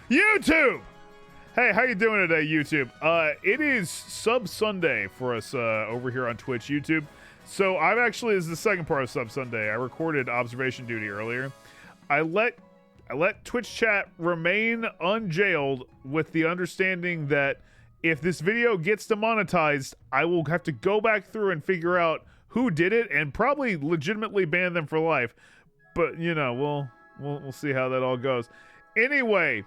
YouTube! Hey, how you doing today, YouTube? It is Sub Sunday for us over here on Twitch, YouTube. So I'm actually, this is the second part of Sub Sunday. I recorded Observation Duty earlier. I let Twitch chat remain unjailed with the understanding that if this video gets demonetized, I will have to go back through and figure out who did it and probably legitimately ban them for life. But you know, we'll see how that all goes. Anyway,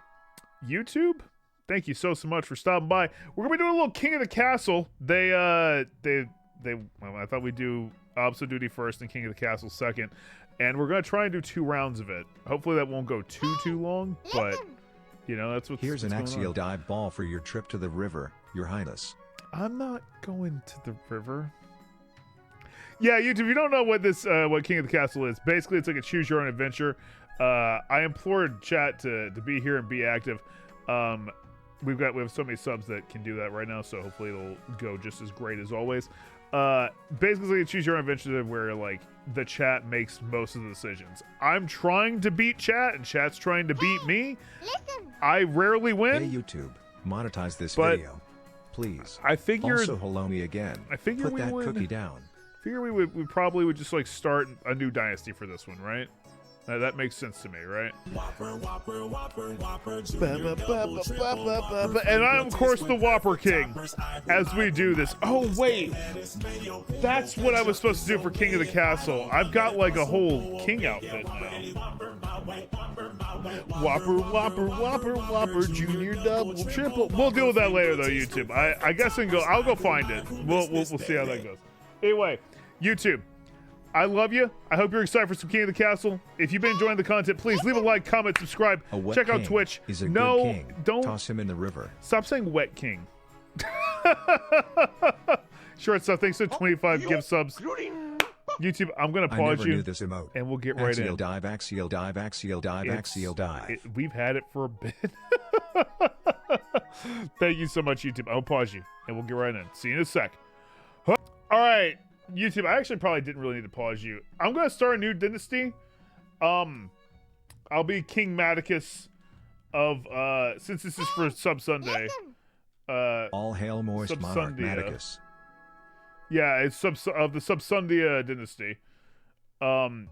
YouTube, thank you so much for stopping by. We're gonna be doing a little King of the Castle. Well, I thought we'd do Obso Duty first and King of the Castle second, and we're gonna try and do 2 rounds of it. Hopefully that won't go too long, but you know, that's what's Here's an what's axial dive ball for your trip to the river, Your Highness. I'm not going to the river. Yeah, YouTube, if you don't know what this what King of the Castle is, basically it's like a choose your own adventure. I implored chat to be here and be active. We have so many subs that can do that right now, so hopefully it'll go just as great as always. Basically, choose your own adventure where like the chat makes most of the decisions. I'm trying to beat chat, and chat's trying to beat me. Listen. I rarely win. Hey YouTube, monetize this But video, please. I figured. Also, hello me again. I figure Put we that would. cookie down. Figure we probably would just like start a new dynasty for this one, right? That makes sense to me, right? And I'm, of course, the Whopper King as we do this. Oh, wait. That's what I was supposed to do for King of the Castle. I've got like a whole king outfit now. Whopper, junior, double, triple. We'll deal with that later, though, YouTube. I guess I'll go find it. We'll see how that goes. Anyway, YouTube. I love you. I hope you're excited for some King of the Castle. If you've been enjoying the content, please leave a like, comment, subscribe. Check out Twitch. He's a no, good king. don't Toss him in the river. Stop saying wet king. Short stuff. Thanks for 25 gift subs. YouTube, I'm gonna pause I never you, knew this emote. and we'll get right Axial in. dive, axial dive, axial dive, axial dive. We've had it for a bit. Thank you so much, YouTube. I'll pause you, and we'll get right in. See you in a sec. All right. YouTube, I actually probably didn't really need to pause you. I'm going to start a new dynasty. I'll be King Maticus of, since this is for Sub Sunday. All hail moist monarch Maticus. Yeah, it's of the Subsundia dynasty. And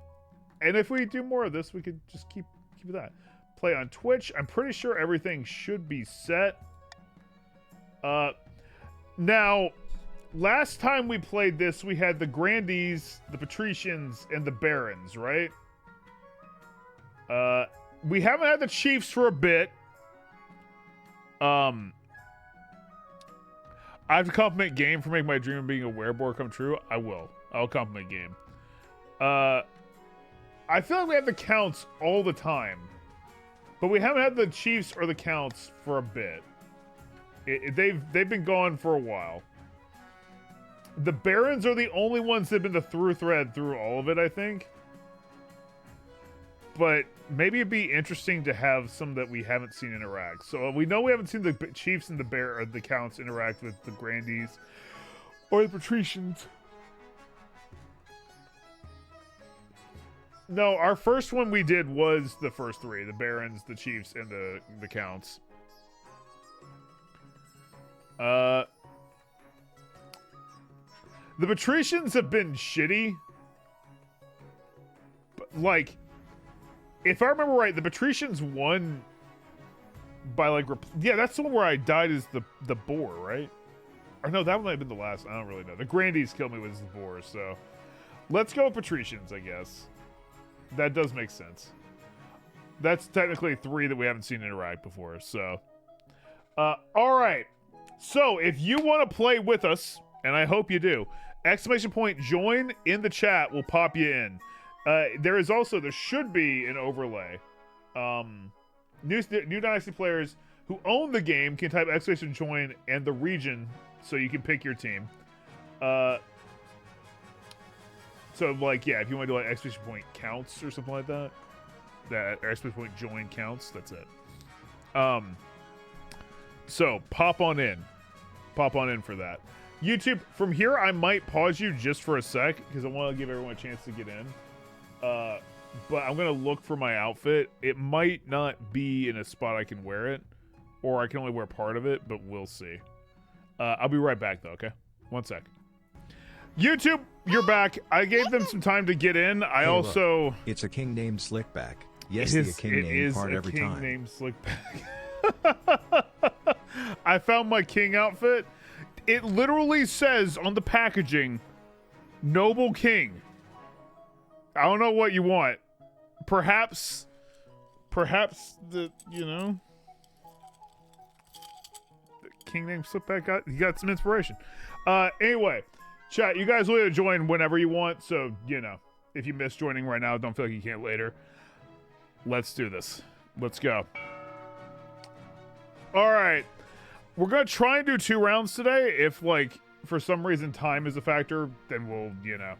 if we do more of this, we could just keep that. Play on Twitch. I'm pretty sure everything should be set. Now... Last time we played this, we had the Grandees, the Patricians, and the Barons, right? We haven't had the Chiefs for a bit. I have to compliment Game for making my dream of being a wereborn come true. I will. I'll compliment Game. I feel like we have the Counts all the time. But we haven't had the Chiefs or the Counts for a bit. They've been gone for a while. The Barons are the only ones that have been the through thread through all of it, I think. But maybe it'd be interesting to have some that we haven't seen interact. So we know we haven't seen the Chiefs and the Counts interact with the Grandees or the Patricians. No, our first one we did was the first 3. The Barons, the Chiefs, and the Counts. The Patricians have been shitty. But, like, if I remember right, the Patricians won by, like, yeah, that's the one where I died as the boar, right? Or no, that one might have been the last. I don't really know. The Grandees killed me with the boar, so let's go with Patricians, I guess. That does make sense. That's technically 3 that we haven't seen interact before, so. All right. So, if you want to play with us, and I hope you do, !join in the chat will pop you in. There should be an overlay. New Dynasty players who own the game can type !join and the region so you can pick your team. So like, yeah, if you want to do like !counts or something like that, or !join counts, that's it. So pop on in for that. YouTube, from here, I might pause you just for a sec because I want to give everyone a chance to get in. but I'm going to look for my outfit. It might not be in a spot I can wear it, or I can only wear part of it, but we'll see. I'll be right back, though, okay? 1 sec. YouTube, you're back. I gave them some time to get in. I also... Look, it's a king named Slickback. Yes, the king name part every time. It is a king named Slickback. I found my king outfit. It literally says on the packaging, Noble King. I don't know what you want. Perhaps the, you know, the king named Slickback got some inspiration. Anyway, chat, you guys will be able to join whenever you want, so, you know, if you miss joining right now, don't feel like you can't later. Let's do this. Let's go. All right. We're going to try and do 2 rounds today. If, like, for some reason time is a factor, then we'll, you know,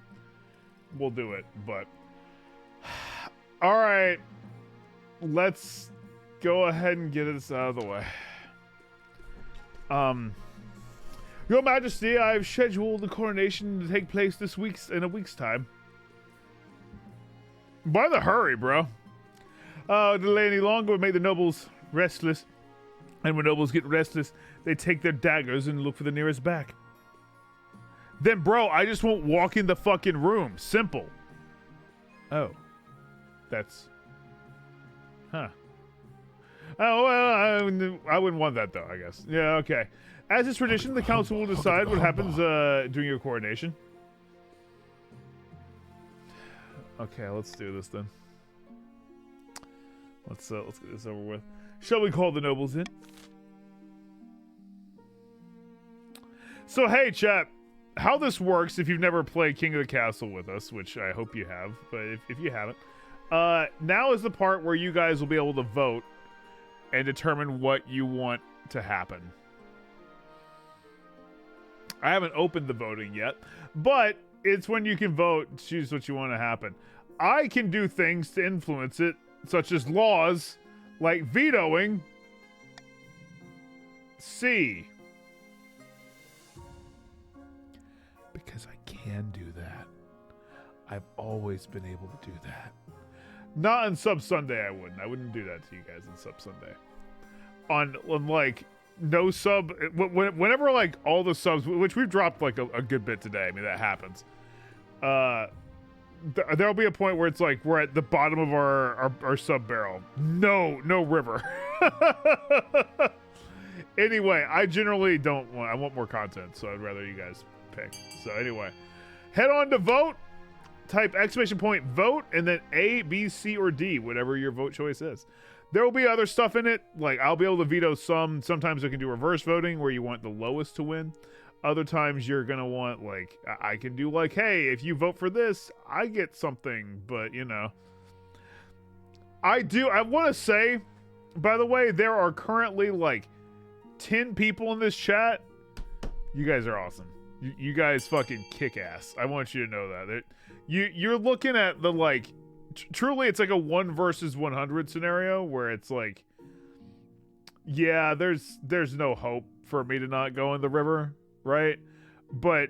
we'll do it. But, all right. Let's go ahead and get this out of the way. Your Majesty, I've scheduled the coronation to take place in a week's time. By the hurry, bro. Delay any longer would make the nobles restless. And when nobles get restless, they take their daggers and look for the nearest back. Then, bro, I just won't walk in the fucking room. Simple. Oh. That's... Huh. Oh, well, I wouldn't want that, though, I guess. Yeah, okay. As is tradition, the council will decide what happens during your coronation. Okay, let's do this, then. Let's get this over with. Shall we call the nobles in? So, hey, chat. How this works, if you've never played King of the Castle with us, which I hope you have, but if you haven't, now is the part where you guys will be able to vote and determine what you want to happen. I haven't opened the voting yet, but it's when you can vote, choose what you want to happen. I can do things to influence it, such as laws, like vetoing C. Because I can do that. I've always been able to do that. Not on Sub Sunday, I wouldn't. I wouldn't do that to you guys on Sub Sunday. On like, no sub... Whenever, like, all the subs... Which we've dropped, like, a good bit today. I mean, that happens. There'll be a point where it's like we're at the bottom of our sub barrel. No river. Anyway, I generally don't want... I want more content, so I'd rather you guys pick. So anyway, head on to vote. Type ! vote and then A, B, C, or D, whatever your vote choice is. There will be other stuff in it. Like, I'll be able to veto some. Sometimes I can do reverse voting where you want the lowest to win. Other times you're going to want, like, I can do, like, hey, if you vote for this, I get something. But, you know. I want to say, by the way, there are currently, like, 10 people in this chat. You guys are awesome. You guys fucking kick ass. I want you to know that. You're looking at the, like, truly it's like a 1 versus 100 scenario where it's like, yeah, there's no hope for me to not go in the river. Right? But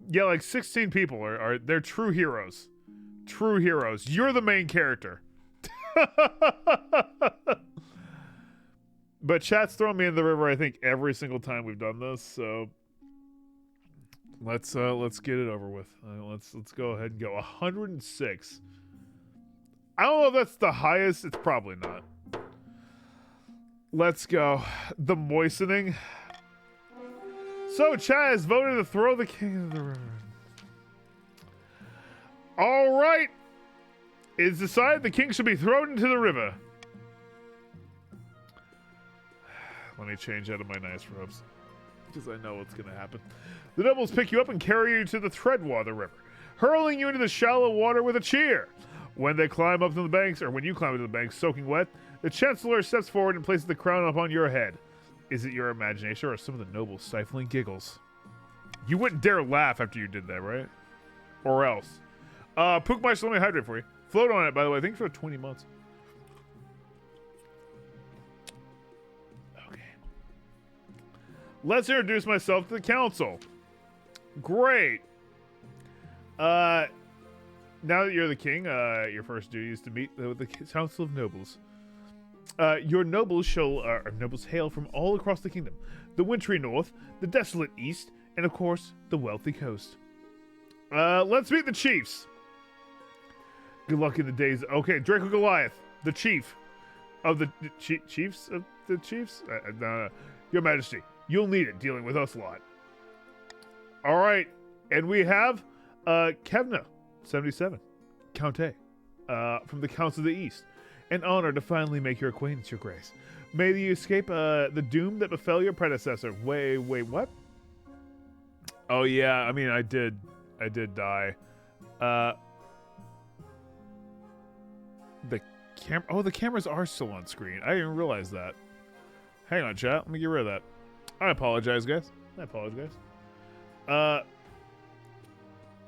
yeah, like 16 people they're true heroes. True heroes. You're the main character. But chat's thrown me in the river, I think, every single time we've done this, so let's get it over with. Let's go ahead and go 106. I don't know if that's the highest. It's probably not. Let's go. The moistening. So, chat has voted to throw the king into the river. All right. It's decided the king should be thrown into the river. Let me change out of my nice robes, because I know what's going to happen. The nobles pick you up and carry you to the Threadwater River, hurling you into the shallow water with a cheer. When they climb up to the banks, or when you climb up to the banks soaking wet, the chancellor steps forward and places the crown upon your head. Is it your imagination or some of the nobles' stifling giggles? You wouldn't dare laugh after you did that, right? Or else. Pookmeister, let me hydrate for you. Float on it, by the way. I think for 20 months. Okay. Let's introduce myself to the council. Great. Now that you're the king, your first duty is to meet with the Council of Nobles. Your nobles nobles hail from all across the kingdom. The wintry north, the desolate east, and of course, the wealthy coast. Let's meet the chiefs. Good luck in the days. Okay, Draco Goliath, the chief of the chiefs of the chiefs. No, Your Majesty, you'll need it dealing with us lot. All right, and we have Kevna, 77, Countess, from the Council of the East. An honor to finally make your acquaintance, Your Grace. May you escape the doom that befell your predecessor. Wait, what? Oh yeah, I mean, I did die. The cameras are still on screen. I didn't even realize that. Hang on, chat. Let me get rid of that. I apologize, guys.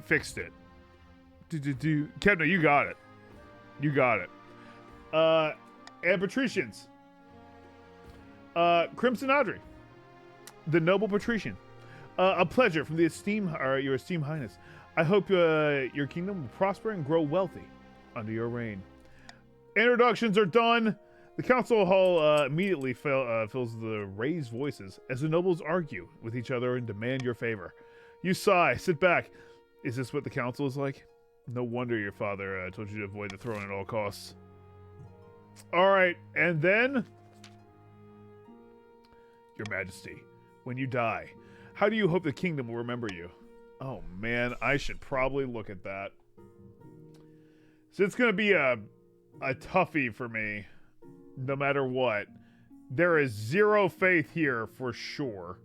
Fixed it. Kevna, you got it. And patricians. Crimson Audrey, the noble patrician. A pleasure from the your esteemed highness. I hope your kingdom will prosper and grow wealthy under your reign. Introductions are done. The council hall immediately fills the raised voices as the nobles argue with each other and demand your favor. You sigh, sit back. Is this what the council is like? No wonder your father told you to avoid the throne at all costs. All right, and then, Your Majesty, when you die, how do you hope the kingdom will remember you? Oh man, I should probably look at that. So it's gonna be a toughie for me, no matter what. There is zero faith here for sure.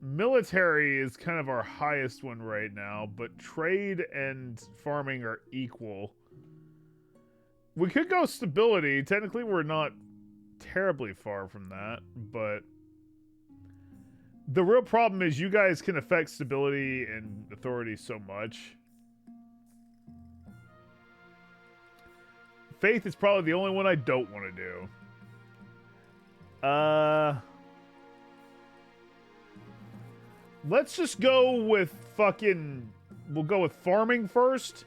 Military is kind of our highest one right now, but trade and farming are equal. We could go stability. Technically, we're not terribly far from that, but the real problem is you guys can affect stability and authority so much. Faith is probably the only one I don't want to do. Let's just go with we'll go with farming first.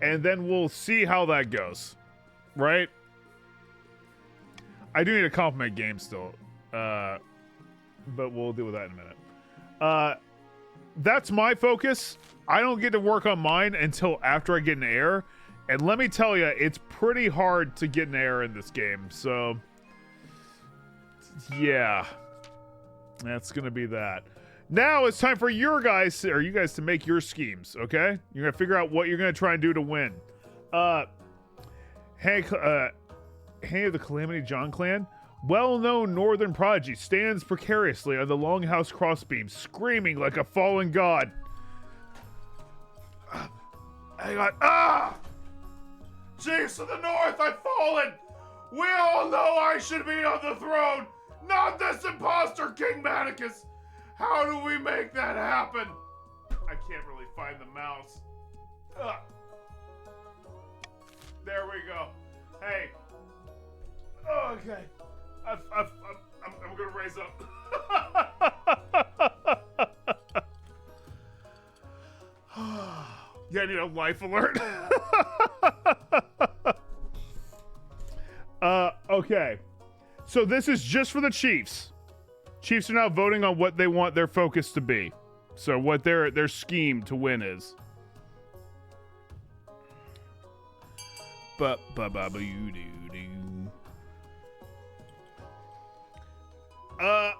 And then we'll see how that goes. Right? I do need a compliment game still. But we'll deal with that in a minute. That's my focus. I don't get to work on mine until after I get an heir. And let me tell you, it's pretty hard to get an heir in this game. So, yeah. That's going to be that. Now it's time for you guys to make your schemes, okay? You're going to figure out what you're going to try and do to win. Hey, of the Calamity John clan, well-known northern prodigy, stands precariously on the Longhouse crossbeam, screaming like a fallen god. Hang on. Chiefs of the North, I've fallen! We all know I should be on the throne, not this imposter, King Manicus! How do we make that happen? I can't really find the mouse. There we go. Hey. Okay. I'm gonna raise up. Yeah, I need a life alert. Okay. So this is just for the Chiefs. Chiefs are now voting on what they want their focus to be. So what their scheme to win is.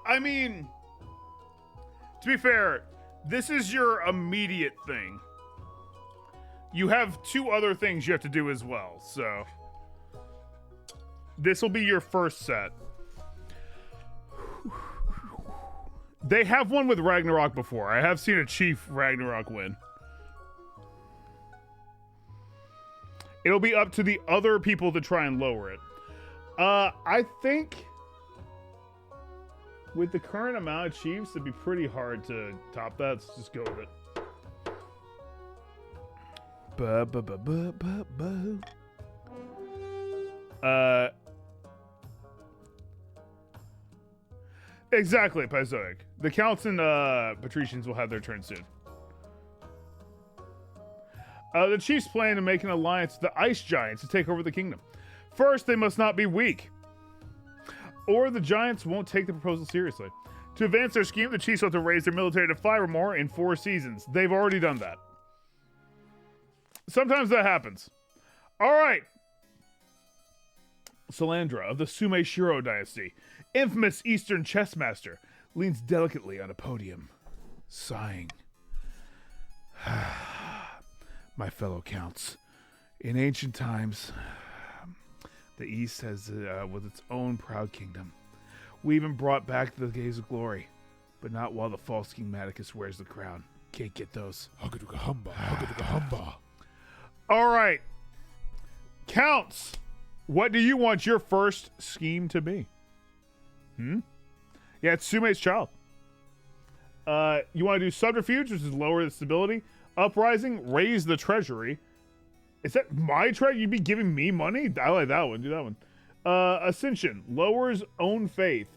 I mean, to be fair, this is your immediate thing. You have two other things you have to do as well, so this will be your first set. They have one with Ragnarok before. I have seen a Chief Ragnarok win. It'll be up to the other people to try and lower it. I think with the current amount of Chiefs, it'd be pretty hard to top that. Let's just go with it. Exactly, Paizoic. The counts and patricians will have their turn soon. The chiefs plan to make an alliance with the ice giants to take over the kingdom. First, they must not be weak, or the giants won't take the proposal seriously. To advance their scheme, the chiefs have to raise their military to 5 or more in 4 seasons. They've already done that. Sometimes that happens. All right. Salandra of the Sumeshiro dynasty, infamous Eastern chess master, leans delicately on a podium, sighing. My fellow counts, in ancient times, the East was its own proud kingdom. We even brought back the days of glory, but not while the false King Maticus wears the crown. Can't get those. All right. Counts, what do you want your first scheme to be? Yeah, it's Sume's child. You want to do subterfuge, which is lower the stability. Uprising, raise the treasury. Is that my treasury? You'd be giving me money? I like that one. Do that one. Ascension, lowers own faith.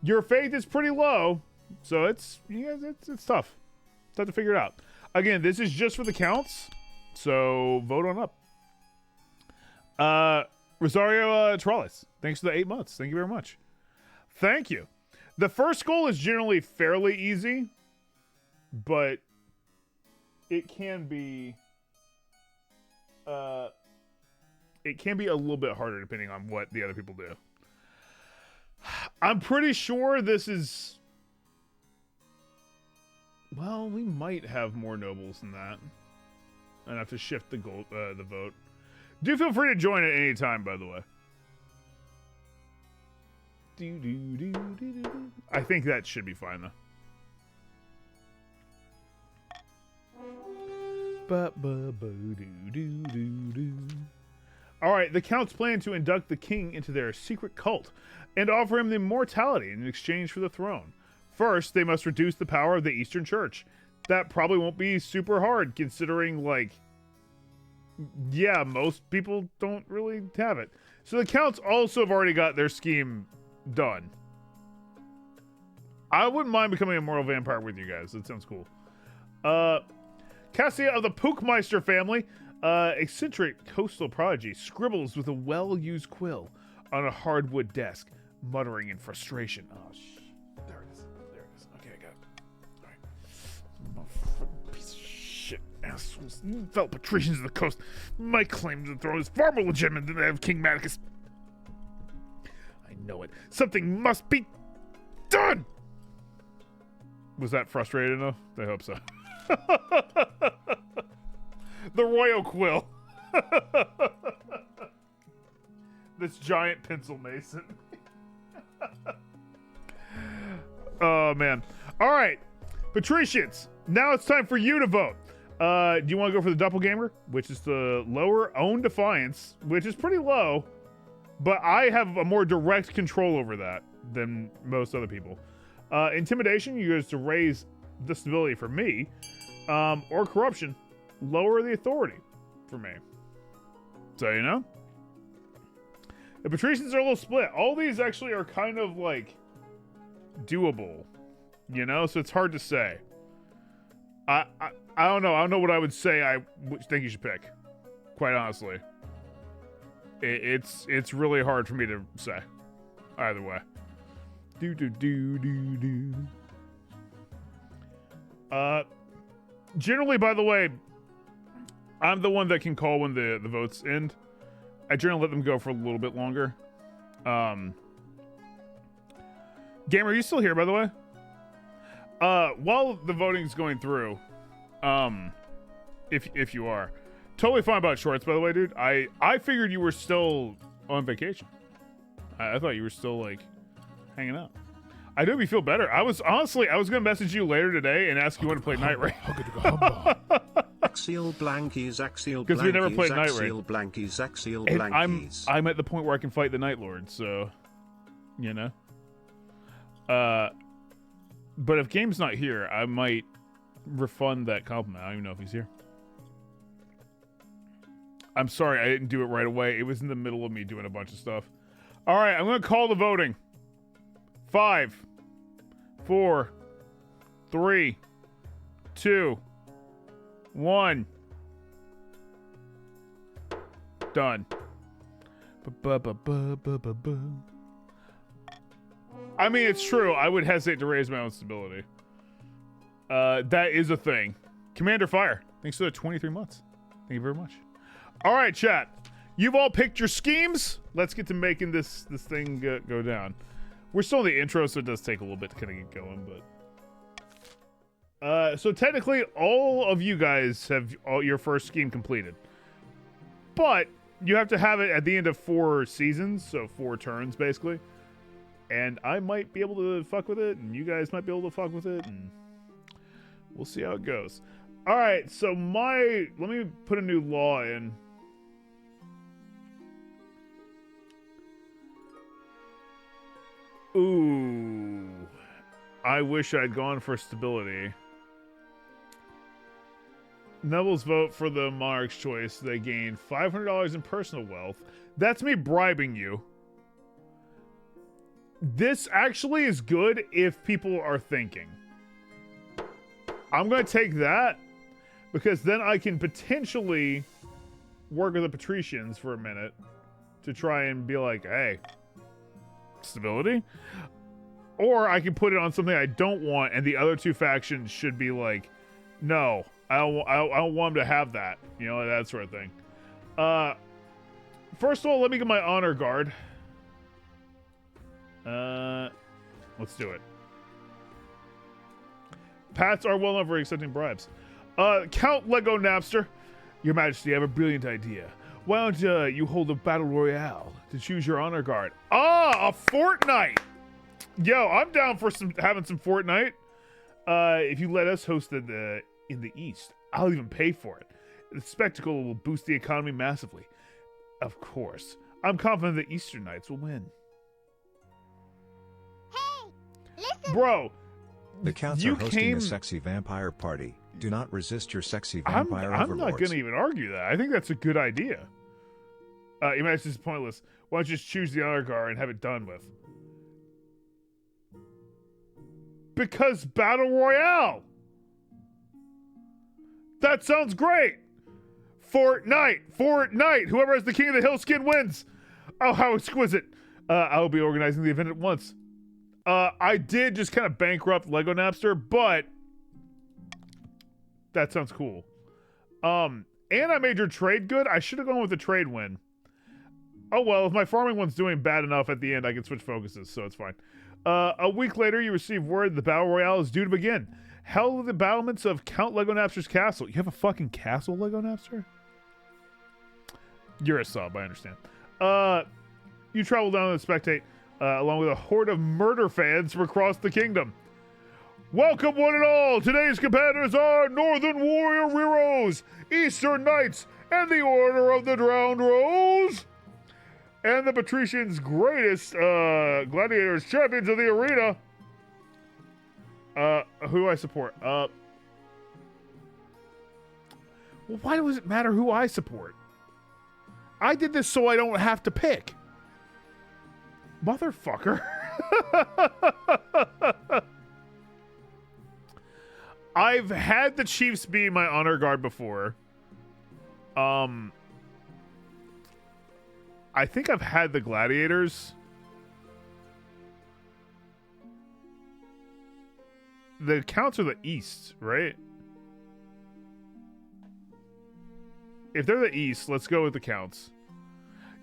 Your faith is pretty low, so it's tough. It's tough to figure it out. Again, this is just for the counts, so vote on up. Rosario Trollis, thanks for the 8 months. Thank you very much. Thank you. The first goal is generally fairly easy, but it can be a little bit harder depending on what the other people do. I'm pretty sure this is... Well, we might have more nobles than that. I'd have to shift the vote. Do feel free to join at any time, by the way. I think that should be fine, though. Alright, the counts plan to induct the king into their secret cult and offer him the immortality in exchange for the throne. First, they must reduce the power of the Eastern Church. That probably won't be super hard, considering, like, yeah, most people don't really have it. So the counts also have already got their scheme done. I wouldn't mind becoming a mortal vampire with you guys. That sounds cool. Cassia of the Pookmeister family, eccentric coastal prodigy, scribbles with a well-used quill on a hardwood desk, muttering in frustration. Oh, there it is. There it is. Okay, I got it. All right. Piece of shit. Assholes. Fellow patricians of the coast. My claim to the throne is far more legitimate than that of King Maticus. I know it. Something must be done! Was that frustrated enough? I hope so. The royal quill. This giant pencil mason. Oh, man. All right. Patricians, now it's time for you to vote. Do you want to go for the doppelganger, which is the lower own defiance, which is pretty low, but I have a more direct control over that than most other people. Intimidation, you use to raise the stability for me, or corruption, lower the authority for me. So, you know? The patricians are a little split. All these actually are kind of, like, doable, you know? So it's hard to say. I don't know. I don't know what I would say I think you should pick, quite honestly. It's really hard for me to say either way. Generally, by the way, I'm the one that can call when the votes end. I generally let them go for a little bit longer. Gamer, are you still here, by the way? While the voting's going through, if you are, totally fine about shorts, by the way, dude. I figured you were still on vacation. I thought you were still, like, hanging out. I do hope you feel better. I was gonna message you later today and ask you when to play Night Raid. Axial blankies, axial blankies, because we never played Night Raid. Axial blankies, axial blankies. I'm at the point where I can fight the Night Lord, so, you know. But if Game's not here, I might refund that compliment. I don't even know if he's here. I'm sorry, I didn't do it right away. It was in the middle of me doing a bunch of stuff. All right, I'm going to call the voting. 5, 4, 3, 2, 1. Done. I mean, it's true. I would hesitate to raise my own stability. That is a thing. Commander Fire, thanks for the 23 months. Thank you very much. All right, chat. You've all picked your schemes. Let's get to making this thing go down. We're still in the intro, so it does take a little bit to kind of get going, but... so technically, all of you guys have your first scheme completed. But you have to have it at the end of 4 seasons, so 4 turns, basically. And I might be able to fuck with it, and you guys might be able to fuck with it, and we'll see how it goes. All right, so let me put a new law in. Ooh, I wish I'd gone for stability. Nobles vote for the monarch's choice. They gain $500 in personal wealth. That's me bribing you. This actually is good if people are thinking. I'm going to take that because then I can potentially work with the patricians for a minute to try and be like, hey, stability? Or I can put it on something I don't want and the other 2 factions should be like, no, I don't want them to have that. You know, that sort of thing. First of all, let me get my honor guard. Let's do it. Pats are well known for accepting bribes. Count Lego Napster. Your Majesty, I have a brilliant idea. Why don't you hold a battle royale to choose your honor guard? Ah, a Fortnite! Yo, I'm down for having some Fortnite. If you let us host it in the East, I'll even pay for it. The spectacle will boost the economy massively. Of course. I'm confident the Eastern Knights will win. Hey, listen. Bro, the counts are hosting a sexy vampire party. Do not resist your sexy vampire overlords. I'm not going to even argue that. I think that's a good idea. Your Majesty is pointless. Why don't you just choose the honor guard and have it done with? Because Battle Royale! That sounds great! Fortnite! Whoever has the King of the Hill skin wins! Oh, how exquisite! I will be organizing the event at once. I did just kind of bankrupt Lego Napster, but that sounds cool. And I made your trade good. I should have gone with the trade win. Oh well, if my farming one's doing bad enough at the end, I can switch focuses, so it's fine. A week later, you receive word the Battle Royale is due to begin. Held with the battlements of Count Lego Napster's castle. You have a fucking castle, Lego Napster? You're a sub, I understand. You travel down to spectate, along with a horde of murder fans from across the kingdom. Welcome one and all! Today's competitors are Northern Warrior Heroes, Eastern Knights, and the Order of the Drowned Rose. And the patricians' greatest gladiators, champions of the arena. Who do I support? Well, why does it matter who I support? I did this so I don't have to pick. Motherfucker. I've had the Chiefs be my honor guard before. I think I've had the gladiators. The counts are the East, right? If they're the East, let's go with the counts.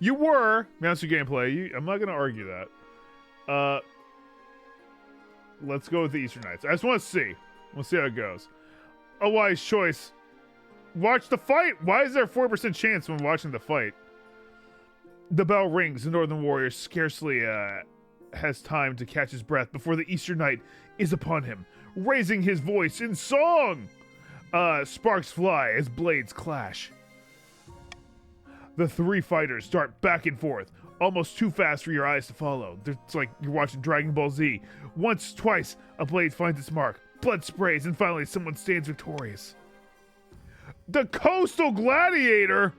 You were Master Gameplay. I'm not going to argue that. Let's go with the Eastern Knights. I just want to see. We'll see how it goes. A wise choice. Watch the fight. Why is there a 4% chance when watching the fight? The bell rings. The Northern Warrior scarcely has time to catch his breath before the Eastern Knight is upon him, raising his voice in song. Sparks fly as blades clash. The 3 fighters dart back and forth, almost too fast for your eyes to follow. It's like you're watching Dragon Ball Z. Once, twice, a blade finds its mark. Blood sprays, and finally someone stands victorious. The Coastal Gladiator?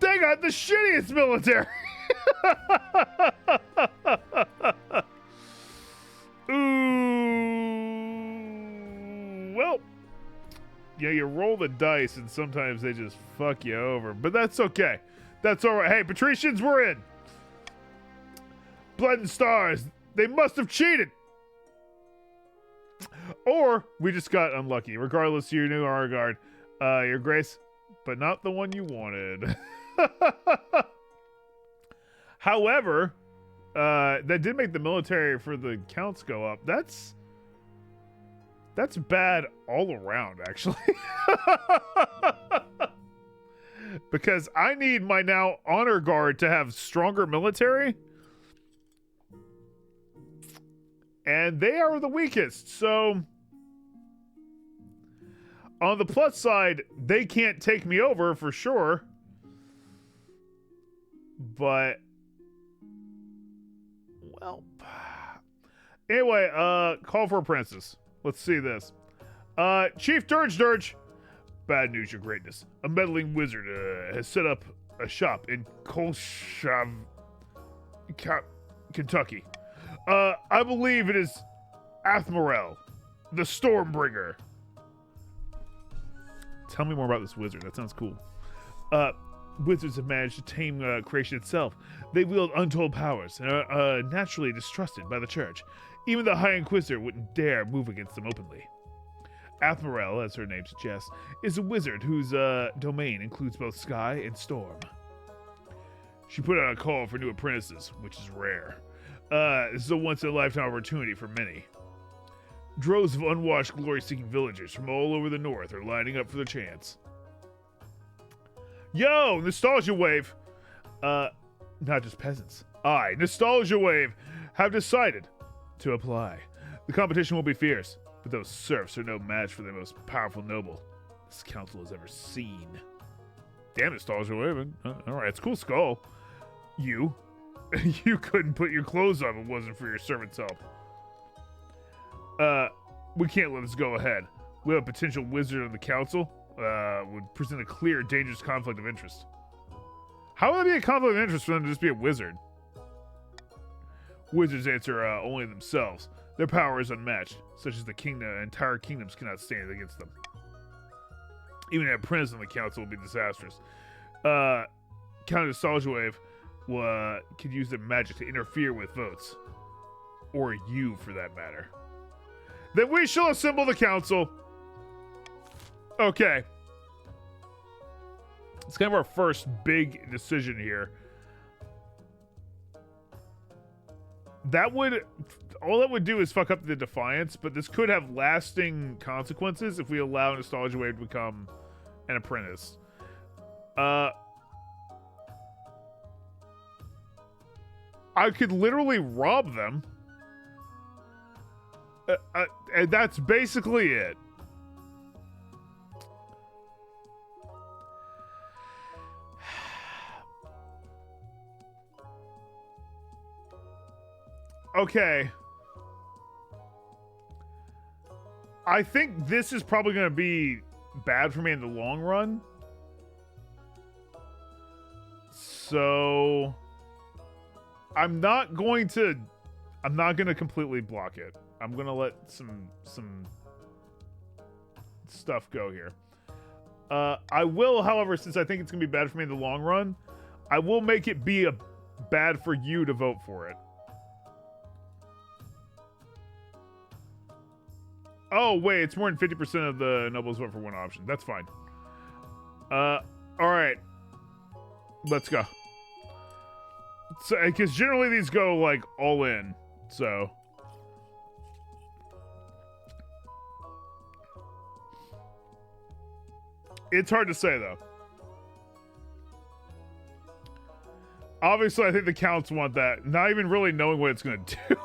They got the shittiest military! Ooh. Well, yeah, you roll the dice and sometimes they just fuck you over. But that's okay. That's all right. Hey, patricians, we're in. Blood and stars. They must have cheated. Or we just got unlucky. Regardless, you knew our guard. Your grace, but not the one you wanted. However, that did make the military for the counts go up. That's bad all around, actually. Because I need my now honor guard to have stronger military. And they are the weakest, so on the plus side, they can't take me over for sure. But, well, anyway, call for apprentices. Let's see this. Chief Dirge. Bad news, your greatness. A meddling wizard has set up a shop in Colshav, Kentucky. I believe it is Athmorel, the Stormbringer. Tell me more about this wizard. That sounds cool. Wizards have managed to tame creation itself. They wield untold powers and are naturally distrusted by the church. Even the High Inquisitor wouldn't dare move against them openly. Athmorel, as her name suggests, is a wizard whose domain includes both sky and storm. She put out a call for new apprentices, which is rare. This is a once-in-a-lifetime opportunity for many. Droves of unwashed, glory-seeking villagers from all over the north are lining up for the chance. Yo, Nostalgia Wave! Not just peasants. Nostalgia Wave, have decided to apply. The competition will be fierce, but those serfs are no match for the most powerful noble this council has ever seen. Damn, Nostalgia Wave. Alright, it's a cool skull. You couldn't put your clothes on if it wasn't for your servant's help. We can't let this go ahead. We have a potential wizard on the council. Would present a clear, dangerous conflict of interest. How would that be a conflict of interest for them to just be a wizard? Wizards answer only themselves. Their power is unmatched, such as the kingdom, entire kingdoms cannot stand against them. Even an apprentice on the council would be disastrous. Count Nostalgia Wave could use their magic to interfere with votes. Or you, for that matter. Then we shall assemble the council. Okay. It's kind of our first big decision here. All that would do is fuck up the Defiance, but this could have lasting consequences if we allow Nostalgia Wave to become an apprentice. I could literally rob them. And that's basically it. Okay. I think this is probably going to be bad for me in the long run. So I'm not going to completely block it. I'm going to let some stuff go here. I will, however, since I think it's going to be bad for me in the long run, I will make it be bad for you to vote for it. Oh, wait, it's more than 50% of the nobles vote for one option. That's fine. Alright. Let's go. So, because generally these go, like, all in. So. It's hard to say, though. Obviously, I think the counts want that. Not even really knowing what it's going to do.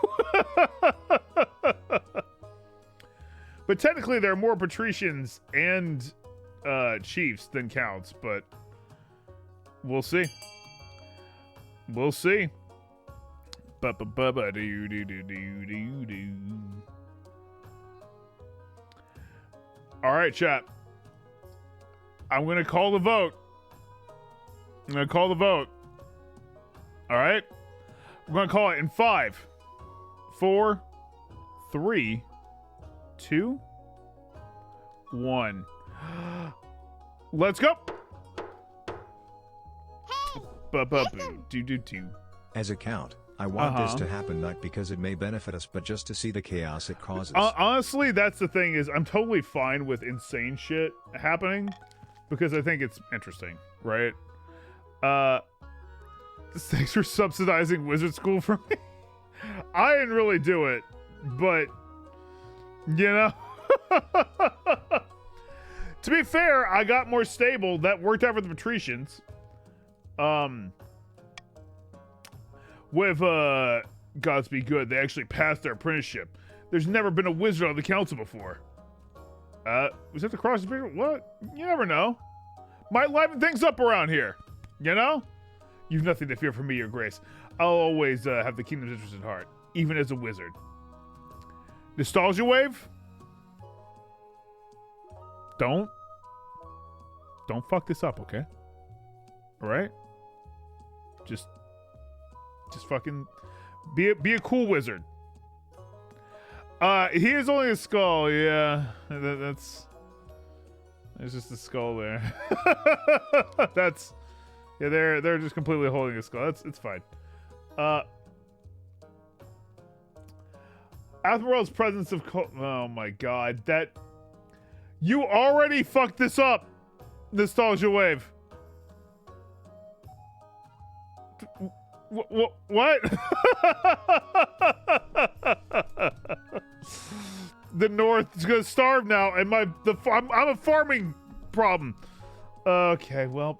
But technically, there are more patricians and chiefs than counts, but we'll see. We'll see. All right, chat. I'm going to call the vote. All right. We're going to call it in 5, 4, 3, 2, 1. Let's go. As a count, I want this to happen not because it may benefit us, but just to see the chaos it causes. Honestly, that's the thing is I'm totally fine with insane shit happening because I think it's interesting, right? Thanks for subsidizing wizard school for me. I didn't really do it, but you know. To be fair, I got more stable. That worked out for the patricians. With Gods Be Good, they actually passed their apprenticeship. There's never been a wizard on the council before. Was that the cross? What? You never know. Might liven things up around here. You know? You've nothing to fear from me, your grace. I'll always have the kingdom's interest at heart, even as a wizard. Nostalgia wave? Don't fuck this up, okay? Alright? Just fucking be a cool wizard. He is only a skull, yeah. There's just a skull there. That's yeah, they're just completely holding a skull. It's fine. Athelworld's presence of oh my god, that you already fucked this up. Nostalgia wave. What? The North is gonna starve now, and I'm a farming problem. Okay, well,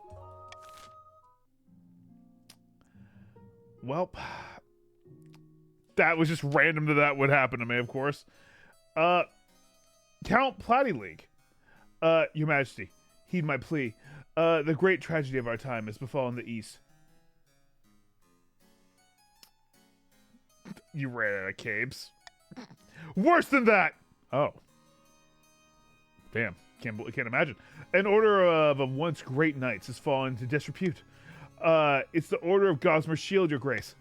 that was just random that would happen to me, of course. Count Platyleague. Your Majesty, heed my plea. The great tragedy of our time has befallen the East. You ran out of caves. Worse than that! Oh. Damn. Can't imagine. An order of once great knights has fallen into disrepute. It's the Order of Gossamer Shield, your grace.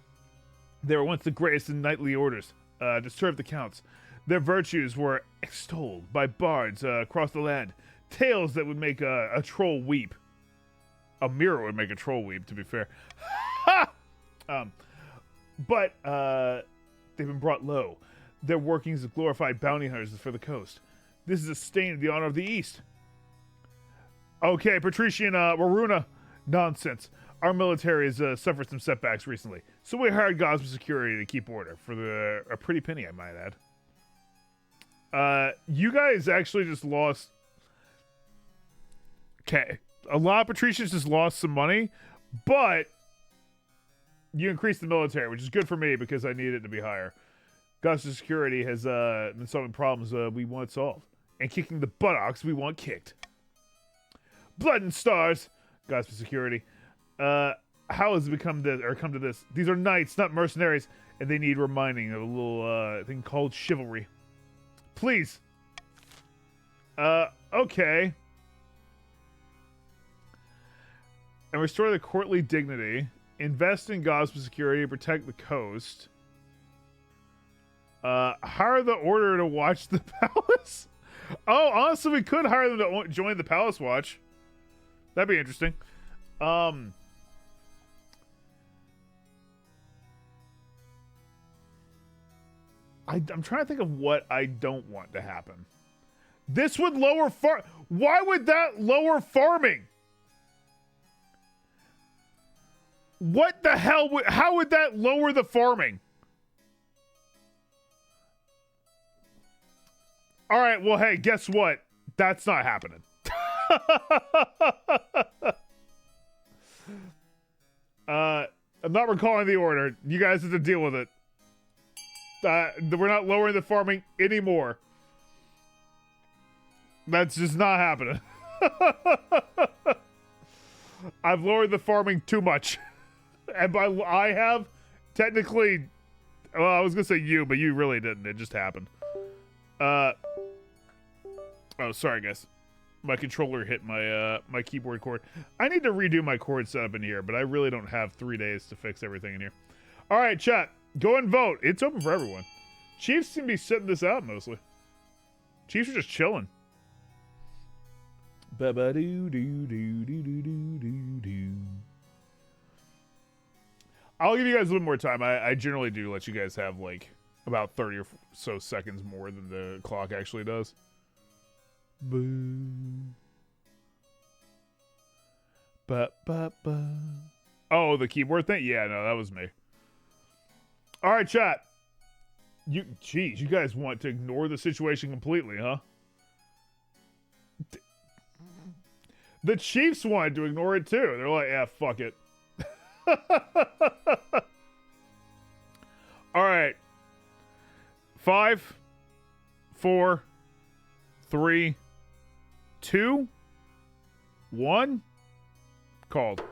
They were once the greatest in knightly orders to serve the counts. Their virtues were extolled by bards across the land. Tales that would make a troll weep. A mirror would make a troll weep, to be fair. Ha! But they've been brought low. Their workings as glorified bounty hunters for the coast. This is a stain of the honor of the East. Okay, Patrician Waruna. Nonsense. Our military has suffered some setbacks recently, so we hired Gosma Security to keep order for a pretty penny, I might add. You guys actually just lost... Okay, a lot of Patricians just lost some money, but you increased the military, which is good for me because I need it to be higher. Gosma Security has been solving problems we want solved, and kicking the buttocks we want kicked. Blood and stars, Gosma Security. How has it come to this? These are knights, not mercenaries, and they need reminding of a little thing called chivalry. Please. Okay. And restore the courtly dignity. Invest in Gosma Security to protect the coast. Hire the Order to watch the palace. Oh, honestly, we could hire them to join the Palace Watch. That'd be interesting. I'm trying to think of what I don't want to happen. This would lower Why would that lower farming? What the hell how would that lower the farming? All right, well, hey, guess what? That's not happening. I'm not recalling the order. You guys have to deal with it. We're not lowering the farming anymore. That's just not happening. I've lowered the farming too much. And by I have, technically, well, I was going to say you, but you really didn't. It just happened. Oh, sorry, guys. My controller hit my my keyboard cord. I need to redo my cord setup in here, but I really don't have 3 days to fix everything in here. All right, chat. Go and vote. It's open for everyone. Chiefs seem to be sitting this out mostly. Chiefs are just chilling. I'll give you guys a little more time. I generally do let you guys have like about 30 or so seconds more than the clock actually does. Boo. Oh, the keyboard thing? Yeah, no, that was me. All right, chat. Jeez, you guys want to ignore the situation completely, huh? The Chiefs wanted to ignore it too. They're like, yeah, fuck it. All right. 5, 4, 3, 2, 1. Called.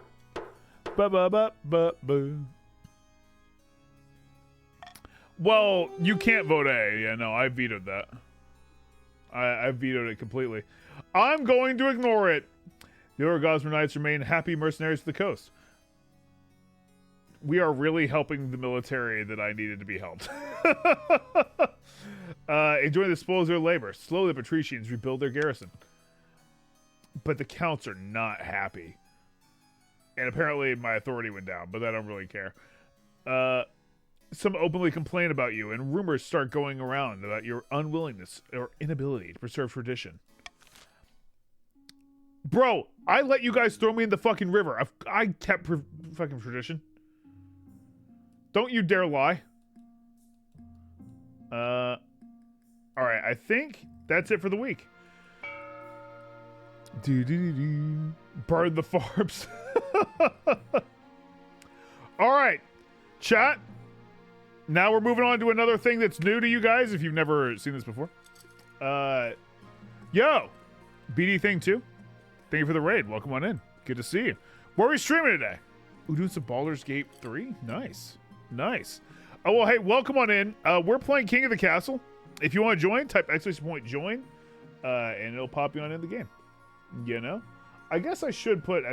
Ba-ba-ba-ba-boo. Well, you can't vote A. Yeah, no, I vetoed that. I vetoed it completely. I'm going to ignore it. The Orgasmer Knights remain happy mercenaries of the coast. We are really helping the military that I needed to be helped. Enjoying the spoils of their labor. Slowly, the patricians rebuild their garrison. But the counts are not happy. And apparently my authority went down, but I don't really care. Some openly complain about you, and rumors start going around about your unwillingness or inability to preserve tradition. Bro, I let you guys throw me in the fucking river. I kept fucking tradition. Don't you dare lie. Alright, I think that's it for the week. Burn the farms. Alright, chat. Now we're moving on to another thing that's new to you guys, if you've never seen this before. Yo, BD Thing 2. Thank you for the raid. Welcome on in. Good to see you. What are we streaming today? We're doing some Baldur's Gate 3? Nice. Nice. Oh, well, hey, welcome on in. We're playing King of the Castle. If you want to join, type !join, and it'll pop you on in the game. You know? I guess I should put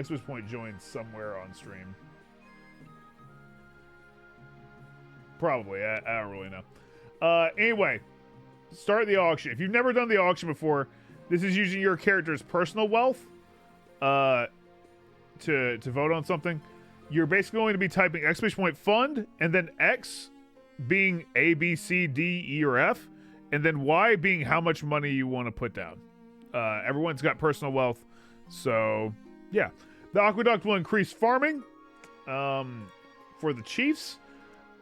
!join somewhere on stream. Probably. I don't really know. Anyway, start the auction. If you've never done the auction before, this is using your character's personal wealth to vote on something. You're basically going to be typing !fund and then X being A, B, C, D, E, or F, and then Y being how much money you want to put down. Everyone's got personal wealth, so yeah. The aqueduct will increase farming for the chiefs.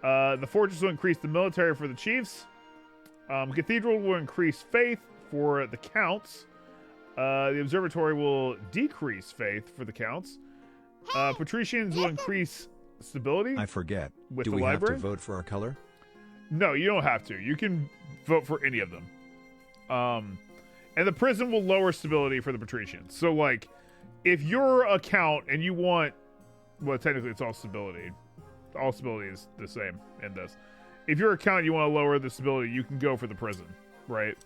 The fortress will increase the military for the chiefs. Cathedral will increase faith for the counts. The observatory will decrease faith for the counts. Patricians will increase stability. I forget. With Do the we library. have to vote for our color? No, you don't have to. You can vote for any of them. And the prison will lower stability for the patricians. So, like, if you're a count and you want... Well, technically it's all stability. All stability is the same in this. If you're a count and you want to lower the stability, you can go for the prison, right?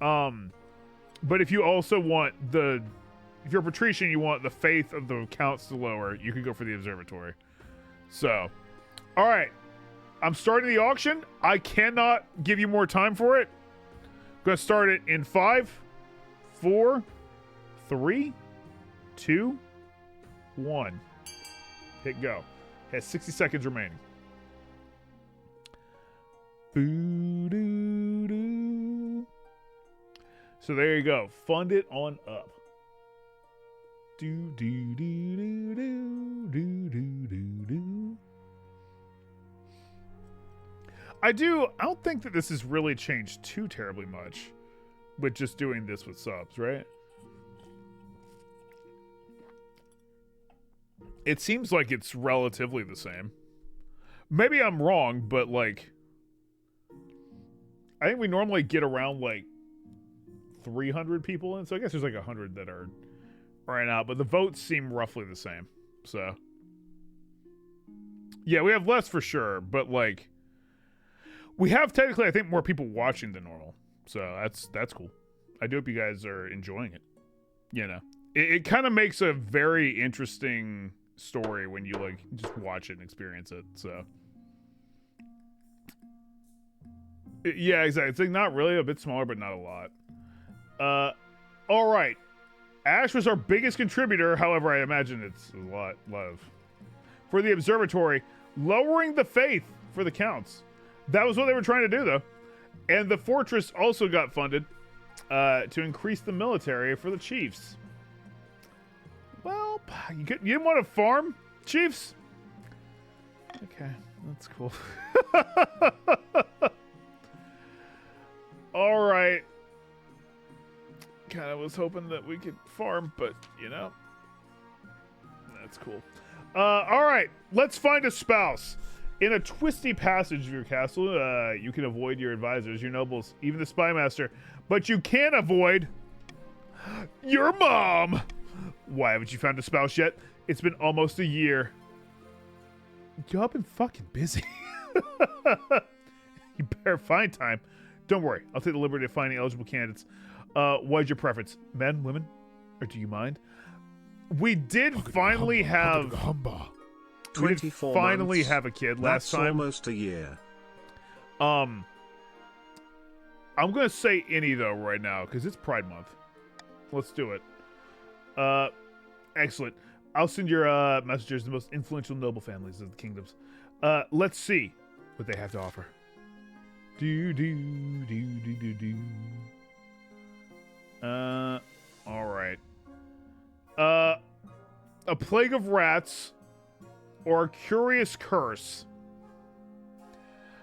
But if you also want the... If you're a patrician, you want the faith of the counts to lower, you can go for the observatory. So, all right. I'm starting the auction. I cannot give you more time for it. I'm going to start it in 5, 4, 3, 2, 1. Hit go. Has 60 seconds remaining. Boo-doo-doo. So there you go. Fund it on up. Do-do-do-do-do-do-do-do. I don't think that this has really changed too terribly much with just doing this with subs, right? It seems like it's relatively the same. Maybe I'm wrong, but like I think we normally get around like 300 people in, so I guess there's like 100 that are right now, but the votes seem roughly the same. So yeah, we have less for sure, but like we have technically I think more people watching than normal. So that's cool. I do hope you guys are enjoying it. you know, it kind of makes a very interesting story when you like just watch it and experience it. So yeah, exactly. It's like not really, a bit smaller, but not a lot. All right. Ash was our biggest contributor. However, I imagine it's a lot of for the observatory, lowering the faith for the counts. That was what they were trying to do, though. And the fortress also got funded to increase the military for the chiefs. Well, you didn't want to farm, chiefs? Okay, that's cool. All right. Kind of was hoping that we could farm, but, you know, that's cool. All right, let's find a spouse. In a twisty passage of your castle, you can avoid your advisors, your nobles, even the spy master, but you can't avoid your mom. Why haven't you found a spouse yet? It's been almost a year. Y'all been fucking busy. You better find time. Don't worry, I'll take the liberty of finding eligible candidates. What's your preference? Men, women, or do you mind? We did finally have... We did finally have a kid last time. Almost a year. I'm gonna say any though right now because it's Pride Month. Let's do it. Excellent. I'll send your messengers to the most influential noble families of the kingdoms. Let's see what they have to offer. All right. A plague of rats or a curious curse.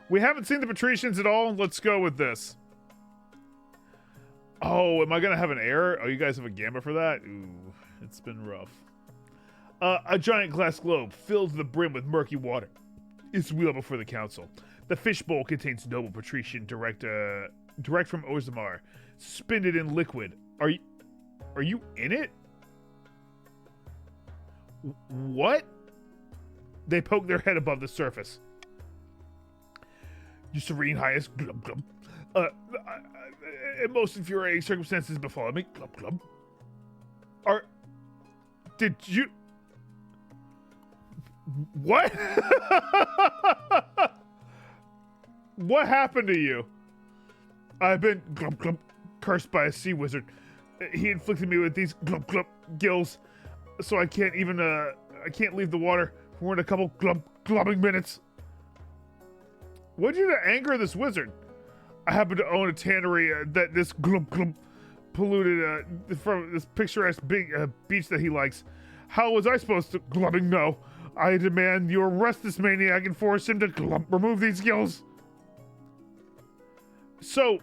We haven't seen the patricians at all. Let's go with this. Oh, am I going to have an error? Oh, you guys have a gamma for that? Ooh, it's been rough. A giant glass globe filled to the brim with murky water is wheeled before the council. The fishbowl contains noble patrician direct from Orzammar, suspended in liquid. Are you in it? What? They poke their head above the surface. Your serene highness, glub glub. Most infuriating circumstances befall me, glub glub. Did you? What? What happened to you? I've been glub glub cursed by a sea wizard. He inflicted me with these glub glub gills, so I can't even I can't leave the water for more than a couple glubbing minutes. What'd you do to anger this wizard? I happen to own a tannery that this glub polluted from this picturesque big beach that he likes. How was I supposed to glubbing know? I demand you arrest this maniac and force him to remove these gills. So,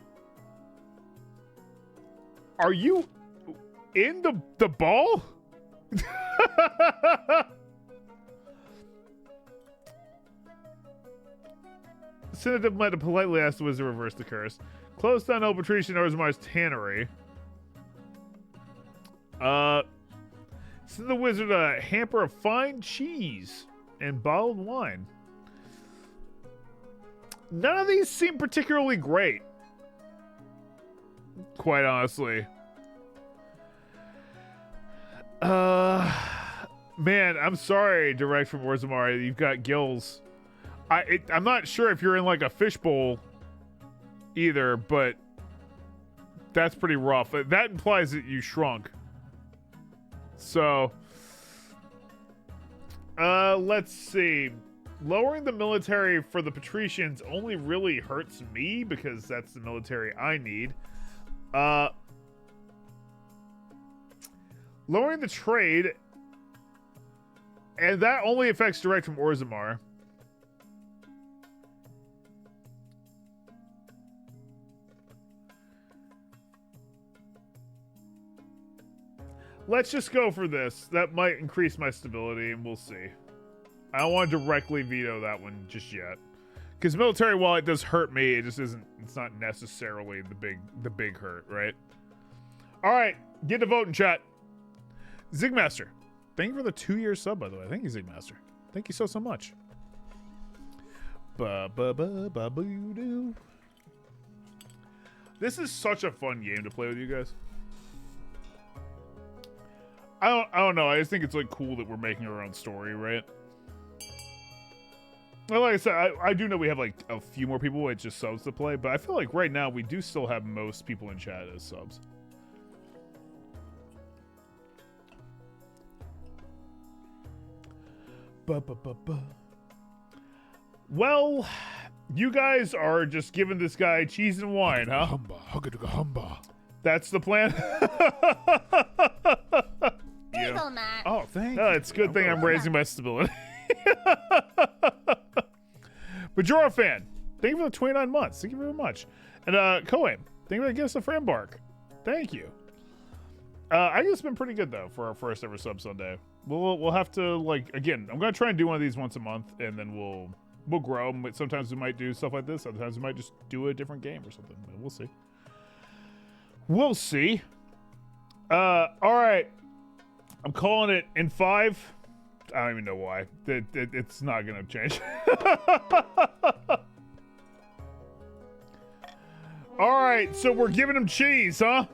are you in the ball? Senator might have politely asked the wizard to reverse the curse. Close down old Patrician Orzammar's tannery. Send the wizard a hamper of fine cheese and bottled wine. None of these seem particularly great. Quite honestly. Man, I'm sorry, direct from Orzammar. You've got gills. I'm not sure if you're in like a fishbowl either, but that's pretty rough. That implies that you shrunk. So, let's see. Lowering the military for the patricians only really hurts me because that's the military I need. Lowering the trade, and that only affects direct from Orzammar. Let's just go for this. That might increase my stability, and we'll see. I don't want to directly veto that one just yet. Because military, while it does hurt me, it just isn't, it's not necessarily the big hurt, right? Alright, get to vote in chat. Zigmaster. Thank you for the 2-year sub, by the way. Thank you, Zigmaster. Thank you so much. Ba-ba-ba-ba-boo-doo. This is such a fun game to play with you guys. I don't know. I just think it's like cool that we're making our own story, right? Well, like I said, I do know we have like a few more people with just subs to play, but I feel like right now we do still have most people in chat as subs. Well, you guys are just giving this guy cheese and wine, huh? That's the plan. Bagel, Matt. Oh, thanks. No, it's a good thing I'm raising my stability. Majora fan, thank you for the 29 months. Thank you very much. And Koame, thank you for the gifts of Frambark. Thank you. I think it's been pretty good though for our first ever sub Sunday. We'll have to, like, again, I'm gonna try and do one of these once a month, and then we'll grow. Sometimes we might do stuff like this. Sometimes we might just do a different game or something. We'll see. We'll see. All right. I'm calling it in 5. I don't even know why. It's not gonna change. All right, so we're giving him cheese, huh?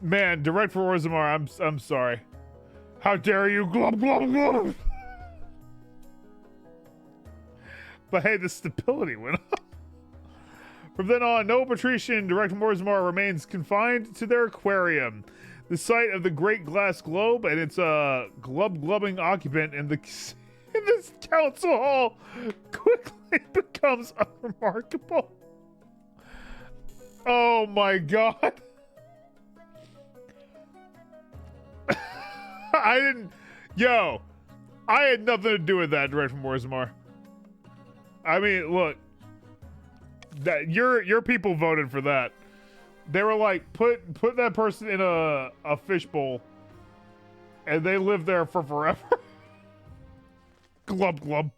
Man, direct for Orzammar, I'm sorry. How dare you? Glub, glub, glub. But hey, the stability went up. From then on, no Patrician Direct from Orzammar remains confined to their aquarium. The site of the Great Glass Globe and its glub-glubbing occupant in this council hall quickly becomes unremarkable. Oh my god. I had nothing to do with that, Direct from Orzammar. I mean, look, that your people voted for that. They were like, put that person in a fishbowl, and they live there for forever. Glub glub.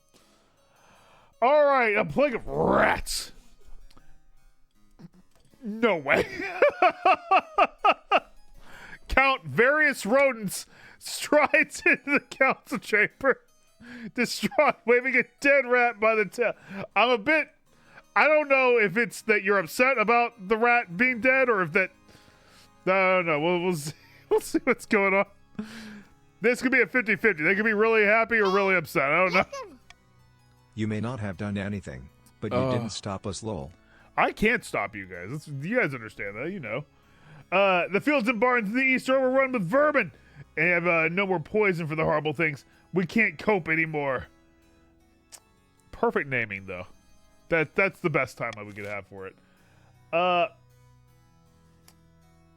All right, a plague of rats. No way. Count various rodents strides into the council chamber, distraught, waving a dead rat by the tail. I don't know if it's that you're upset about the rat being dead, or if that. No. We'll see. We'll see what's going on. This could be a 50-50. They could be really happy or really upset. I don't know. You may not have done anything, but you didn't stop us, lol. I can't stop you guys. You guys understand that, you know. The fields and barns in the east are overrun with vermin, and have no more poison for the horrible things. We can't cope anymore. Perfect naming, though. That's the best time we could have for it.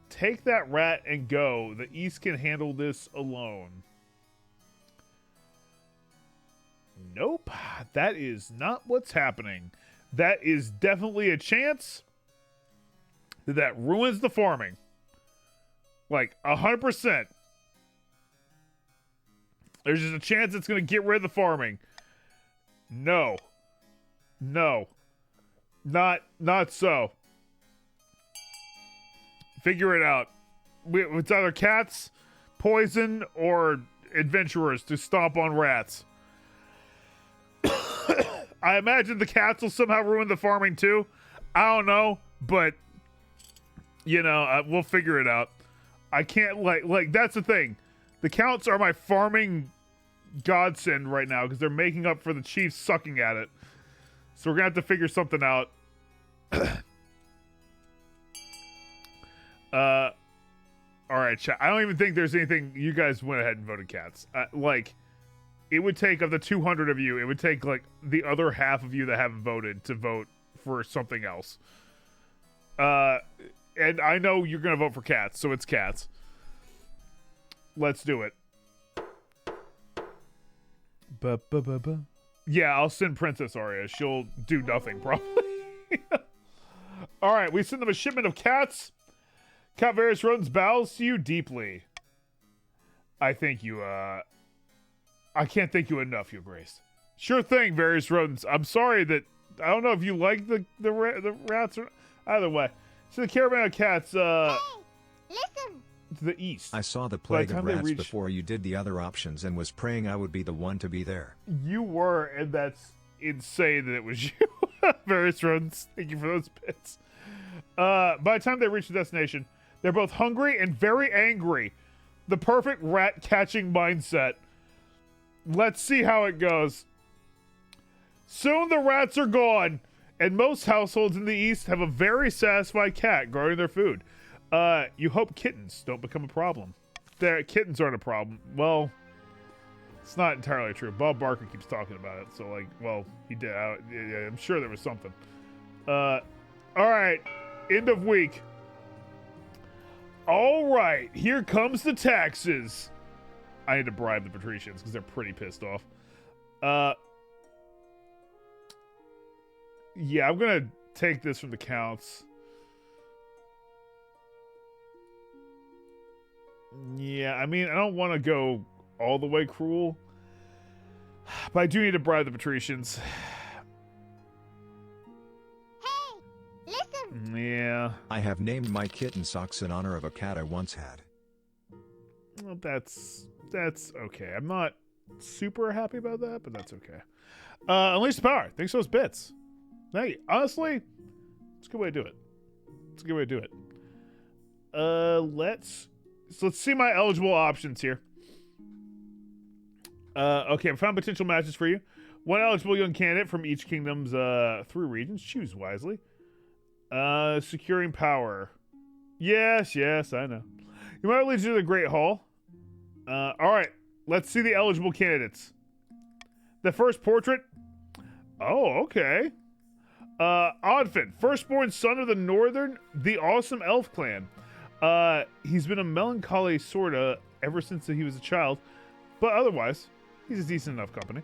Take that rat and go. The East can handle this alone. Nope. That is not what's happening. That is definitely a chance that ruins the farming. Like, 100%. There's just a chance it's going to get rid of the farming. No. Not so. Figure it out. It's either cats, poison, or adventurers to stomp on rats. I imagine the cats will somehow ruin the farming too. I don't know, but we'll figure it out. I can't like that's the thing. The counts are my farming godsend right now because they're making up for the Chiefs sucking at it. So we're gonna have to figure something out. All right, chat. I don't even think there's anything. You guys went ahead and voted cats. It would take, of the 200 of you, it would take like the other half of you that haven't voted to vote for something else. And I know you're gonna vote for cats, so it's cats. Let's do it. Yeah, I'll send Princess Arya. She'll do nothing, probably. All right, we send them a shipment of cats. Cat various rodents bows to you deeply. I thank you, I can't thank you enough, Your Grace. Sure thing, various rodents. I'm sorry that, I don't know if you like the rats or, either way. So the caravan of cats, hey, listen. To the east. I saw the plague of rats before you did the other options and was praying I would be the one to be there. You were, and that's insane that it was you. Various rodents. Thank you for those bits. By the time they reach the destination, They're both hungry and very angry. The perfect rat catching mindset. Let's see how it goes. Soon the rats are gone, and most households in the East have a very satisfied cat guarding their food. You hope kittens don't become a problem. Kittens aren't a problem. Well, it's not entirely true. Bob Barker keeps talking about it, so like, well, he did. I'm sure there was something. All right, end of week. All right, here comes the taxes. I need to bribe the patricians because they're pretty pissed off. Yeah, I'm gonna take this from the counts. Yeah, I mean, I don't want to go all the way cruel, but I do need to bribe the patricians. Hey, listen. Yeah. I have named my kitten Socks in honor of a cat I once had. Well, that's okay. I'm not super happy about that, but that's okay. Unleash the power. Thanks for those bits. Hey, honestly, it's a good way to do it. It's a good way to do it. Let's see my eligible options here. Okay, I found potential matches for you. One eligible young candidate from each kingdom's 3 regions. Choose wisely. Securing power. Yes, I know. You might lead you to the Great Hall. All right, let's see the eligible candidates. The first portrait. Oh, okay. Oddfin, firstborn son of the awesome elf clan. He's been a melancholy sorta ever since he was a child, but otherwise, he's a decent enough company.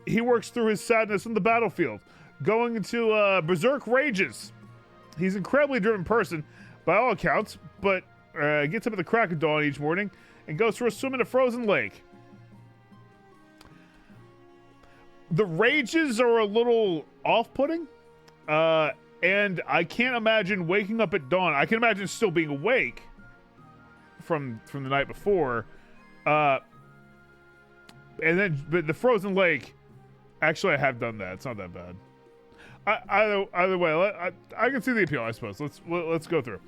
He works through his sadness on the battlefield, going into berserk rages. He's an incredibly driven person, by all accounts, but gets up at the crack of dawn each morning and goes for a swim in a frozen lake. The rages are a little off-putting, and I can't imagine waking up at dawn. I can imagine still being awake from the night before, but the frozen lake. Actually, I have done that. It's not that bad. Either way, I can see the appeal. I suppose. Let's go through.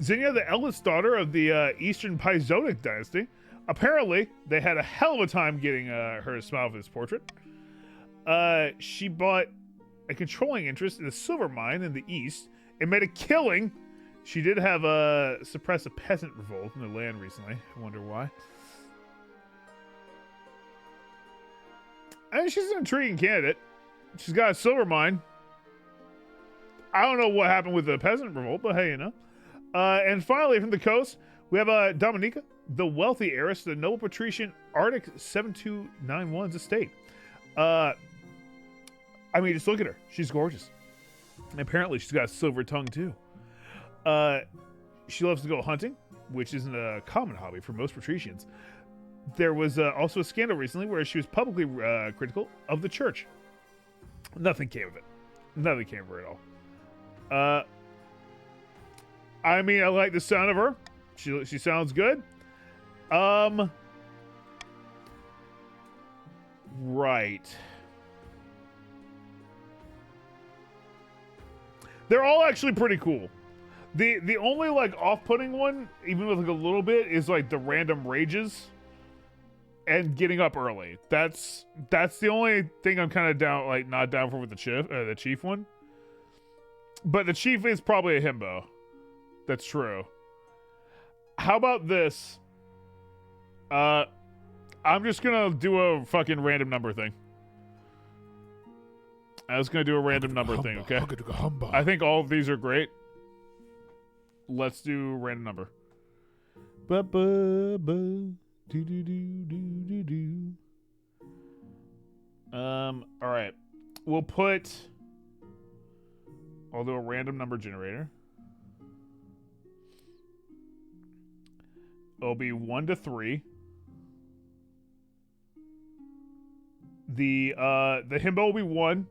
Zinnia, the eldest daughter of the Eastern Paizotic dynasty. Apparently, they had a hell of a time getting her to smile for this portrait. She bought a controlling interest in a silver mine in the east and made a killing. She did have suppressed a peasant revolt in the land recently. I wonder why. I mean, she's an intriguing candidate. She's got a silver mine. I don't know what happened with the peasant revolt, but hey, you know. And finally, from the coast, we have Dominica, the wealthy heiress to the noble patrician Arctic 7291's estate. I mean, just look at her. She's gorgeous. And apparently, she's got a silver tongue, too. She loves to go hunting, which isn't a common hobby for most patricians. There was also a scandal recently where she was publicly critical of the church. Nothing came of it. Nothing came of her at all. I mean, I like the sound of her. She sounds good. Right. They're all actually pretty cool. The only like off-putting one, even with like a little bit, is like the random rages and getting up early. That's the only thing I'm kind of down, like not down for with the chief one. But the chief is probably a himbo. That's true. How about this? I'm just gonna do a fucking random number thing. I was gonna do a random number thing, okay? I think all of these are great. Let's do random number. All right. I'll do a random number generator. It'll be 1 to 3. The himbo will be 1.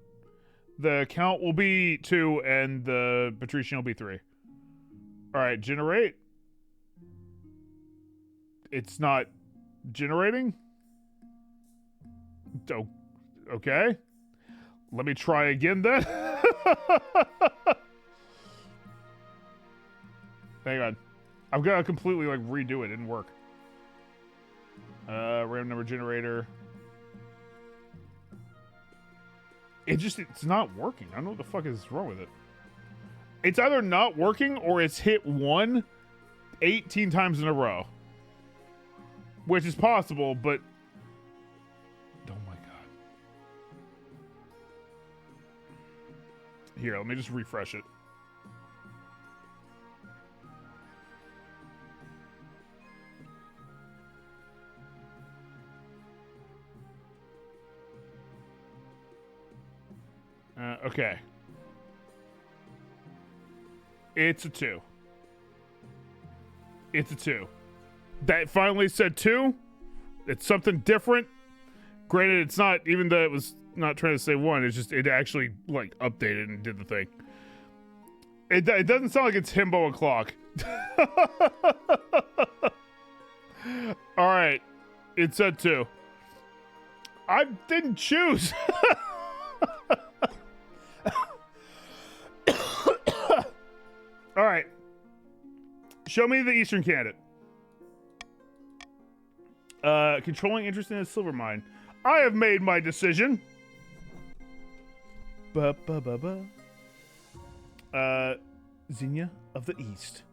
The count will be 2, and the patrician will be 3. All right, generate. It's not generating. Oh, okay. Let me try again then. Hang on. I've got to completely, like, redo it. It didn't work. Random number generator. It's not working. I don't know what the fuck is wrong with it. It's either not working or it's hit 1 18 times in a row. Which is possible, but... Oh my god. Here, let me just refresh it. Okay. It's a 2. It's a 2. That finally said 2. It's something different. Granted, it's not, even though it was not trying to say 1, it's just, it actually, like, updated and did the thing. It doesn't sound like it's himbo o'clock. Alright. It said 2. I didn't choose. All right. Show me the Eastern candidate. Controlling interest in a silver mine. I have made my decision. Xenia of the East.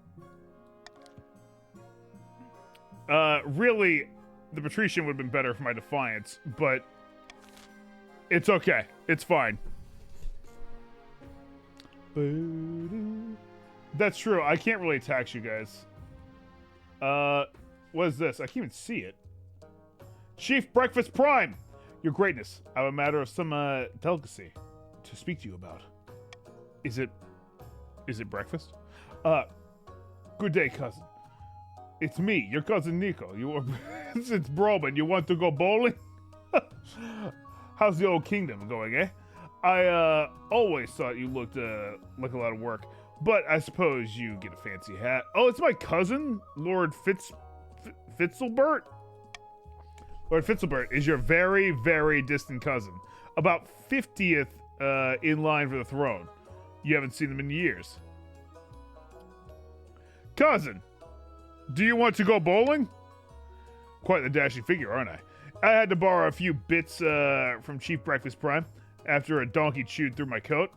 Really, the Patrician would have been better for my defiance, but it's okay. It's fine. That's true. I can't really tax you guys. What is this? I can't even see it. Chief Breakfast Prime! Your Greatness, I have a matter of some, delicacy to speak to you about. Is it breakfast? Good day, cousin. It's me, your cousin Nico. It's Broman. You want to go bowling? How's the old kingdom going, eh? I, always thought you looked, like a lot of work. But I suppose you get a fancy hat. Oh, it's my cousin, Lord Fitzilbert? Lord Fitzilbert is your very, very distant cousin. About 50th in line for the throne. You haven't seen them in years. Cousin, do you want to go bowling? Quite the dashing figure, aren't I? I had to borrow a few bits from Chief Breakfast Prime after a donkey chewed through my coat.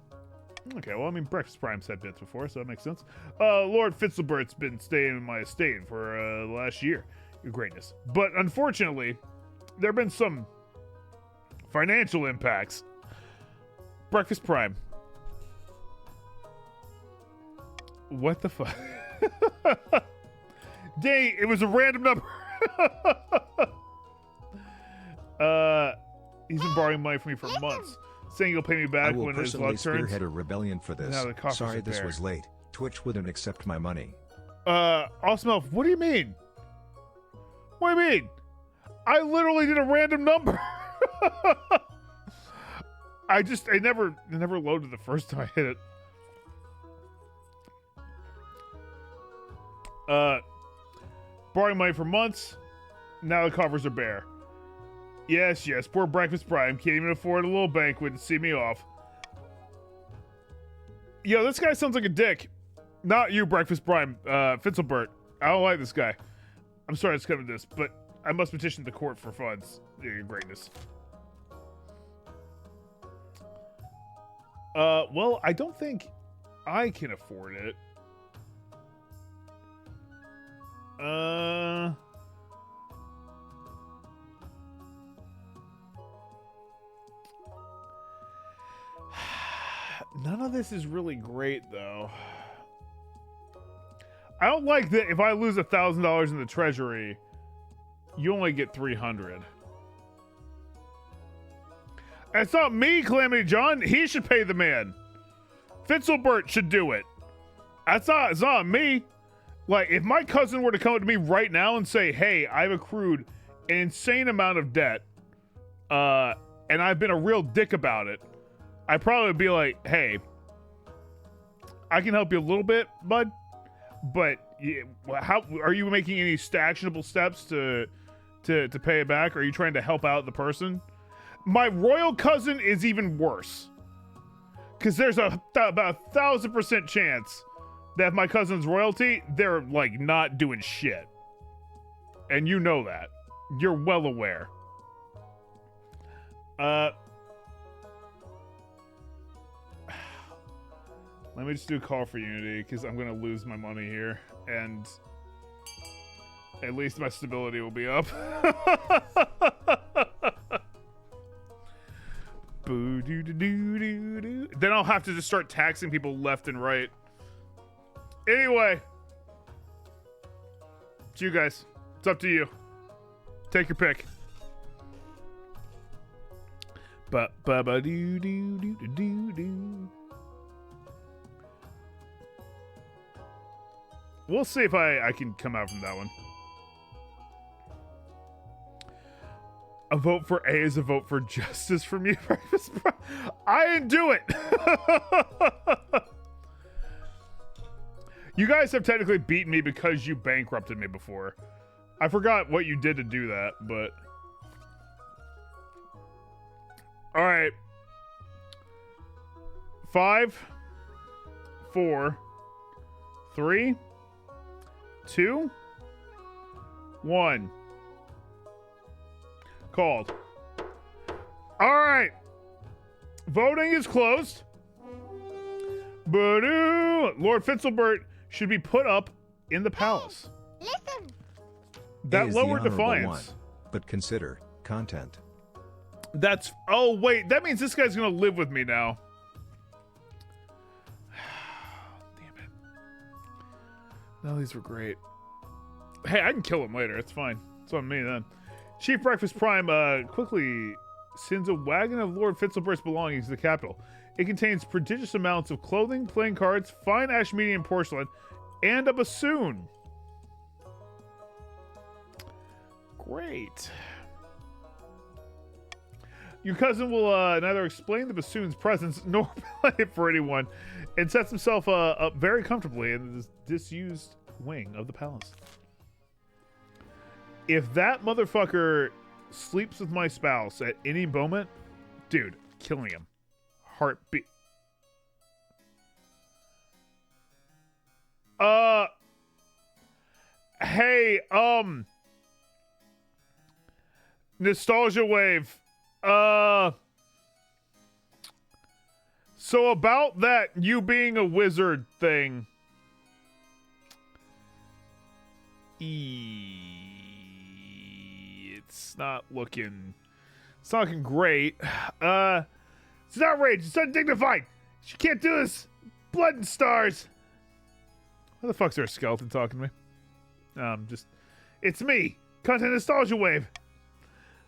Okay, well, I mean, Breakfast Prime's had bits before, so that makes sense. Lord Fitzilbert's been staying in my estate for the last year, Your Greatness. But unfortunately, there have been some financial impacts. Breakfast Prime. What the fuck? Dang, it was a random number. He's been borrowing money from me for months. Saying he'll pay me back when his luck turns. I will personally spearhead a rebellion for this. Sorry this was late. Twitch wouldn't accept my money. Awesome Elf, what do you mean? What do you mean? I literally did a random number. It never loaded the first time I hit it. Borrowing money for months. Now the coffers are bare. Yes, poor Breakfast Prime can't even afford a little banquet to see me off. Yo, this guy sounds like a dick. Not you, Breakfast Prime. Fitzilbert. I don't like this guy. I'm sorry it's coming to this, but I must petition the court for funds. Your Greatness. Well, I don't think I can afford it. None of this is really great, though. I don't like that if I lose $1,000 in the treasury, you only get 300. It's not me, Calamity John. He should pay the man. Fitzilbert should do it. It's not me. Like, if my cousin were to come up to me right now and say, hey, I've accrued an insane amount of debt, and I've been a real dick about it, I'd probably be like, hey, I can help you a little bit, bud, but how are you making any actionable steps to pay it back? Are you trying to help out the person? My royal cousin is even worse, because there's about 1,000% chance that if my cousin's royalty, they're like not doing shit. And you know that. You're well aware. Let me just do a call for unity, because I'm going to lose my money here. And at least my stability will be up. Then I'll have to just start taxing people left and right. Anyway. It's you guys. It's up to you. Take your pick. Ba-ba-ba-doo-doo-doo-doo-doo. We'll see if I can come out from that one. A vote for A is a vote for justice from you. I didn't do it. You guys have technically beaten me because you bankrupted me before. I forgot what you did to do that, but... Alright. 5, 4, 3, 2, 1. Called. Alright. Voting is closed. Boo-doo! Lord Fitzelbert should be put up in the palace. Listen. That lowered defiance. One, but consider content. That's... Oh, wait. That means this guy's going to live with me now. Damn it. No, these were great. Hey, I can kill him later. It's fine. It's on me then. Chief Breakfast Prime quickly sends a wagon of Lord Fitzelbert's belongings to the capital. It contains prodigious amounts of clothing, playing cards, fine Ashmedian porcelain, and a bassoon. Great. Your cousin will neither explain the bassoon's presence nor play it for anyone, and sets himself up very comfortably in this disused wing of the palace. If that motherfucker sleeps with my spouse at any moment, dude, killing him. Heartbeat. Hey, Nostalgia Wave. So about that you being a wizard thing. It's not looking great. It's outrageous. It's undignified. She can't do this. Blood and stars. Why the fuck's there a skeleton talking to me? It's me, Content Nostalgia Wave.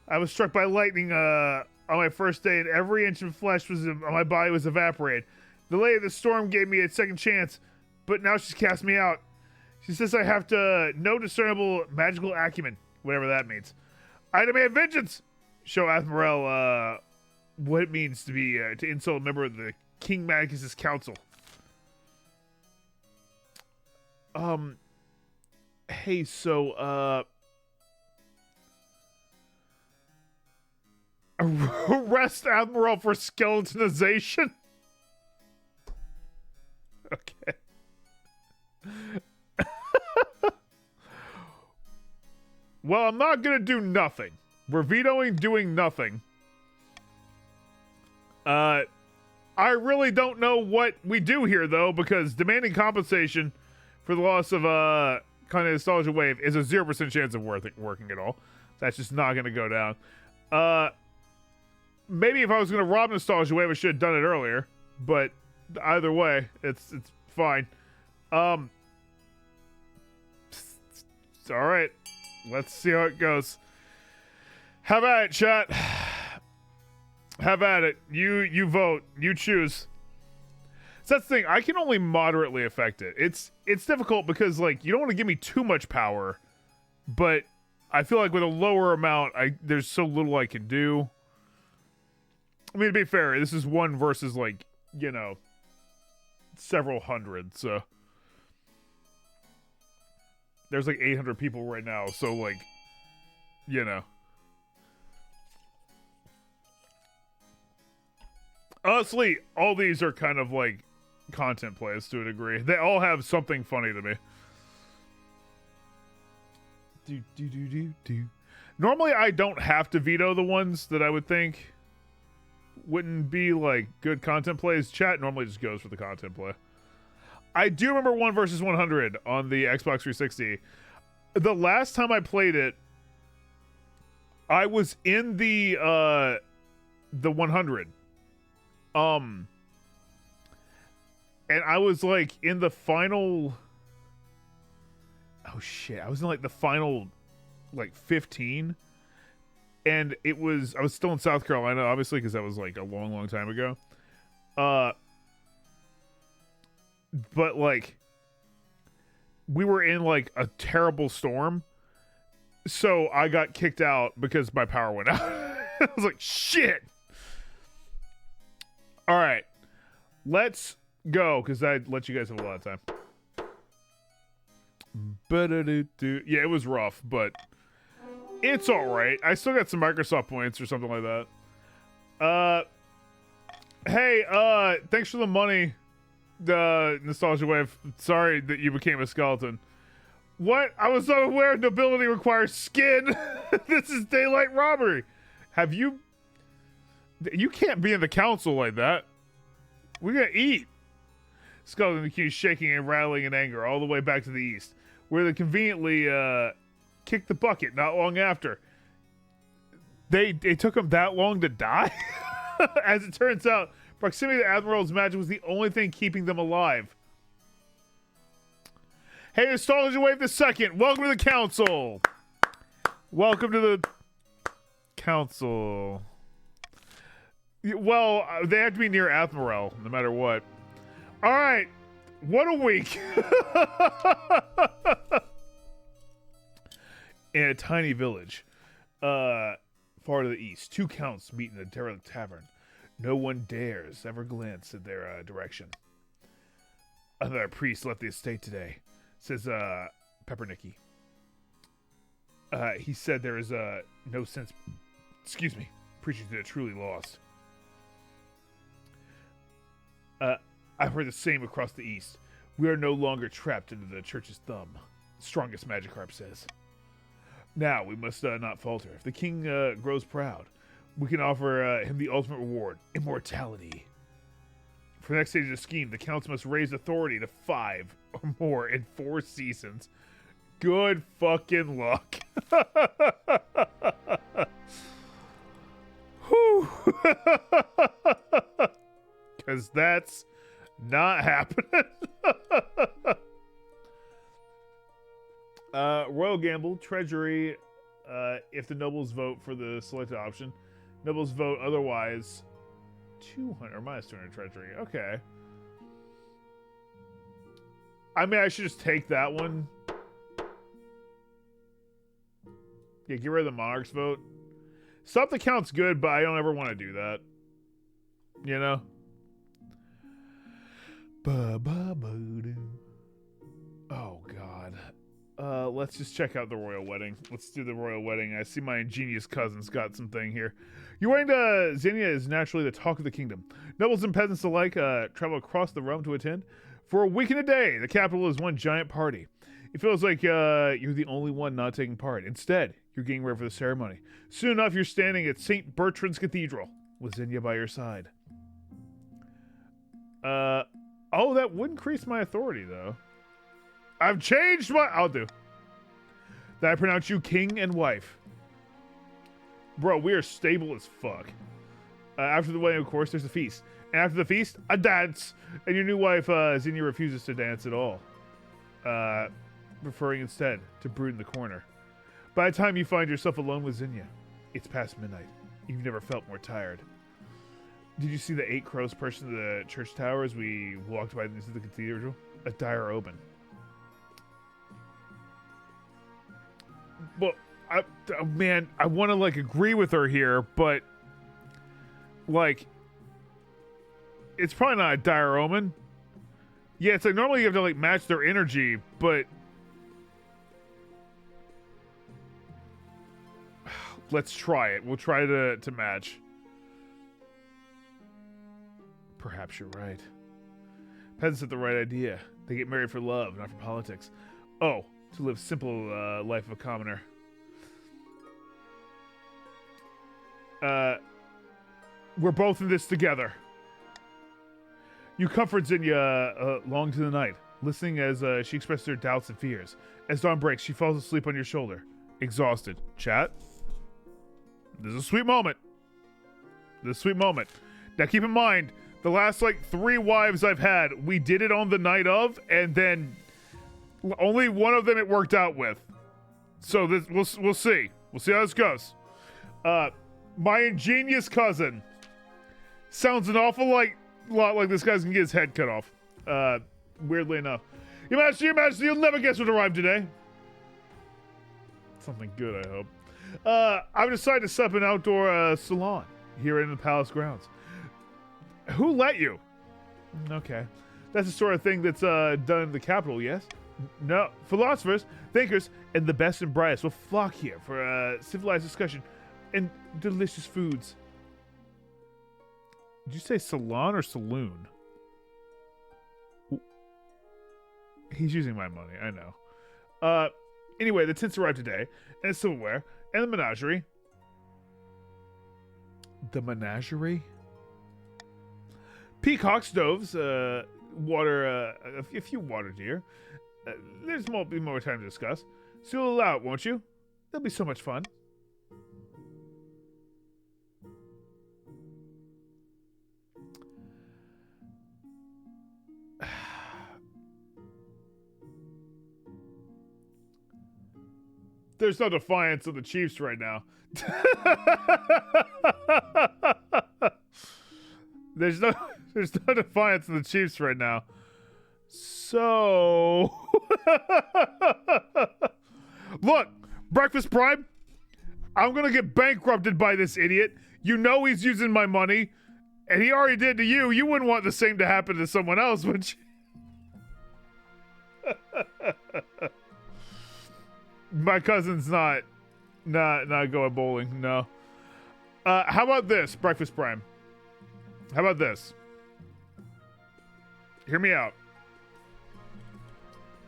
I was struck by lightning on my first day, and every inch of flesh on my body was evaporated. The lady of the storm gave me a second chance, but now she's cast me out. She says I have no discernible magical acumen, whatever that means. I demand vengeance. Show Admiral what it means to be to insult a member of the King Magus's council. Hey, so arrest Admiral for skeletonization. Okay. Well, I'm not gonna do nothing. We're vetoing doing nothing. I really don't know what we do here, though, because demanding compensation for the loss of kind of Nostalgia Wave is a 0% chance of working at all. That's just not gonna go down. Maybe if I was gonna rob Nostalgia Wave, I should have done it earlier. But either way, it's fine. All right. Let's see how it goes. Have at it, chat. Have at it. You vote. You choose. So that's the thing. I can only moderately affect it. It's difficult because, like, you don't want to give me too much power, but I feel like with a lower amount, there's so little I can do. I mean, to be fair, this is one versus, like, you know, several hundred, so... There's like 800 people right now, so like, you know. Honestly, all these are kind of like, content plays to a degree. They all have something funny to me. Normally, I don't have to veto the ones that I would think wouldn't be like good content plays. Chat normally just goes for the content play. I do remember 1 versus 100 on the Xbox 360. The last time I played it, I was in the 100. And I was like in the final. Oh shit! I was in like the final, like 15, and I was still in South Carolina, obviously, because that was like a long, long time ago. But like, we were in like a terrible storm, so I got kicked out because my power went out. I was like, shit. All right, let's go, because I let you guys have a lot of time. Yeah, it was rough, but it's all right. I still got some Microsoft points or something like that. Hey, thanks for the money, Nostalgia Wave. Sorry that you became a skeleton. What? I was unaware nobility requires skin. This is daylight robbery. Have you? You can't be in the council like that. We gotta eat. Skeleton accused shaking and rattling in anger all the way back to the east, where they conveniently kicked the bucket not long after. It took them that long to die? As it turns out, proximity to Admiral's magic was the only thing keeping them alive. Hey, Nostalgia Wave the Second, welcome to the council. Welcome to the council. Well, they have to be near Admiral, no matter what. All right, what a week. In a tiny village, far to the east, 2 counts meet in a derelict tavern. No one dares ever glance in their direction. Another priest left the estate today, says Peppernicki. He said there is no sense, preaching to the truly lost. I've heard the same across the east. We are no longer trapped into the church's thumb, strongest Magikarp says. Now, we must not falter. If the king grows proud, we can offer him the ultimate reward, immortality. For the next stage of the scheme, the counts must raise authority to 5 or more in 4 seasons. Good fucking luck. Whew. Because that's not happening. Royal Gamble, Treasury, if the nobles vote for the selected option. Nobles vote otherwise. 200 or minus 200 Treasury. Okay. I mean, I should just take that one. Yeah, get rid of the monarch's vote. Stop the count's good, but I don't ever want to do that. You know? Oh, God. Let's just check out the royal wedding. Let's do the royal wedding. I see my ingenious cousin's got something here. Your wedding to Xenia is naturally the talk of the kingdom. Nobles and peasants alike travel across the realm to attend. For a week and a day, the capital is one giant party. It feels like you're the only one not taking part. Instead, you're getting ready for the ceremony. Soon enough, you're standing at St. Bertrand's Cathedral with Xenia by your side. Oh, that would increase my authority, though. I've changed my... I'll do. That I pronounce you king and wife. Bro, we are stable as fuck. After the wedding, of course, there's a feast. And after the feast, a dance. And your new wife, Xenia, refuses to dance at all. Preferring instead to brood in the corner. By the time you find yourself alone with Xenia, it's past midnight. You've never felt more tired. Did you see the 8 crows perched in the church tower as we walked by into the cathedral? A dire omen. Well, man, I want to, like, agree with her here, but, like, it's probably not a dire omen. Yeah, it's like, normally you have to, like, match their energy, but... Let's try it. We'll try to match. Perhaps you're right. Peasants have the right idea. They get married for love, not for politics. Oh, to live simple life of a commoner. We're both in this together. You comfort Zinnia long to the night, listening as she expresses her doubts and fears. As dawn breaks, she falls asleep on your shoulder, exhausted. Chat? This is a sweet moment. This is a sweet moment. Now keep in mind, the last, 3 wives I've had, we did it on the night of, and then only one of them it worked out with. So this, we'll see. We'll see how this goes. My ingenious cousin sounds an awful lot like this guy's gonna get his head cut off. Weirdly enough. Your Majesty, you'll never guess what arrived today. Something good, I hope. I've decided to set up an outdoor salon here in the palace grounds. Who let you? Okay. That's the sort of thing that's done in the capital, yes? No. Philosophers, thinkers, and the best and brightest will flock here for civilized discussion and delicious foods. Did you say salon or saloon? He's using my money, I know. Anyway, the tents arrived today, and the silverware, and the menagerie. The menagerie? Peacock stoves, water, a few water deer. There's be more time to discuss. So you'll allow it, won't you? That'll be so much fun. There's no defiance of the Chiefs right now. There's no defiance of the Chiefs right now. So look, Breakfast Prime, I'm gonna get bankrupted by this idiot. You know he's using my money, and he already did to you. You wouldn't want the same to happen to someone else, would you? My cousin's not going bowling, no. How about this, Breakfast Prime? How about this? Hear me out.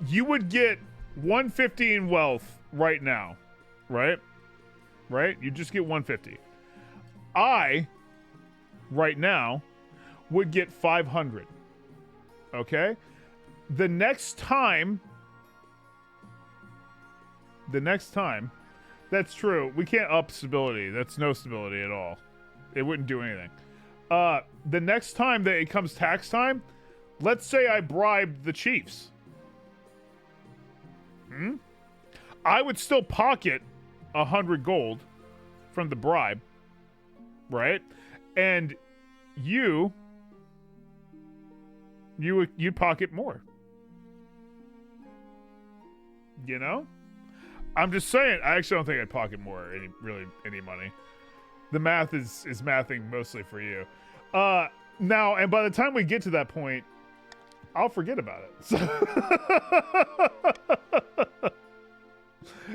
You would get 150 in wealth right now, right? Right? You just get 150. I, right now, would get 500. Okay? The next time, that's true. We can't up stability. That's no stability at all. It wouldn't do anything. The next time that it comes tax time, let's say I bribed the Chiefs. I would still pocket 100 gold from the bribe, right? And you'd pocket more. You know? I'm just saying, I actually don't think I'd pocket more, any money. The math is mathing mostly for you. Now, and by the time we get to that point, I'll forget about it. So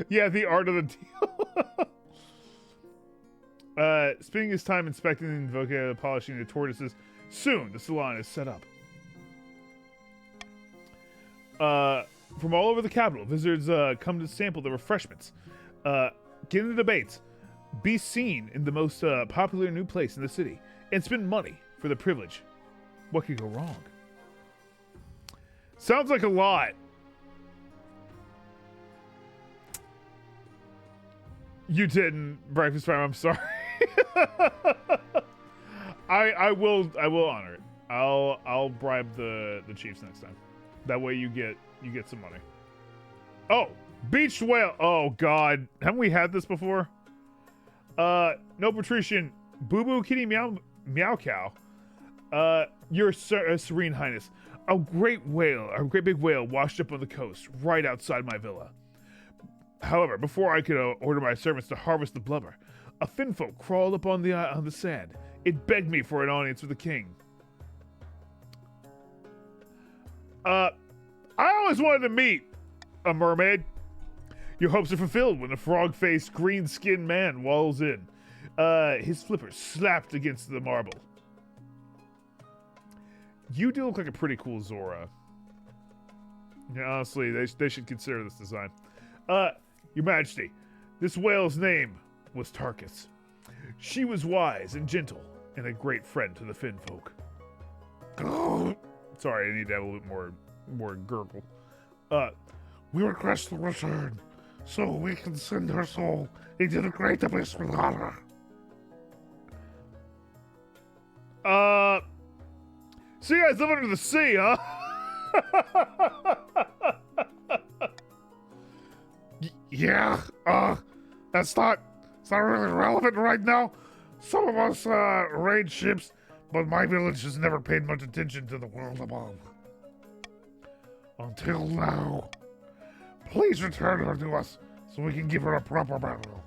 yeah, the art of the deal. Spending his time inspecting and invoking polishing the tortoises. Soon, the salon is set up. From all over the capital, visitors come to sample the refreshments, get into debates, be seen in the most popular new place in the city, and spend money for the privilege. What could go wrong? Sounds like a lot. You didn't, Breakfast Time. I'm sorry. I will honor it. I'll bribe the Chiefs next time. That way you get some money. Oh, beached whale. Oh God, haven't we had this before? No patrician, Boo Boo Kitty Meow Cow. Your Serene Highness, a great big whale washed up on the coast, right outside my villa. However, before I could order my servants to harvest the blubber, a finfolk crawled up on the sand. It begged me for an audience with the king. I always wanted to meet a mermaid. Your hopes are fulfilled when a frog-faced, green-skinned man wallows in. His flippers slapped against the marble. You do look like a pretty cool Zora. Yeah, honestly, they should consider this design. Your Majesty, this whale's name was Tarkus. She was wise and gentle, and a great friend to the Finn folk. Sorry, I need to have a little bit more gurgle. We request the return, so we can send her soul into the great abyss with honor. So you guys live under the sea, huh? Yeah, it's not really relevant right now. Some of us, raid ships, but my village has never paid much attention to the world above. Until now. Please return her to us, so we can give her a proper burial.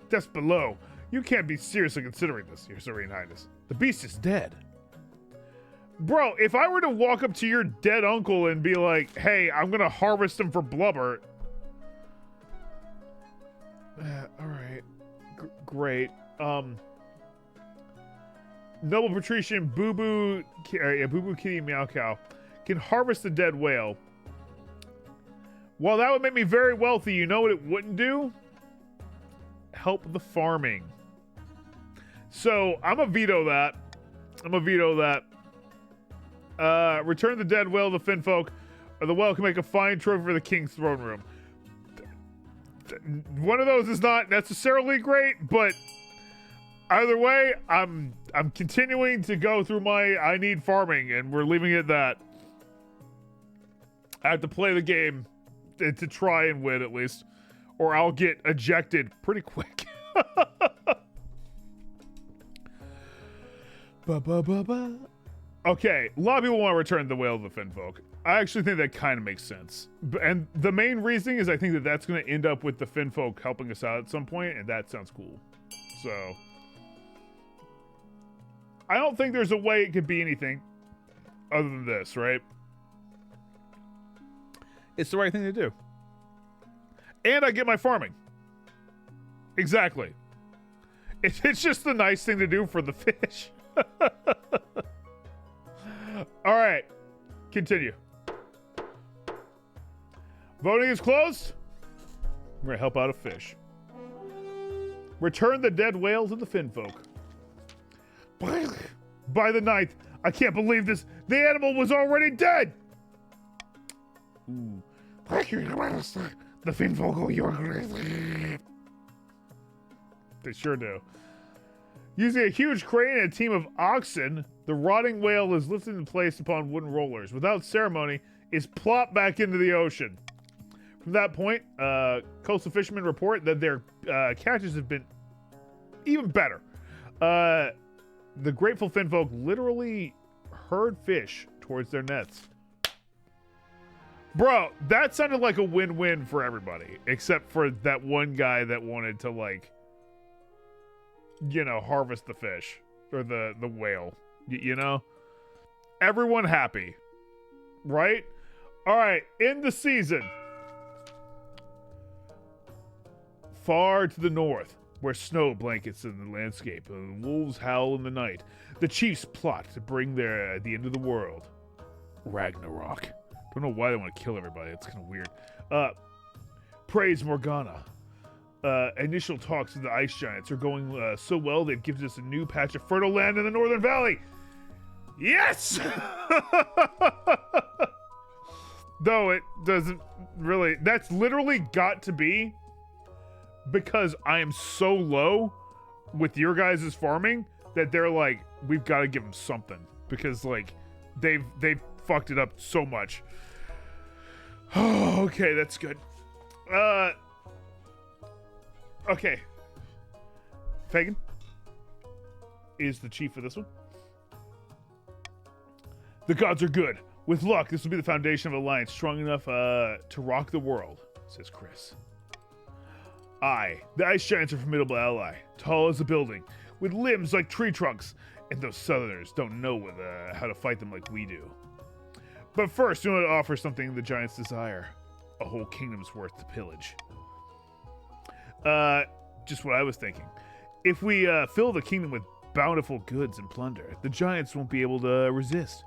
That's below. You can't be seriously considering this, Your Serene Highness. The beast is dead. Bro, if I were to walk up to your dead uncle and be like, hey, I'm gonna harvest him for blubber. Alright. Great. Noble Patrician Boo Boo Kitty Meow Cow can harvest the dead whale. While that would make me very wealthy, you know what it wouldn't do? Help the farming. So, I'm gonna veto that. Return the dead whale to the Finn folk, or the whale can make a fine trophy for the king's throne room. One of those is not necessarily great, but either way, I'm continuing to go through my I need farming, and we're leaving it at that. I have to play the game to try and win at least, or I'll get ejected pretty quick. Okay, a lot of people want to return the whale to the Finn folk. I actually think that kind of makes sense. And the main reason is I think that that's going to end up with the Finn folk helping us out at some point, and that sounds cool. So, I don't think there's a way it could be anything other than this, right? It's the right thing to do. And I get my farming. Exactly. It's just the nice thing to do for the fish. All right. Continue. Voting is closed. We're going to help out a fish. Return the dead whale to the Finn folk. By the 9th, I can't believe this. The animal was already dead. Ooh. The Finn folk owe you a great. They sure do. Using a huge crane and a team of oxen, the rotting whale is lifted in place upon wooden rollers. Without ceremony, is plopped back into the ocean. From that point, coastal fishermen report that their catches have been even better. The grateful Finn folk literally herd fish towards their nets. Bro, that sounded like a win-win for everybody, except for that one guy that wanted to, like, you know, harvest the fish or the whale, you know? Everyone happy, right? All right, in the season. Far to the north, where snow blankets in the landscape and wolves howl in the night, the chiefs plot to bring the end of the world. Ragnarok. Don't know why they want to kill everybody. It's kind of weird. Praise Morgana. Initial talks with the ice giants are going so well they've given us a new patch of fertile land in the Northern Valley. Yes! Though it doesn't really... That's literally got to be because I am so low with your guys' farming that they're like, we've got to give them something. Because, like, they've fucked it up so much. Oh, okay, that's good. Okay. Fagin is the chief of this one. The gods are good. With luck, this will be the foundation of an alliance strong enough to rock the world, says Chris. The ice giants are a formidable ally, tall as a building, with limbs like tree trunks, and those southerners don't know how to fight them like we do. But first, we want to offer something the giants desire. A whole kingdom's worth to pillage. Just what I was thinking. If we fill the kingdom with bountiful goods and plunder. The giants won't be able to resist.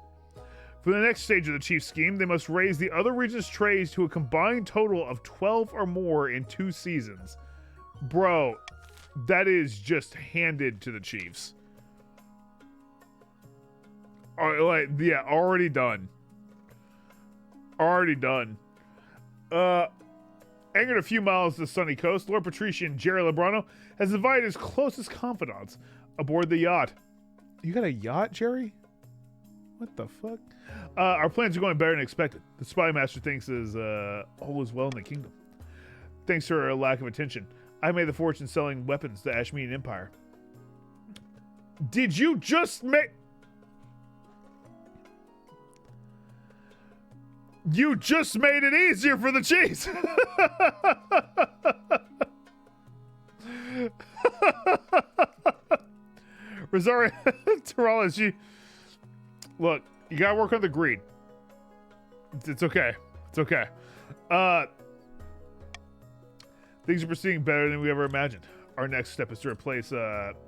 For the next stage of the chief scheme, they must raise the other region's trades to a combined total of 12 or more in 2 seasons. Bro, that is just handed to the chiefs. Yeah, already done. Already done. Anchored a few miles to the sunny coast, Lord Patrician Jerry Lebrano has invited his closest confidants aboard the yacht. You got a yacht, Jerry? What the fuck? Our plans are going better than expected. The spy master thinks all is well in the kingdom. Thanks to her lack of attention, I made the fortune selling weapons to the Ashmean Empire. Did you just make... You just made it easier for the Chiefs! Rosario Terrales, look, you gotta work on the greed. It's okay. It's okay. Things are proceeding better than we ever imagined. Our next step is to replace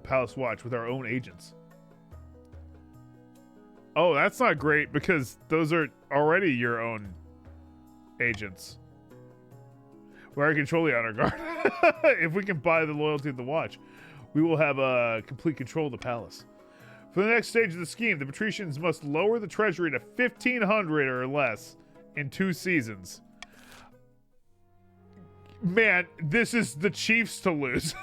Palace Watch with our own agents. Oh, that's not great because those are already your own agents. We already control the honor guard. If we can buy the loyalty of the watch, we will have complete control of the palace. For the next stage of the scheme, the patricians must lower the treasury to 1,500 or less in 2 seasons. Man, this is the Chiefs to lose.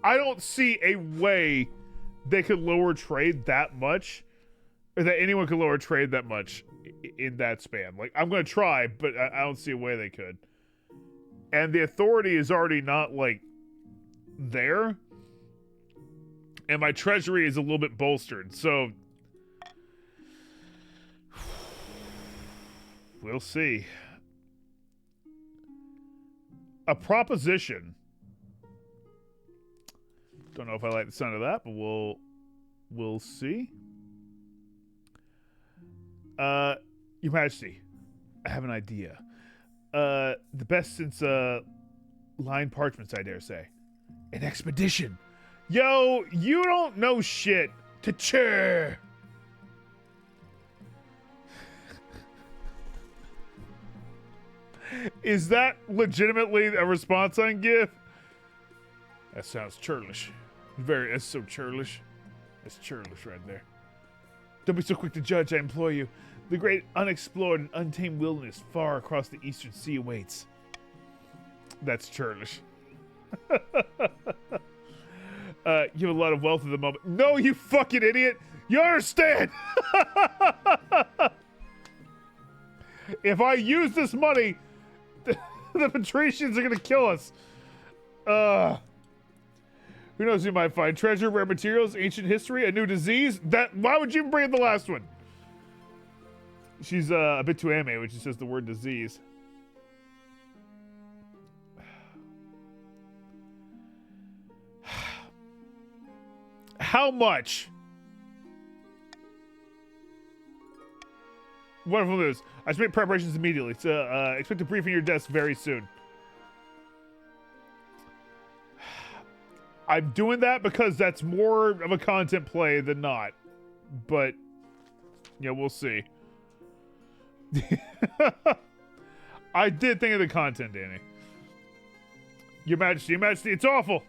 I don't see a way they could lower trade that much, or that anyone could lower trade that much in that span. Like, I'm going to try, but I don't see a way they could. And the authority is already not, like, there. And my treasury is a little bit bolstered, so we'll see. A proposition. Don't know if I like the sound of that, but we'll see. Your Majesty, I have an idea. The best since lined parchments, I dare say. An expedition. Yo, you don't know shit. Ta-cha! Is that legitimately a response I can give? That sounds churlish. That's so churlish. That's churlish right there. Don't be so quick to judge, I implore you. The great unexplored and untamed wilderness far across the eastern sea awaits. That's churlish. You have a lot of wealth at the moment. No, you fucking idiot! You understand? If I use this money, the patricians are gonna kill us. Who knows, you might find treasure, rare materials, ancient history, a new disease. Why would you bring in the last one? She's a bit too anime when she says the word disease. How much? Wonderful news. I should make preparations immediately. So, expect a briefing your desk very soon. I'm doing that because that's more of a content play than not. But, yeah, we'll see. I did think of the content, Danny. Your Majesty, it's awful.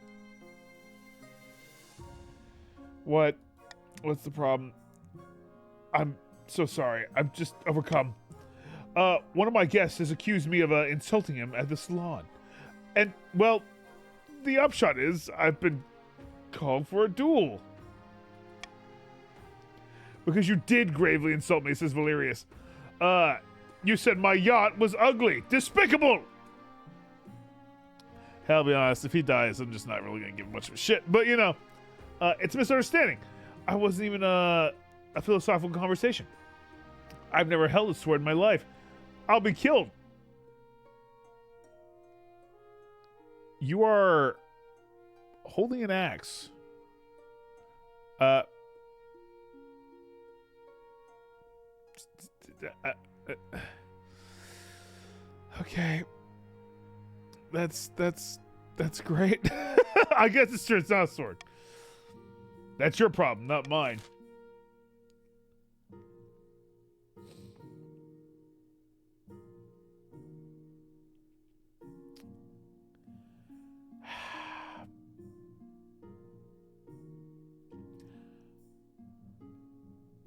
What? What's the problem? I'm so sorry. I'm just overcome. One of my guests has accused me of insulting him at the salon. And, well, the upshot is I've been called for a duel. Because you did gravely insult me, says Valerius. You said my yacht was ugly. Despicable! Hell, I'll be honest, if he dies, I'm just not really going to give him much of a shit. But, you know, it's a misunderstanding. I wasn't even a philosophical conversation. I've never held a sword in my life. I'll be killed. You are holding an axe. Okay. That's great. I guess it's true. It's not a sword. That's your problem, not mine.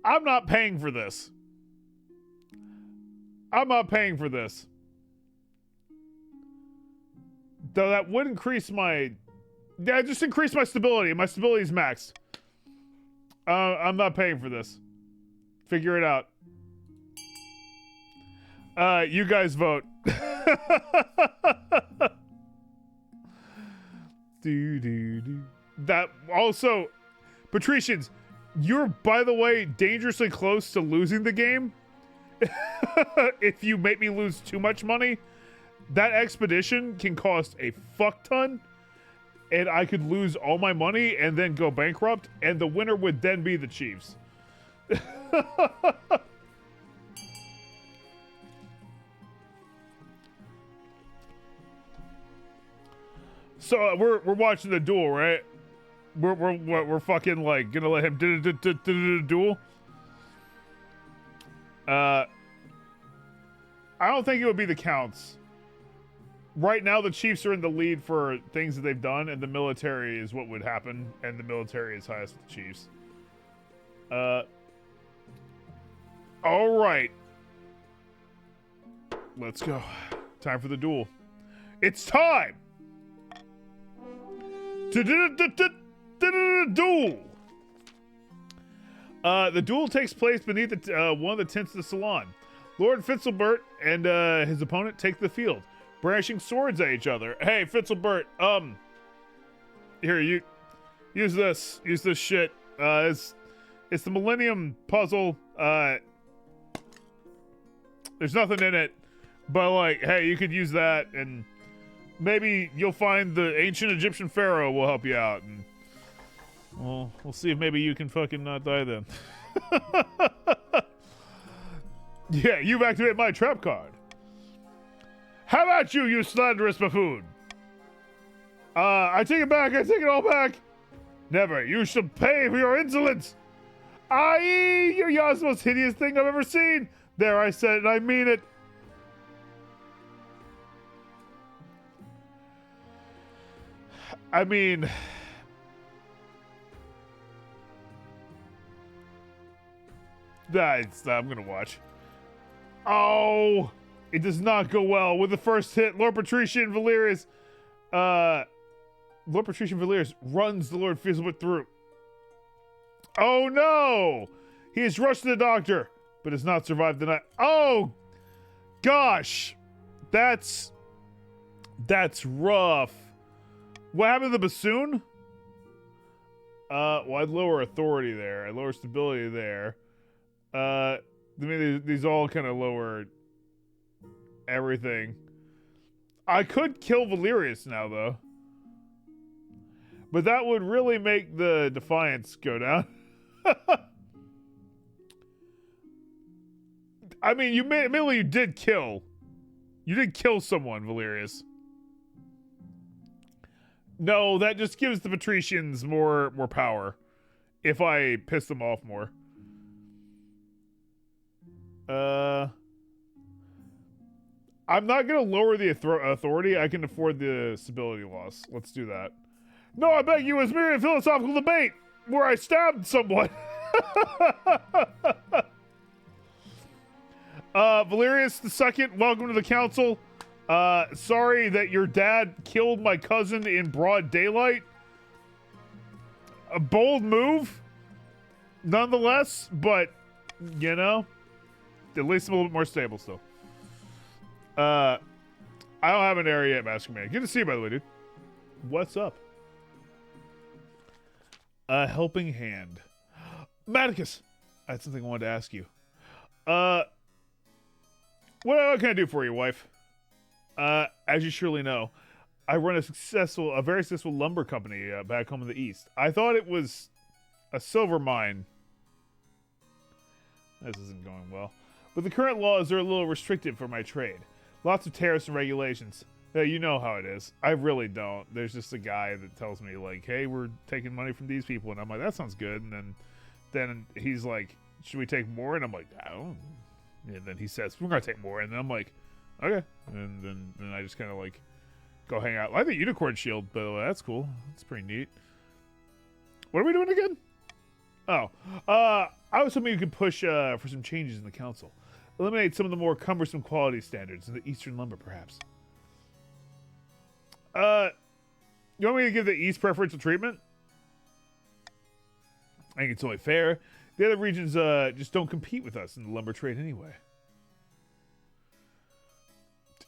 I'm not paying for this. I'm not paying for this. Though that would increase my... Yeah, just increase my stability. My stability is maxed. I'm not paying for this. Figure it out. You guys vote. That also... Patricians, you're, by the way, dangerously close to losing the game. If you make me lose too much money, that expedition can cost a fuck ton, and I could lose all my money and then go bankrupt, and the winner would then be the Chiefs. So we're watching the duel, right? We're fucking like gonna let him do the duel. I don't think it would be the Counts. Right now, the Chiefs are in the lead for things that they've done, and the military is what would happen, and the military is highest with the Chiefs. All right. Let's go. Time for the duel. It's time! Duel! The duel takes place beneath one of the tents of the salon. Lord Fitzilbert and his opponent take the field, brandishing swords at each other. Hey, Fitzilbert, here, you use this. Use this shit. It's the Millennium Puzzle. There's nothing in it, but like, hey, you could use that, and maybe you'll find the ancient Egyptian pharaoh will help you out, and well, we'll see if maybe you can fucking not die then. Yeah, you've activated my trap card. How about you, you slanderous buffoon? I take it back. I take it all back. Never. You shall pay for your insolence. I.e., you're the most hideous thing I've ever seen. There, I said it, and I mean it. I mean... I'm gonna watch. Oh! It does not go well. With the first hit, Lord Patrician Valerius... Lord Patrician Valerius runs the Lord Fizzlebit through. Oh no! He has rushed to the doctor, but has not survived the night. Oh! Gosh! That's rough. What happened to the bassoon? Well, I'd lower authority there. I'd lower stability there. I mean, these all kind of lower everything. I could kill Valerius now, though. But that would really make the Defiance go down. I mean, admittedly, you did kill someone, Valerius. No, that just gives the Patricians more power. If I piss them off more. I'm not gonna lower the authority. I can afford the stability loss. Let's do that. No, I beg you, it's merely a philosophical debate where I stabbed someone. Valerius II, welcome to the council. Sorry that your dad killed my cousin in broad daylight. A bold move, nonetheless, but, you know, at least I'm a little bit more stable still. I don't have an area yet, Master Man. Good to see you, by the way, dude. What's up? A helping hand. Maticus, I had something I wanted to ask you. What can I do for you, wife? As you surely know, I run a very successful lumber company back home in the East. I thought it was a silver mine. This isn't going well. But the current laws are a little restrictive for my trade. Lots of tariffs and regulations. Yeah, you know how it is. I really don't. There's just a guy that tells me, like, hey, we're taking money from these people. And I'm like, that sounds good. And then he's like, should we take more? And I'm like, I don't. And then he says, we're going to take more. And then I'm like, okay. And then I just kind of like go hang out. I like the unicorn shield, by the way. That's cool. That's pretty neat. What are we doing again? Oh, I was hoping you could push for some changes in the council. Eliminate some of the more cumbersome quality standards in the Eastern lumber, perhaps. You want me to give the East preferential treatment? I think it's only fair. The other regions just don't compete with us in the lumber trade anyway.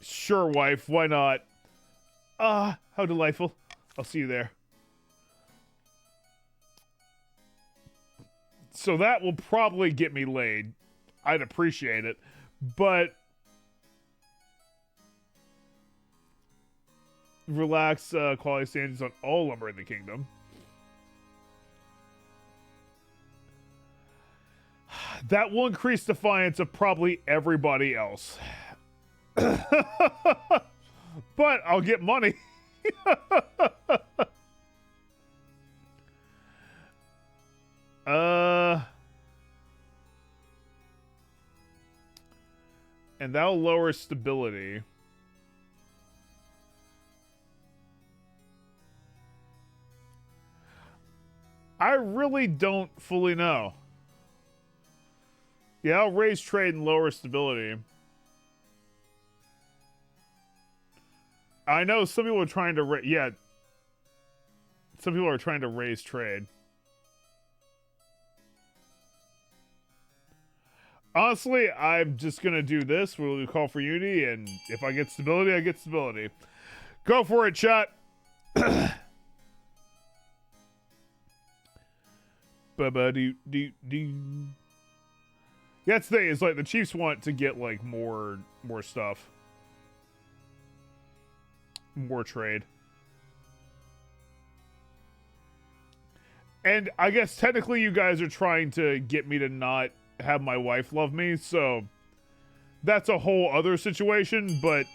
Sure, wife. Why not? Ah, how delightful. I'll see you there. So that will probably get me laid. I'd appreciate it. But relax quality standards on all lumber in the kingdom. That will increase defiance of probably everybody else. But I'll get money. And that'll lower stability. I really don't fully know. Yeah, I'll raise trade and lower stability. I know some people are trying to some people are trying to raise trade. Honestly, I'm just gonna do this. We'll call for unity, and if I get stability, I get stability. Go for it, chat. Ba-ba-doo-doo-doo. Yeah, that's the thing. It's like the Chiefs want to get like more stuff. More trade. And I guess technically you guys are trying to get me to not have my wife love me, so that's a whole other situation, but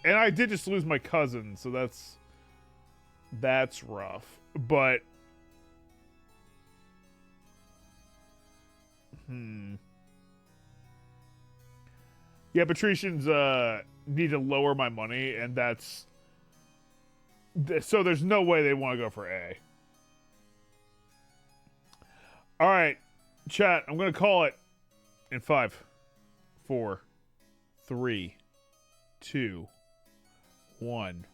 and I did just lose my cousin, so that's rough. But yeah, patricians need to lower my money, and that's so there's no way they want to go for A. All right, chat, I'm going to call it in 5, 4, 3, 2, 1.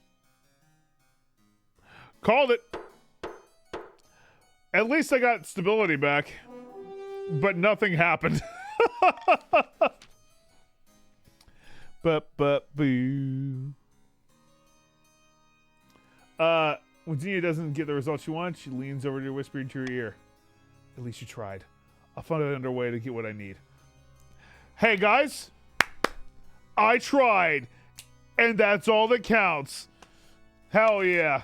Called it. At least I got stability back, but nothing happened. Boo. When Zenia doesn't get the results she wants, she leans over to whisper into your ear. At least you tried. I'll find another way to get what I need. Hey, guys. I tried. And that's all that counts. Hell yeah.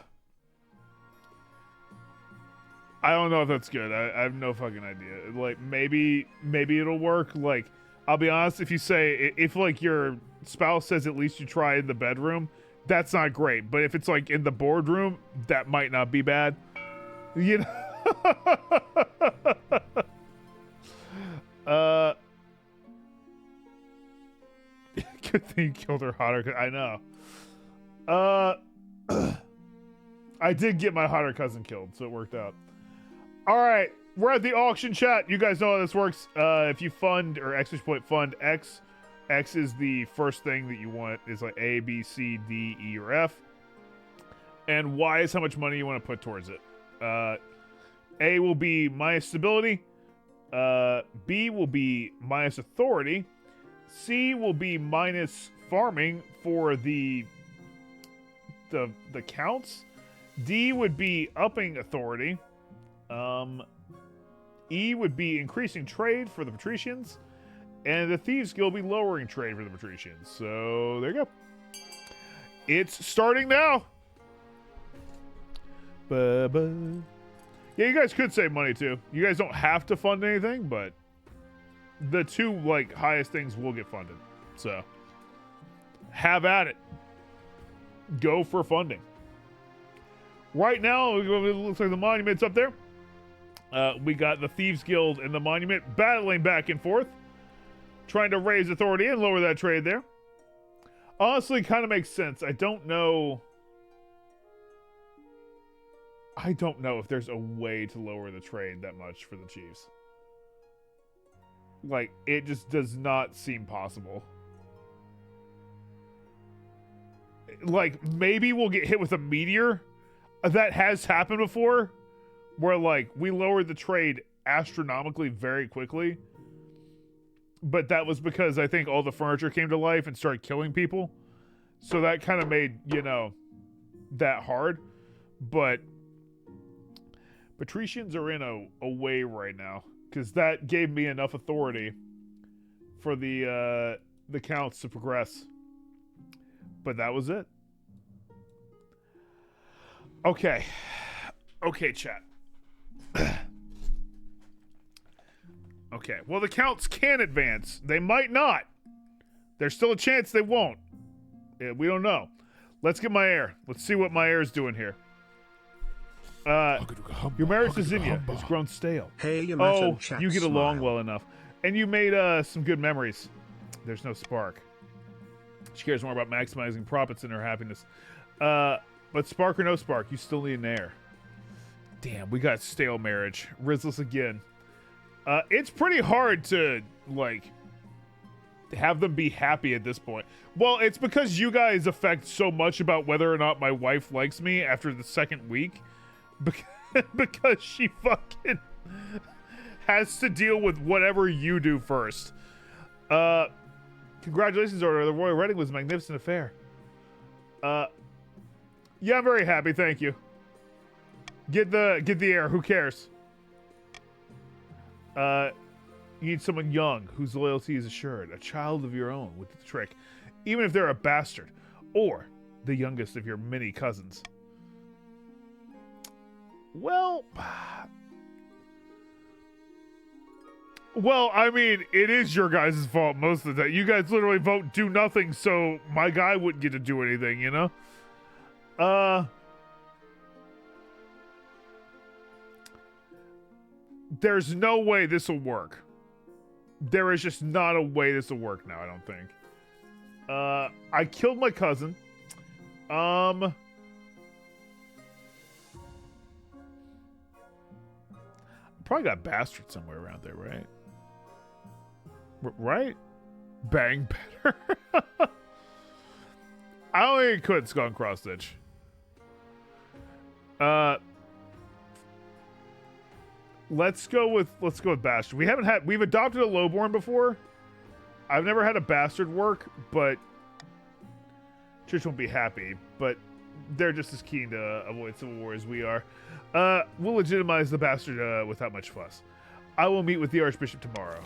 I don't know if that's good. I have no fucking idea. Like, maybe it'll work. Like, I'll be honest, if like your spouse says at least you try in the bedroom, that's not great. But if it's like in the boardroom, that might not be bad. You know? Good thing you killed her hotter. I know. I did get my hotter cousin killed, so it worked out. All right, we're at the auction, chat. You guys know how this works. If you fund or ! fund X, X is the first thing that you want. Is like A, B, C, D, E, or F, and Y is how much money you want to put towards it. A will be minus stability. B will be minus authority. C will be minus farming for the counts. D would be upping authority. E would be increasing trade for the patricians. And the Thieves Guild will be lowering trade for the patricians. So there you go. It's starting now. Ba-ba. Yeah, you guys could save money too. You guys don't have to fund anything, but the two like highest things will get funded. So have at it. go for funding. Right now, it looks like the monument's up there. We got the Thieves Guild and the monument battling back and forth, trying to raise authority and lower that trade there. Honestly, kind of makes sense. I don't know if there's a way to lower the trade that much for the Chiefs. Like, it just does not seem possible. Like, maybe we'll get hit with a meteor. That has happened before, where, like, we lowered the trade astronomically very quickly. But that was because I think all the furniture came to life and started killing people. So that kind of made, you know, that hard. But Patricians are in a way right now, because that gave me enough authority for the counts to progress. But that was it. Okay, chat. Okay, well, the counts can advance. They might not. There's still a chance they won't. Yeah, we don't know. Let's get my heir. Let's see what my heir is doing here. Your marriage to Zinnia has grown stale. Hey, you you get along well enough. And you made some good memories. There's no spark. She cares more about maximizing profits than her happiness. But spark or no spark, you still need an heir. Damn, we got stale marriage. Rizless again. It's pretty hard to, like, have them be happy at this point. Well, it's because you guys affect so much about whether or not my wife likes me after the second week. Because she fucking has to deal with whatever you do first. Congratulations, Order. The royal wedding was a magnificent affair. Yeah, I'm very happy, thank you. Get the heir, who cares? You need someone young, whose loyalty is assured. A child of your own with the trick. Even if they're a bastard. Or the youngest of your many cousins. Well, I mean, it is your guys' fault most of the time. You guys literally vote do nothing, so my guy wouldn't get to do anything, you know? There's no way this will work. There is just not a way this will work now, I don't think. I killed my cousin. Probably got bastard somewhere around there, right? Right? Bang better. I don't think it could skunk cross stitch. Let's go with bastard. We've adopted a lowborn before. I've never had a bastard work, but Trish won't be happy. But they're just as keen to avoid civil war as we are. We'll legitimize the bastard without much fuss. I will meet with the Archbishop tomorrow.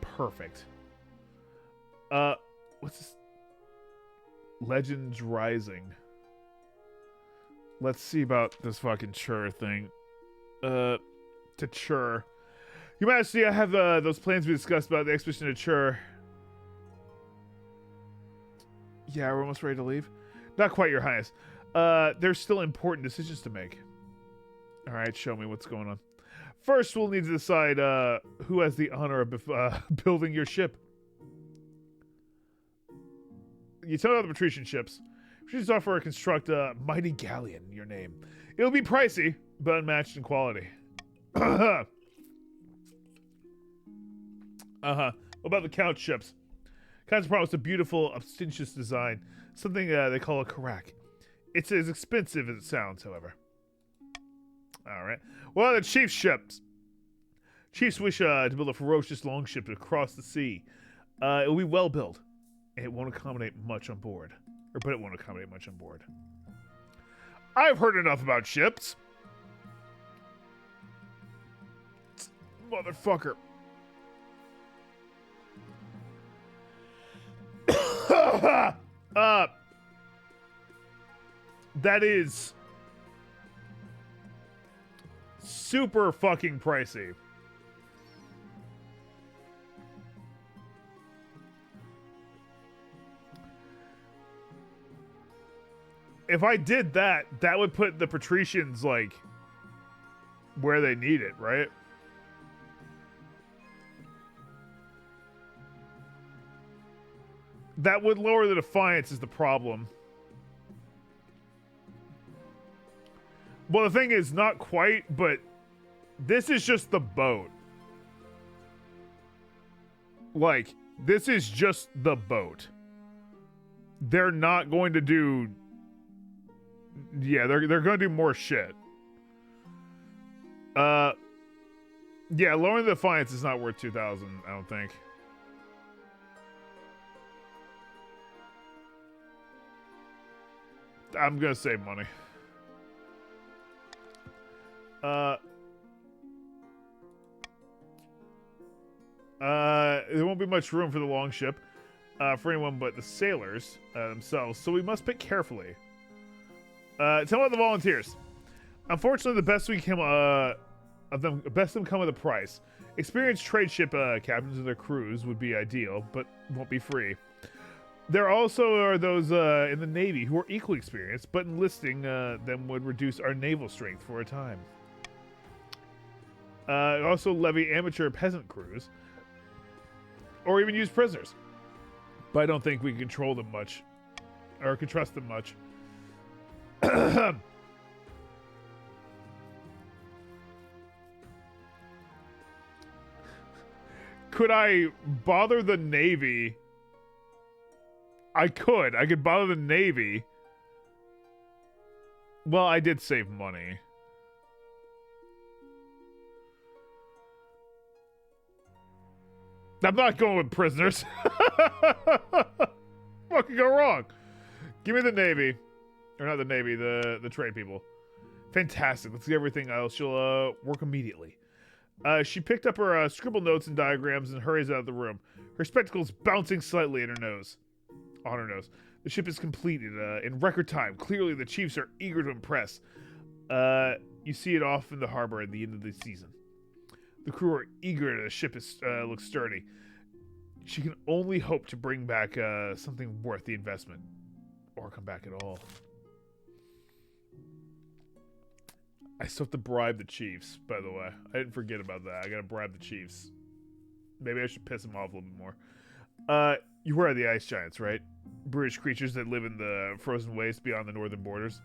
Perfect. What's this? Legends Rising. Let's see about this fucking Chur thing. To Chur. Your Majesty, I have those plans we discussed about the expedition to Chur. Yeah, we're almost ready to leave. Not quite, Your Highness. There's still important decisions to make. Alright, show me what's going on. First, we'll need to decide who has the honor of building your ship. You tell about the patrician ships. Patricians offer to construct a mighty galleon in your name. It'll be pricey, but unmatched in quality. What about the count ships? Counts promise a beautiful, ostentatious design. Something they call a karak. It's as expensive as it sounds, however. Alright. Well, the chief's ships. Chiefs wish to build a ferocious longship across the sea. It will be well built. And it won't accommodate much on board. But it won't accommodate much on board. I've heard enough about ships. Motherfucker. That is super fucking pricey. if I did that, that would put the patricians, like, where they need it, right? That would lower the defiance is the problem. Well, the thing is, not quite, but this is just the boat. Like, this is just the boat. They're not going to do... Yeah, they're going to do more shit. Yeah, lowering the defiance is not worth 2,000, I don't think. I'm gonna save money. There won't be much room for the longship for anyone but the sailors themselves, so we must pick carefully. Tell me about the volunteers. Unfortunately, the best of them come with a price. Experienced trade ship captains and their crews would be ideal, but won't be free. There also are those in the Navy who are equally experienced, but enlisting them would reduce our naval strength for a time. Also levy amateur peasant crews, or even use prisoners. But I don't think we can control them much, or can trust them much. Could I bother the Navy? I could bother the Navy. Well, I did save money. I'm not going with prisoners. What could go wrong? Give me the Navy. Or not the Navy, the trade people. Fantastic. Let's get everything else. She'll work immediately. She picked up her scribble notes and diagrams and hurries out of the room. Her spectacles bouncing slightly in her nose. On her nose. The ship is completed in record time. Clearly, the chiefs are eager to impress. You see it off in the harbor at the end of the season. The crew are eager. The ship looks sturdy. She can only hope to bring back something worth the investment, or come back at all. I still have to bribe the chiefs, by the way. I didn't forget about that. I gotta bribe the chiefs. Maybe I should piss them off a little bit more. You were the ice giants, right? British creatures that live in the frozen waste beyond the northern borders.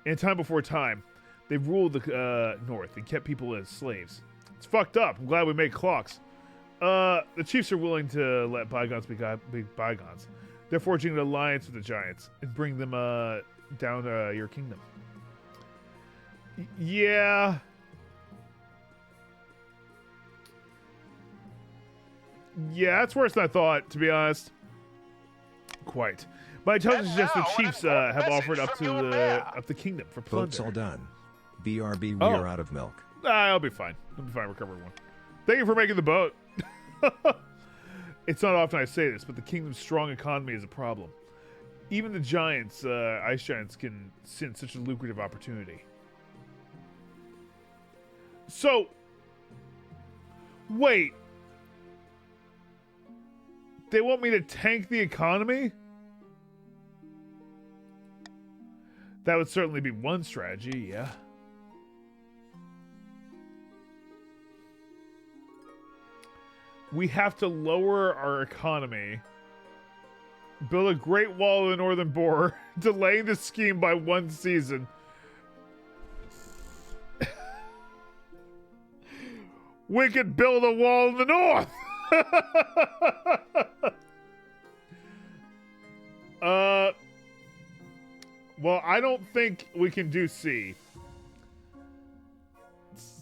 In time before time, they ruled the north and kept people as slaves. It's fucked up. I'm glad we made clocks. The chiefs are willing to let bygones be bygones. They're forging an alliance with the giants and bring them down to your kingdom. Yeah. Yeah, that's worse than I thought, to be honest. Quite. My intelligence suggests the chiefs have offered up the kingdom for plunder. Boat's all done. BRB, we are out of milk. I'll be fine. I'll be fine recovering one. Thank you for making the boat. It's not often I say this, but the kingdom's strong economy is a problem. Even the giants, ice giants, can sense such a lucrative opportunity. So, wait. They want me to tank the economy? That would certainly be one strategy, yeah. We have to lower our economy, build a great wall of the northern border, delaying the scheme by one season. We could build a wall in the north! Well, I don't think we can do C.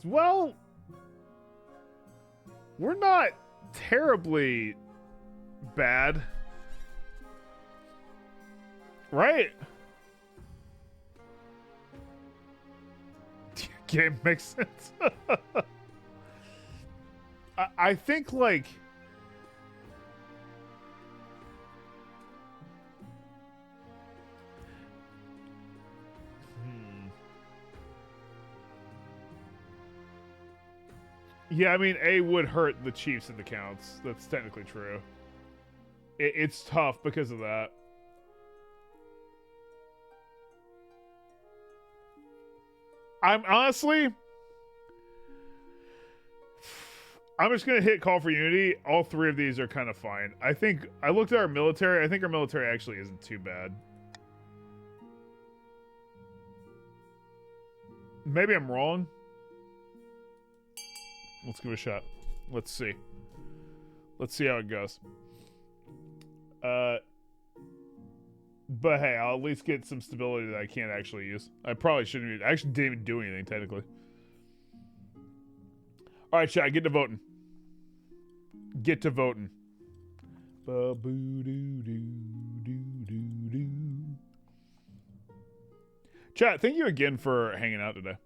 Well, we're not terribly bad. Right? Game makes sense. I think, like... Yeah, I mean, A would hurt the Chiefs in the counts. That's technically true. It's tough because of that. I'm honestly, I'm just going to hit Call for Unity. All three of these are kind of fine. I think, I looked at our military. I think our military actually isn't too bad. Maybe I'm wrong. Let's give it a shot. Let's see. Let's see how it goes. But hey, I'll at least get some stability that I can't actually use. I probably shouldn't even, I actually didn't even do anything, technically. Alright, chat, get to voting. Get to voting. Chat, thank you again for hanging out today.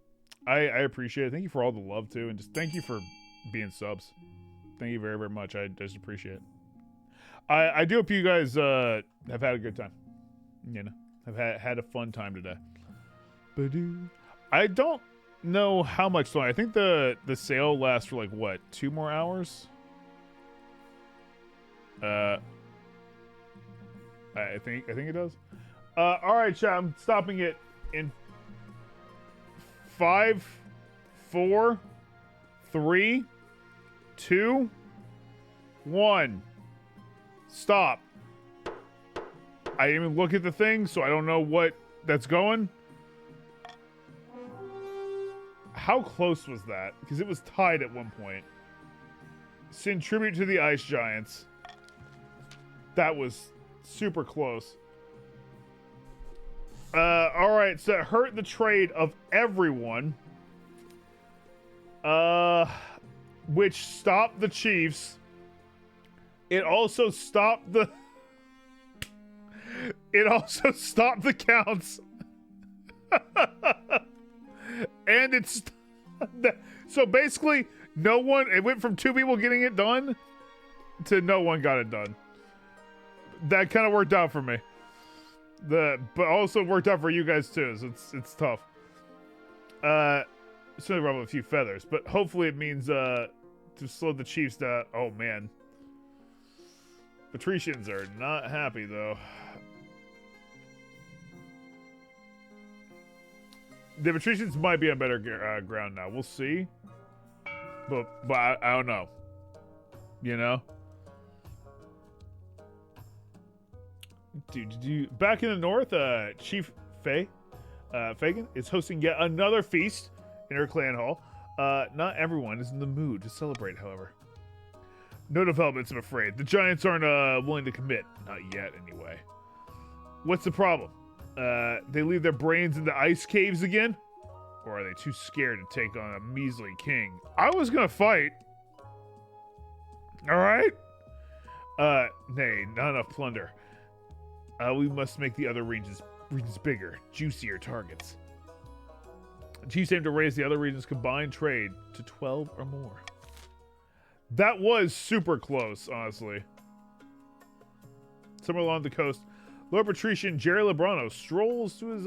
I appreciate it. Thank you for all the love, too. And just thank you for being subs. Thank you very, very much. I just appreciate it. I do hope you guys have had a good time. You know, have had a fun time today. I don't know how much longer. I think the sale lasts for like, what, 2 more hours? I think it does. All right, chat. I'm stopping it in 5, 4, 3, 2, 1. Stop. I didn't even look at the thing, so I don't know what that's going. How close was that? Because it was tied at one point. Send tribute to the Ice Giants. That was super close. Alright, so it hurt the trade of everyone. Which stopped the Chiefs. It also stopped the... It also stopped the counts. And it's... So basically, no one... It went from 2 people getting it done to no one got it done. That kind of worked out for me. But also worked out for you guys too, so it's tough. Certainly ruffle a few feathers, but hopefully it means to slow the Chiefs down. Oh man. Patricians are not happy though. The Patricians might be on better ground now. We'll see. But I don't know. You know? Back in the north, Chief Fagan is hosting yet another feast in her clan hall. Not everyone is in the mood to celebrate, however. No developments, I'm afraid. The Giants aren't willing to commit. Not yet, anyway. What's the problem? They leave their brains in the ice caves again? Or are they too scared to take on a measly king? I was gonna fight. Alright? Nay, not enough plunder. We must make the other regions bigger, juicier targets. Chiefs aim to raise the other regions' combined trade to 12 or more. That was super close, honestly. Somewhere along the coast, Lord Patrician Jerry Lebrano strolls to his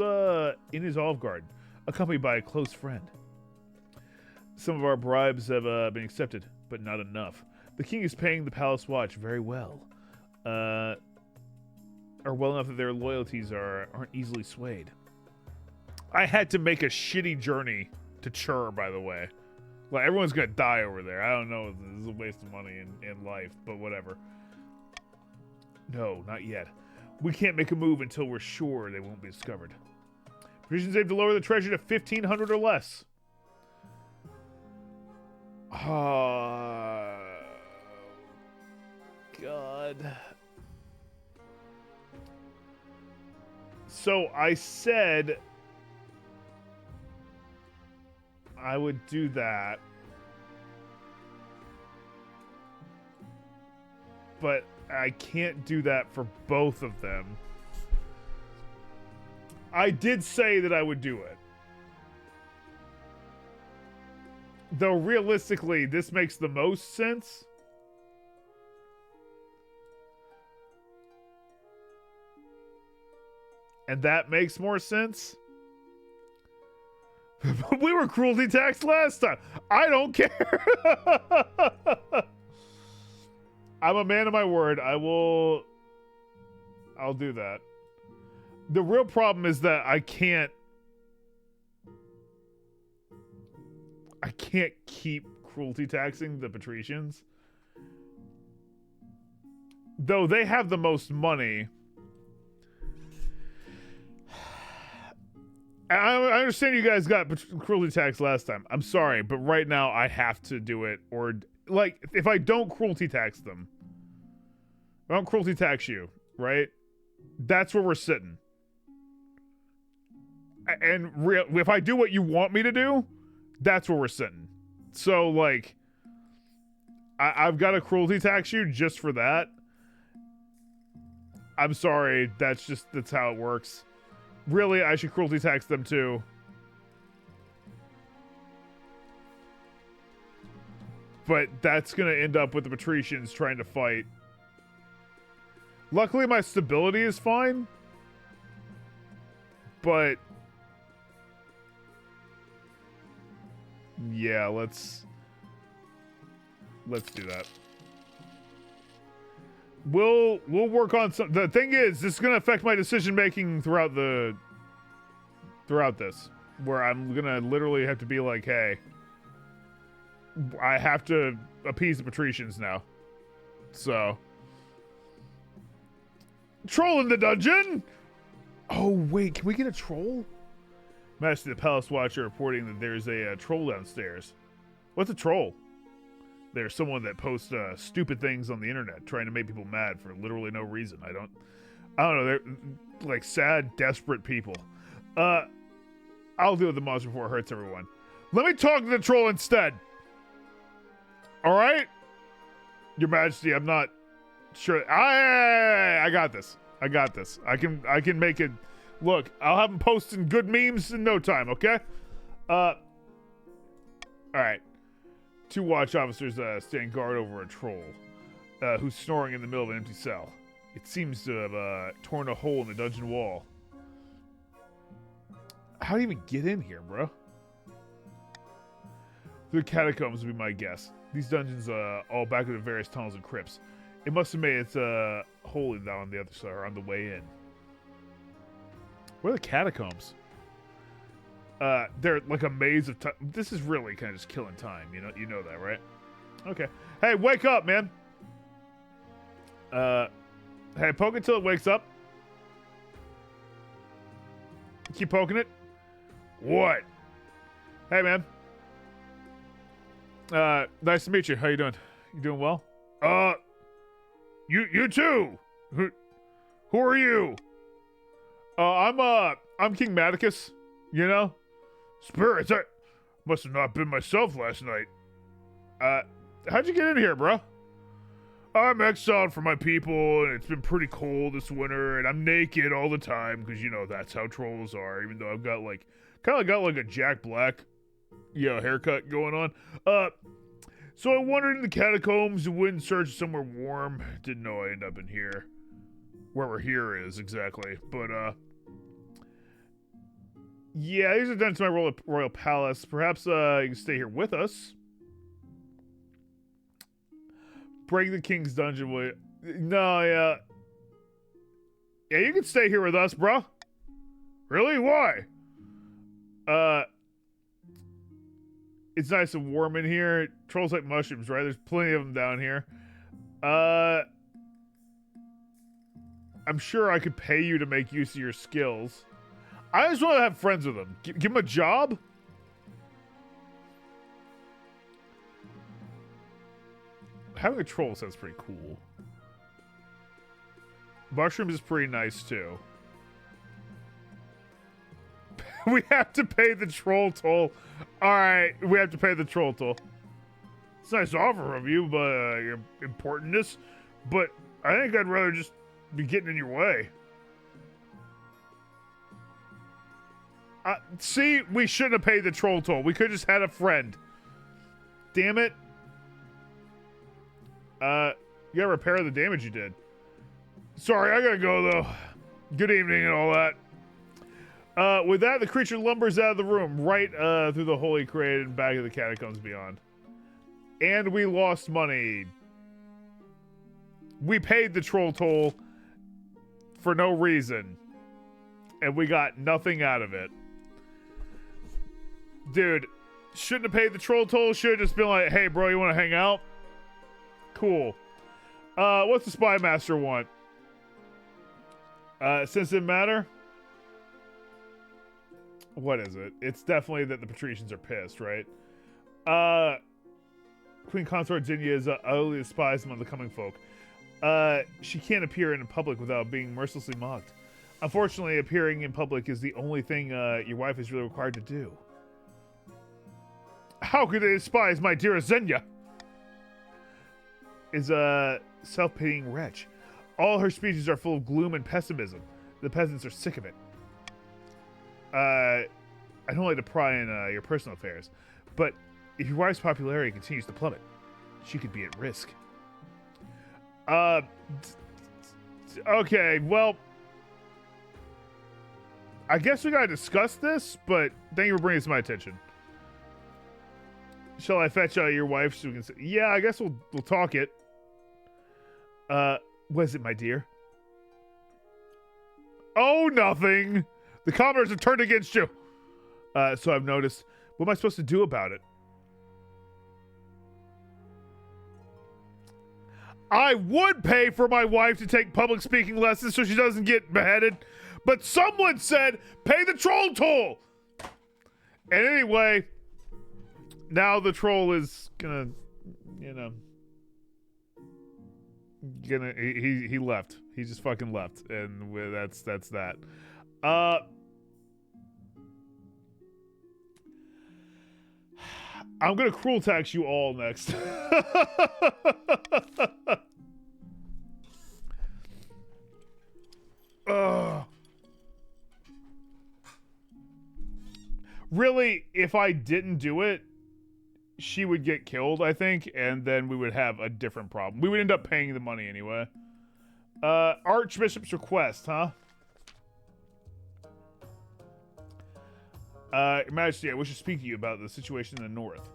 in his Olive Garden, accompanied by a close friend. Some of our bribes have been accepted, but not enough. The king is paying the palace watch very well. Or well enough that their loyalties aren't easily swayed. I had to make a shitty journey to Chur, by the way. Like, everyone's gonna die over there. I don't know. This is a waste of money in life, but whatever. No, not yet. We can't make a move until we're sure they won't be discovered. Provisions aim to lower the treasure to 1,500 or less. God. So I said I would do that. But I can't do that for both of them. I did say that I would do it. Though realistically, this makes the most sense. And that makes more sense. We were cruelty taxed last time. I don't care. I'm a man of my word. I'll do that. The real problem is that I can't can't keep cruelty taxing the patricians. Though they have the most money. I understand you guys got cruelty tax last time. I'm sorry, but right now I have to do it. Or, like, if I don't cruelty tax them, if I don't cruelty tax you, right? That's where we're sitting. And if I do what you want me to do, that's where we're sitting. So, like, I've got to cruelty tax you just for that. I'm sorry, that's how it works. Really, I should cruelty tax them too. But that's going to end up with the patricians trying to fight. Luckily, my stability is fine. But yeah, let's do that. We'll work on some. The thing is, this is going to affect my decision making throughout this, where I'm going to literally have to be like, hey, I have to appease the patricians now. So, troll in the dungeon. Oh wait, can we get a troll? Master the Palace Watcher reporting that there's a troll downstairs. What's a troll? There's someone that posts stupid things on the internet trying to make people mad for literally no reason. I don't know. They're like sad, desperate people. I'll deal with the monster before it hurts everyone. Let me talk to the troll instead. All right, Your Majesty. I'm not sure. I got this. I can make it. Look, I'll have him posting good memes in no time. Okay. All right. 2 watch officers stand guard over a troll who's snoring in the middle of an empty cell. It seems to have torn a hole in the dungeon wall. How do you even get in here, bro? The catacombs would be my guess. These dungeons all back into various tunnels and crypts. It must have made its hole down on the other side, or on the way in. Where are the catacombs? They're like a maze of time. This is really kind of just killing time. You know that, right? Okay. Hey, wake up, man. Hey, poke it till it wakes up. Keep poking it. What? Hey, man. Nice to meet you. How you doing? You doing well? You too. Who are you? I'm King Maticus. You know? Spirits, I must have not been myself last night. How'd you get in here, bro? I'm exiled from my people, and it's been pretty cold this winter, and I'm naked all the time, because, you know, that's how trolls are, even though I've got, like, kind of got, like, a Jack Black, haircut going on. So I wandered in the catacombs and went and searched somewhere warm. Didn't know I'd end up in here. Wherever here is, exactly. But, yeah, these are done to my royal palace. Perhaps, you can stay here with us. Break the king's dungeon with... No, yeah. Yeah, you can stay here with us, bro. Really? Why? It's nice and warm in here. Trolls like mushrooms, right? There's plenty of them down here. I'm sure I could pay you to make use of your skills. I just want to have friends with them. Give them a job? Having a troll sounds pretty cool. Mushrooms is pretty nice, too. We have to pay the troll toll. Alright, we have to pay the troll toll. It's a nice offer from you, but your importantness. But I think I'd rather just be getting in your way. See, we shouldn't have paid the troll toll. We could have just had a friend. Damn it. You gotta repair the damage you did. Sorry, I gotta go, though. Good evening and all that. With that, the creature lumbers out of the room, right through the hole he created and back of the catacombs beyond. And we lost money. We paid the troll toll for no reason. And we got nothing out of it. Dude, Shouldn't have paid the troll toll. Should have just been like, hey, bro, you want to hang out? Cool. What's the spy master want? Since it matter? What is it? It's definitely that the patricians are pissed, right? Queen Consort Zinnia is utterly despised among the coming folk. She can't appear in public without being mercilessly mocked. Unfortunately, appearing in public is the only thing your wife is really required to do. How could they despise my dear Xenia? Is a self-pitying wretch. All her speeches are full of gloom and pessimism. The peasants are sick of it. I don't like to pry in your personal affairs, but if your wife's popularity continues to plummet, she could be at risk. Okay, well, I guess we gotta discuss this, but thank you for bringing this to my attention. Shall I fetch your wife so we can say, yeah, I guess we'll talk it. What is it, my dear? Oh, nothing. The commoners have turned against you. So I've noticed. What am I supposed to do about it? I would pay for my wife to take public speaking lessons so she doesn't get beheaded, but someone said pay the troll toll. And anyway, now the troll is gonna, he left. He just fucking left, and that's that. I'm gonna cruel tax you all next. Really, if I didn't do it, she would get killed, I think, and then we would have a different problem. We would end up paying the money anyway. Archbishop's request, huh? Your Majesty, I wish to speak to you about the situation in the north.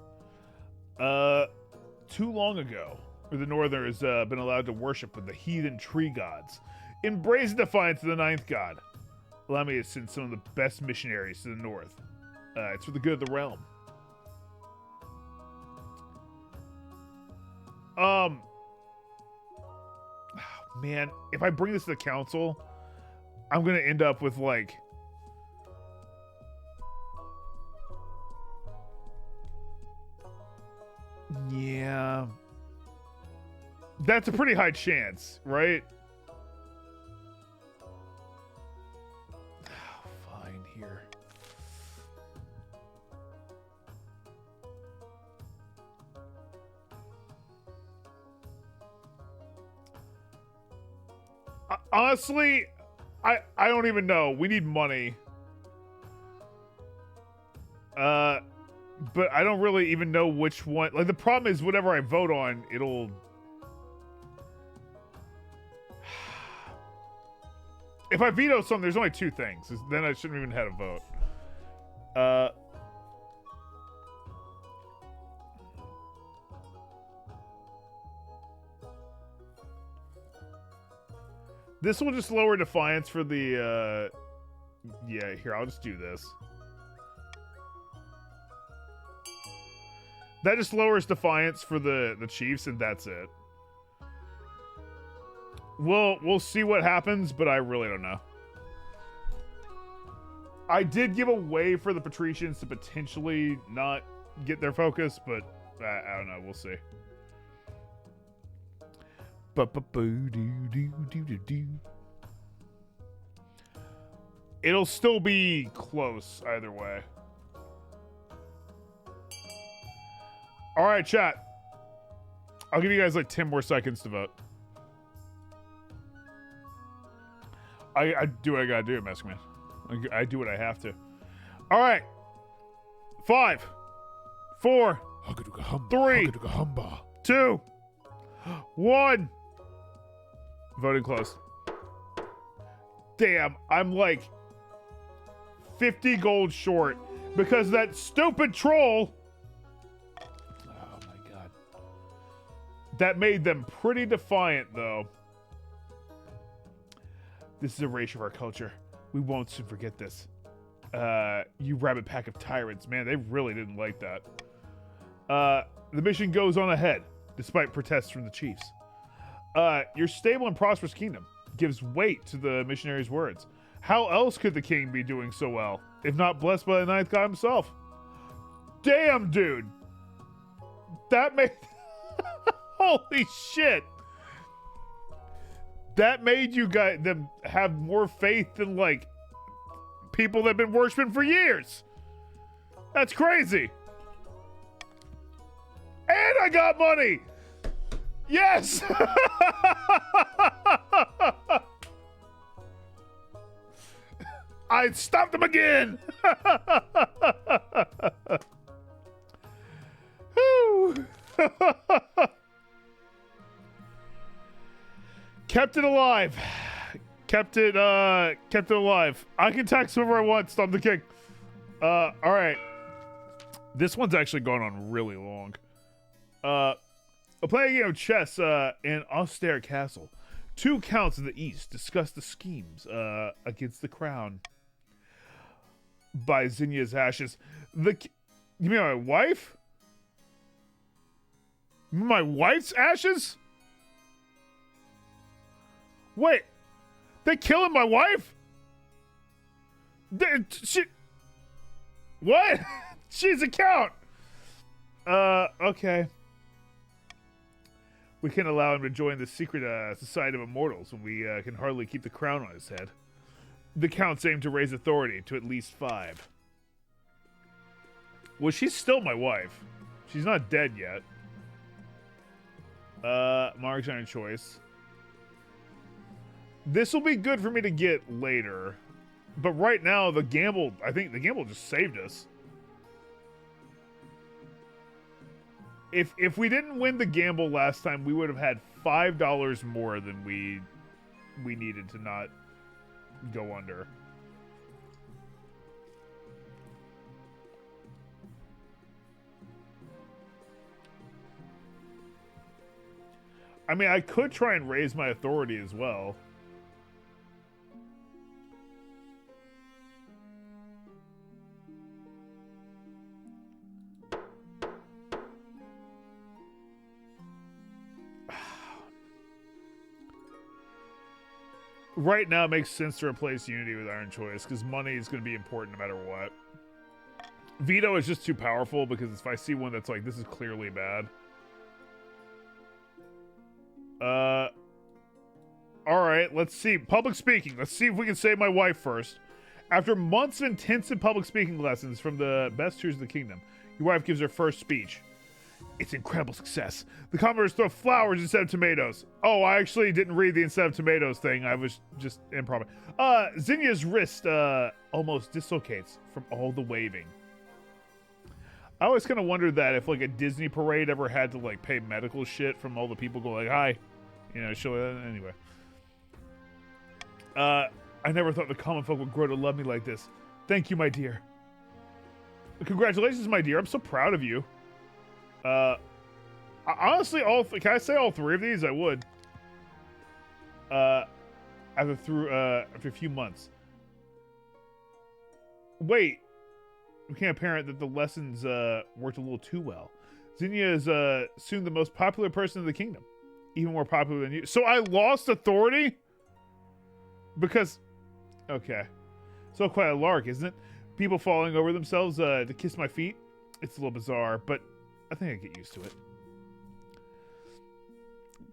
Too long ago, the Northerners been allowed to worship with the heathen tree gods, in brazen defiance of the ninth god. Allow me to send some of the best missionaries to the north. It's for the good of the realm. Man, if I bring this to the council, I'm gonna end up with like yeah, that's a pretty high chance, right? Fine here. Honestly, I don't even know. We need money. But I don't really even know which one. Like, the problem is whatever I vote on, it'll... If I veto something, there's only two things. Then I shouldn't even have a vote. This will just lower defiance for the, yeah, here, I'll just do this. That just lowers defiance for the Chiefs, and that's it. We'll see what happens, but I really don't know. I did give a way for the Patricians to potentially not get their focus, but I don't know. We'll see. It'll still be close either way. All right, chat. I'll give you guys like 10 more seconds to vote. I do what I gotta do, Mask Man. I do what I have to. All right. 5, 4, 3, 2, 1. Voting closed. Damn, I'm like 50 gold short because that stupid troll. Oh my god. That made them pretty defiant, though. This is a erasure of our culture. We won't soon forget this. You rabid pack of tyrants. Man, they really didn't like that. The mission goes on ahead, despite protests from the chiefs. Your stable and prosperous kingdom gives weight to the missionary's words. How else could the king be doing so well, if not blessed by the ninth god himself? Damn, dude. That made... Holy shit. That made you guys them have more faith than, like, people that have been worshiping for years. That's crazy. And I got money. Yes. I stopped him again. Kept it alive. Kept it alive. I can text whoever I want. Stop the king. All right. This one's actually going on really long. Playing a game of chess in an austere castle. 2 counts in the east discuss the schemes against the crown. By Zinya's ashes. You mean my wife? My wife's ashes? Wait, they killing my wife? What? She's a count. Okay. We can allow him to join the secret society of immortals when we can hardly keep the crown on his head. The counts aim to raise authority to at least 5. Well, she's still my wife. She's not dead yet. Mark's Iron Choice. This will be good for me to get later. But right now, the gamble, I think the gamble just saved us. If we didn't win the gamble last time, we would have had $5 more than we needed to not go under. I mean, I could try and raise my authority as well. Right now, it makes sense to replace Unity with Iron Choice, because money is going to be important no matter what. Veto is just too powerful, because if I see one that's like, this is clearly bad. Alright, let's see. Public speaking. Let's see if we can save my wife first. After months of intensive public speaking lessons from the best tutors of the kingdom, your wife gives her first speech. It's incredible success. The commoners throw flowers instead of tomatoes. Oh, I actually didn't read the instead of tomatoes thing. I was just improv. Zinya's wrist almost dislocates from all the waving. I always kind of wondered that if like a Disney parade ever had to like pay medical shit from all the people going like, hi, you know, show that anyway. I never thought the common folk would grow to love me like this. Thank you, my dear. Congratulations, my dear. I'm so proud of you. Honestly, can I say all 3 of these? I would. After a few months. Wait. We became apparent that the lessons worked a little too well. Zinnia is soon the most popular person in the kingdom. Even more popular than you. So I lost authority? Because... Okay. So quite a lark, isn't it? People falling over themselves to kiss my feet. It's a little bizarre, but I think I get used to it.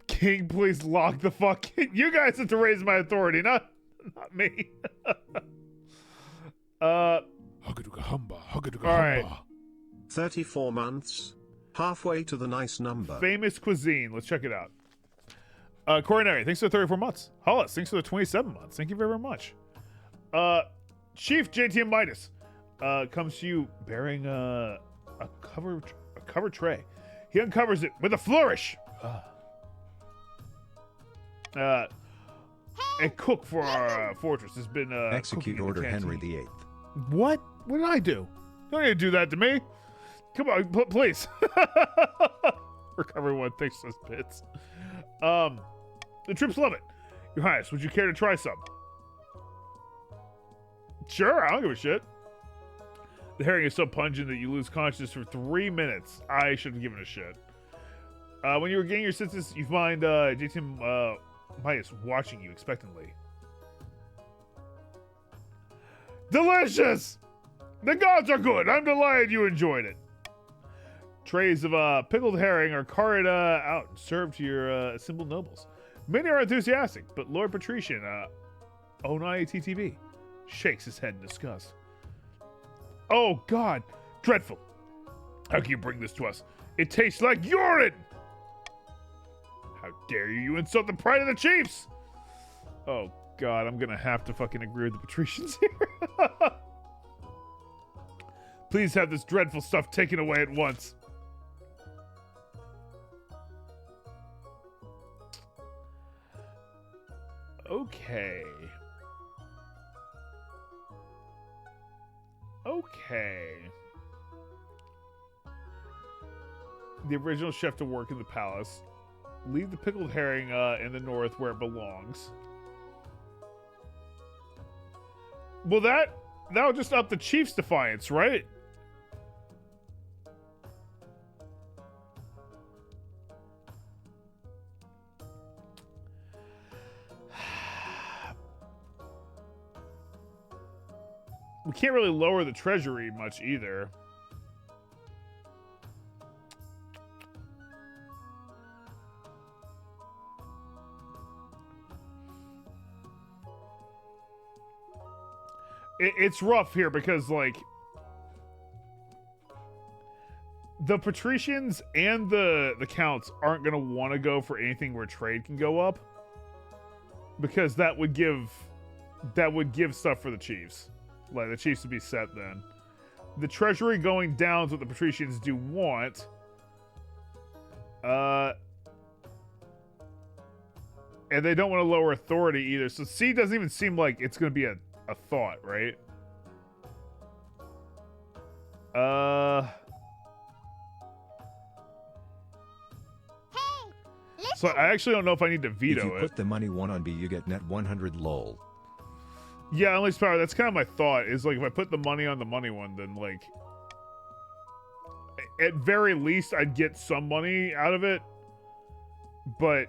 King, please lock the fuck in. You guys have to raise my authority, not me. All right. 34 months. Halfway to the nice number. Famous cuisine. Let's check it out. Coronary, thanks for the 34 months. Hollis, thanks for the 27 months. Thank you very much. Chief JTM Midas comes to you bearing a covered tray. He uncovers it with a flourish. A cook for our fortress has been execute order Henry VIII. What? What did I do? Don't need to do that to me. Come on, please. Recover 1. Thanks for those bits. The troops love it. Your Highness, would you care to try some? Sure, I don't give a shit. The herring is so pungent that you lose consciousness for 3 minutes. I should have given a shit. When you regain your senses, you find JTM Midas watching you expectantly. Delicious! The gods are good. I'm delighted you enjoyed it. Trays of pickled herring are carried out and served to your assembled nobles. Many are enthusiastic, but Lord Patrician, Onai TTV, shakes his head in disgust. Oh, God. Dreadful. How can you bring this to us? It tastes like urine! How dare you? You insult the pride of the chiefs! Oh, God. I'm going to have to fucking agree with the patricians here. Please have this dreadful stuff taken away at once. Okay. Okay. The original chef to work in the palace. Leave the pickled herring in the north where it belongs. Well, that'll just up the chief's defiance, right? We can't really lower the treasury much either. It's rough here because, like, the patricians and the counts aren't going to want to go for anything where trade can go up, because that would give stuff for the chiefs. Like, the chiefs would be set then. The treasury going down is what the patricians do want. And they don't want to lower authority either. So C doesn't even seem like it's going to be a thought, right? So I actually don't know if I need to veto it. If you put the money one on B, you get net 100 lol. Yeah, unleash power. That's kind of my thought. Is like, if I put the money on the money one, then like, at very least, I'd get some money out of it. But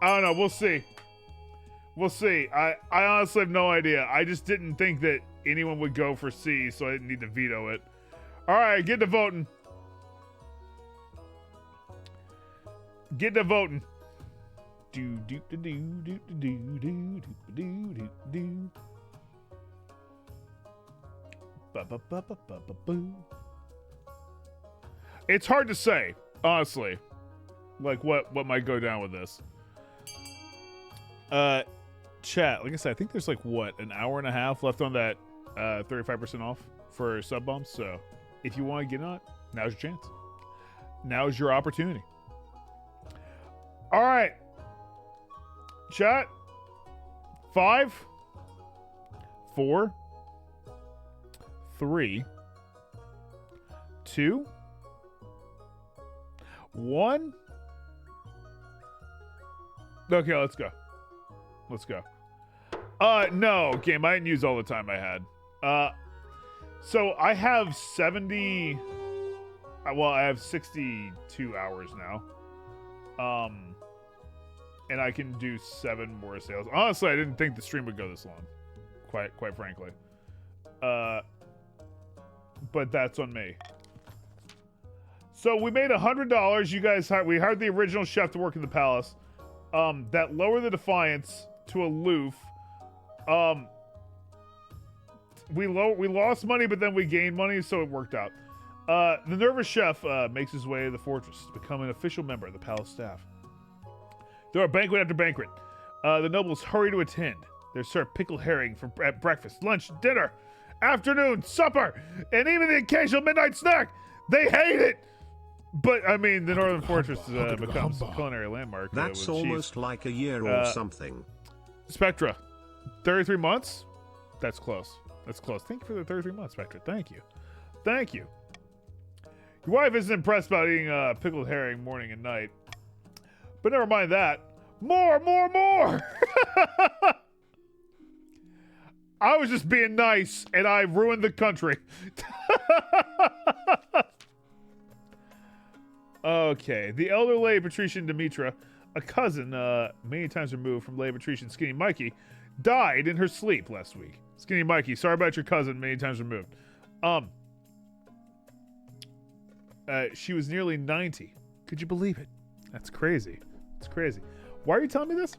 I don't know. We'll see. We'll see. I honestly have no idea. I just didn't think that anyone would go for C, so I didn't need to veto it. All right, get to voting. Get to voting. Do do do do do do do do do do. Ba ba ba ba ba ba boo. It's hard to say, honestly. Like what might go down with this. Chat, like I said, I think there's like what, an hour and a half left on that 35% off for sub bumps. So if you want to get on it, now's your chance. Now's your opportunity. All right. Chat. 5, 4, 3, 2, 1. Okay, let's go. Let's go. No, game. I didn't use all the time I had. So I have 70. Well, I have 62 hours now. And I can do 7 more sales. Honestly, I didn't think the stream would go this long. Quite frankly. But that's on me. So we made $100. You guys, we hired the original chef to work in the palace. That lowered the defiance to aloof. We lost money, but then we gained money, so it worked out. The nervous chef makes his way to the fortress to become an official member of the palace staff. There are banquet after banquet. The nobles hurry to attend. They're served pickled herring at breakfast, lunch, dinner, afternoon, supper, and even the occasional midnight snack. They hate it! But, I mean, the Northern Fortress becomes a culinary landmark. That's almost like a year or something. Spectra, 33 months? That's close. That's close. Thank you for the 33 months, Spectra. Thank you. Thank you. Your wife isn't impressed about eating pickled herring morning and night. But never mind that. More! I was just being nice, and I ruined the country. Okay. The elder lay patrician Demetra, a cousin many times removed from lay patrician Skinny Mikey, died in her sleep last week. Skinny Mikey, sorry about your cousin many times removed. She was nearly 90. Could you believe it? That's crazy. It's crazy. Why are you telling me this?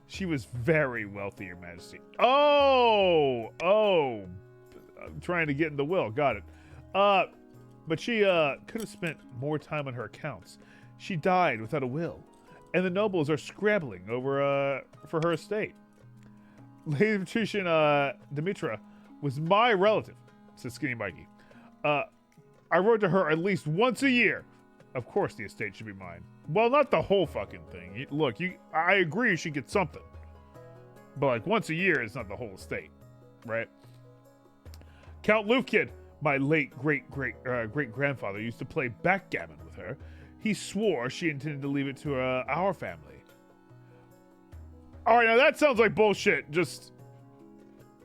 She was very wealthy, Your Majesty. Oh, I'm trying to get in the will. Got it. But she could have spent more time on her accounts. She died without a will, and the nobles are scrabbling over for her estate. Lady Patrician Demetra was my relative, says Skinny Mikey. I wrote to her at least once a year. Of course the estate should be mine. Well, not the whole fucking thing. Look, I agree you should get something. But like once a year is not the whole estate, right? Count Lufkin, my late great-grandfather, used to play backgammon with her. He swore she intended to leave it to our family. All right, now that sounds like bullshit. Just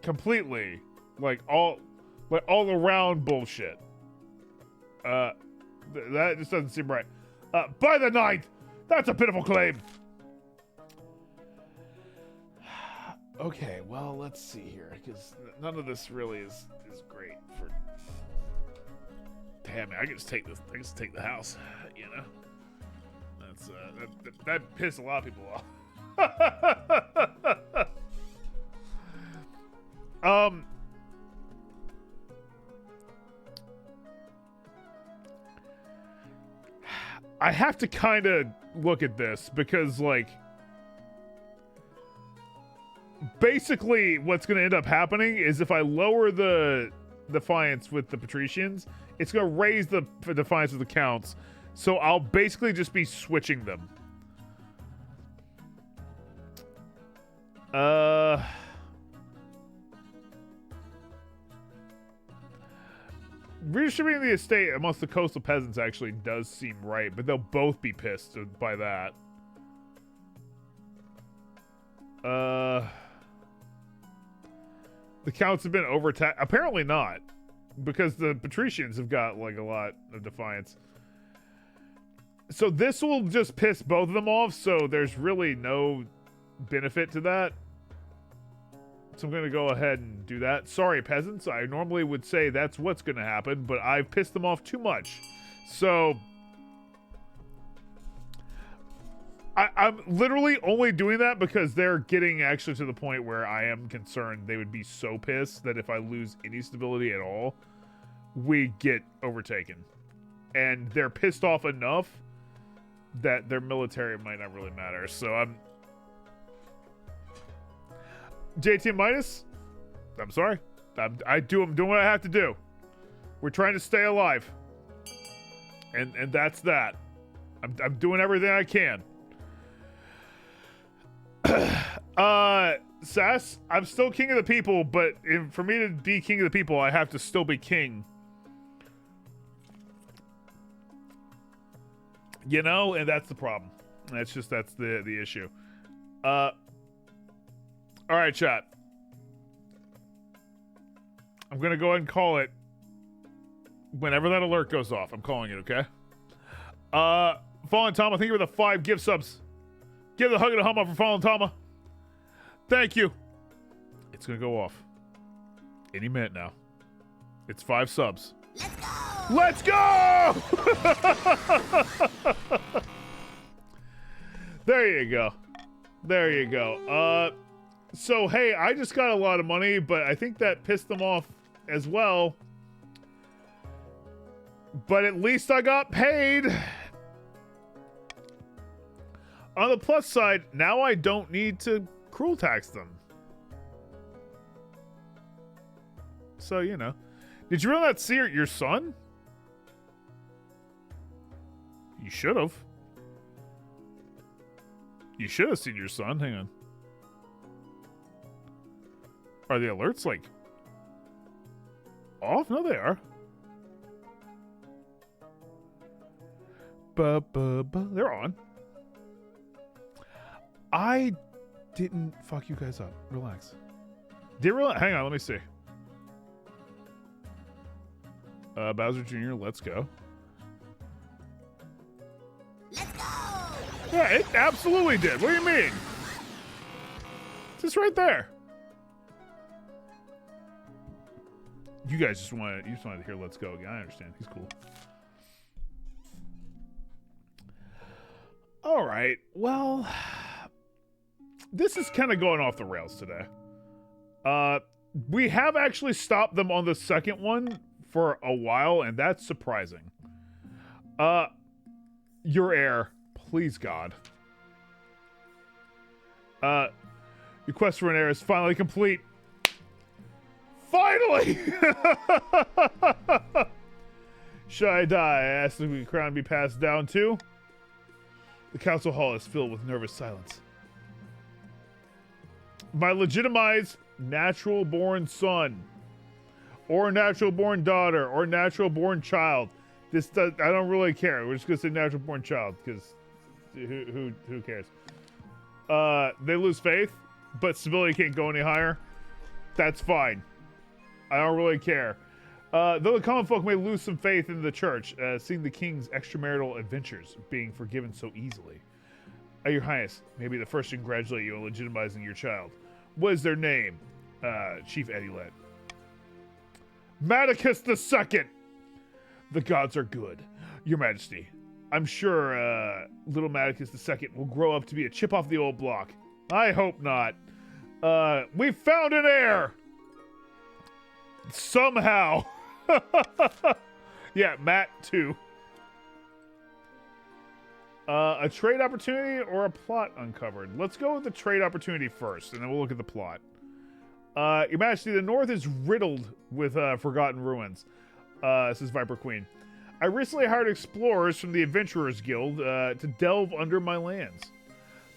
completely, like all around bullshit. That just doesn't seem right. By the 9th, that's a pitiful claim. Okay, well, let's see here, because none of this really is great for. Damn it! I can just take this. I can just take the house. You know, that's that pissed a lot of people off. I have to kind of look at this because, like, basically what's going to end up happening is if I lower the defiance with the patricians, it's going to raise the defiance with the counts. So I'll basically just be switching them. Redistributing the estate amongst the coastal peasants actually does seem right, but they'll both be pissed by that. The counts have been overtaxed. Apparently not, because the patricians have got like a lot of defiance. So this will just piss both of them off, so there's really no benefit to that. So I'm going to go ahead and do that. Sorry, peasants. I normally would say that's what's going to happen, but I've pissed them off too much. So I'm literally only doing that because they're getting actually to the point where I am concerned they would be so pissed that if I lose any stability at all, we get overtaken. And they're pissed off enough that their military might not really matter. So I'm... JT Midas, I'm sorry. I'm doing what I have to do. We're trying to stay alive. And that's that. I'm doing everything I can. Sass, I'm still king of the people, but for me to be king of the people, I have to still be king. You know, and that's the problem. That's the issue. All right, chat. I'm going to go ahead and call it whenever that alert goes off. I'm calling it, okay? Fallen Tama, thank you for the 5 gift subs. Give the hug and a hum up for Fallen Tama. Thank you. It's going to go off any minute now. It's 5 subs. Let's go! There you go. There you go. So, hey, I just got a lot of money, but I think that pissed them off as well. But at least I got paid. On the plus side, now I don't need to cruel tax them. So, you know. Did you really not see your son? You should have. You should have seen your son. Hang on. Are the alerts, like, off? No, they are. They're on. I didn't fuck you guys up. Relax. Did it really? Hang on, let me see. Bowser Jr., let's go. Let's go! Yeah, it absolutely did. What do you mean? It's just right there. You guys just wanted to hear "Let's Go" again. I understand. He's cool. All right. Well, this is kind of going off the rails today. We have actually stopped them on the second one for a while, and that's surprising. Your heir, please God. Your quest for an heir is finally complete. Finally! Should I die? I asked if the crown be passed down too. The council hall is filled with nervous silence. My legitimized natural-born son, or natural-born daughter, or natural-born child. I don't really care. We're just gonna say natural-born child because who cares? They lose faith, but stability can't go any higher. That's fine. I don't really care. Though the common folk may lose some faith in the church, seeing the king's extramarital adventures being forgiven so easily. Your Highness, may be the first to congratulate you on legitimizing your child. What is their name? Chief Eddielet. Maticus II! The gods are good. Your Majesty, I'm sure little Maticus II will grow up to be a chip off the old block. I hope not. We found an heir! Somehow. Yeah, Matt too. A trade opportunity or a plot uncovered? Let's go with the trade opportunity first, and then we'll look at the plot. Your Majesty, the North is riddled with forgotten ruins. This is Viper Queen. I recently hired explorers from the Adventurers Guild to delve under my lands.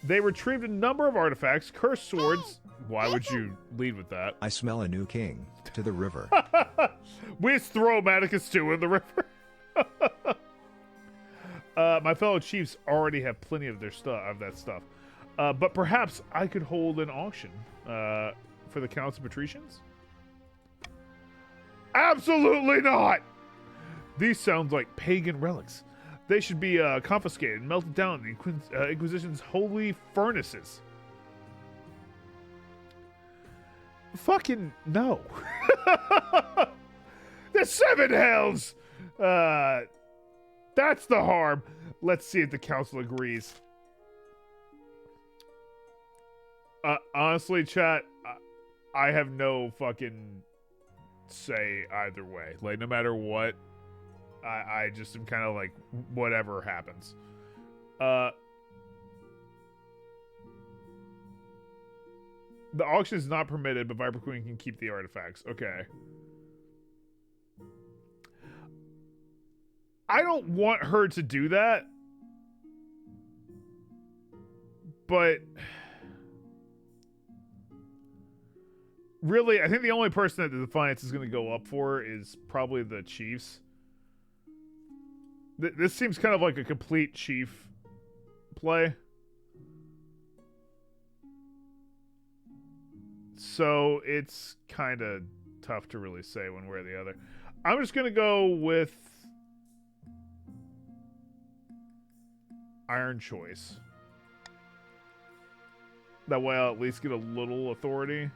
They retrieved a number of artifacts, cursed swords. Why would you lead with that? I smell a new king. To the river. We just throw Maticus 2 in the river. My fellow chiefs already have plenty of their that stuff. But perhaps I could hold an auction for the Counts and Patricians? Absolutely not! These sound like pagan relics. They should be confiscated and melted down in the Inquisition's holy furnaces. Fucking no. The seven hells! That's the harm. Let's see if the council agrees. Honestly, chat, I have no fucking say either way. Like, no matter what, I just am kind of like, whatever happens. The auction is not permitted, but Viper Queen can keep the artifacts. Okay. I don't want her to do that. But really, I think the only person that the Defiance is going to go up for is probably the Chiefs. This seems kind of like a complete Chief play. So it's kind of tough to really say one way or the other. I'm just going to go with Iron Choice. That way I'll at least get a little authority.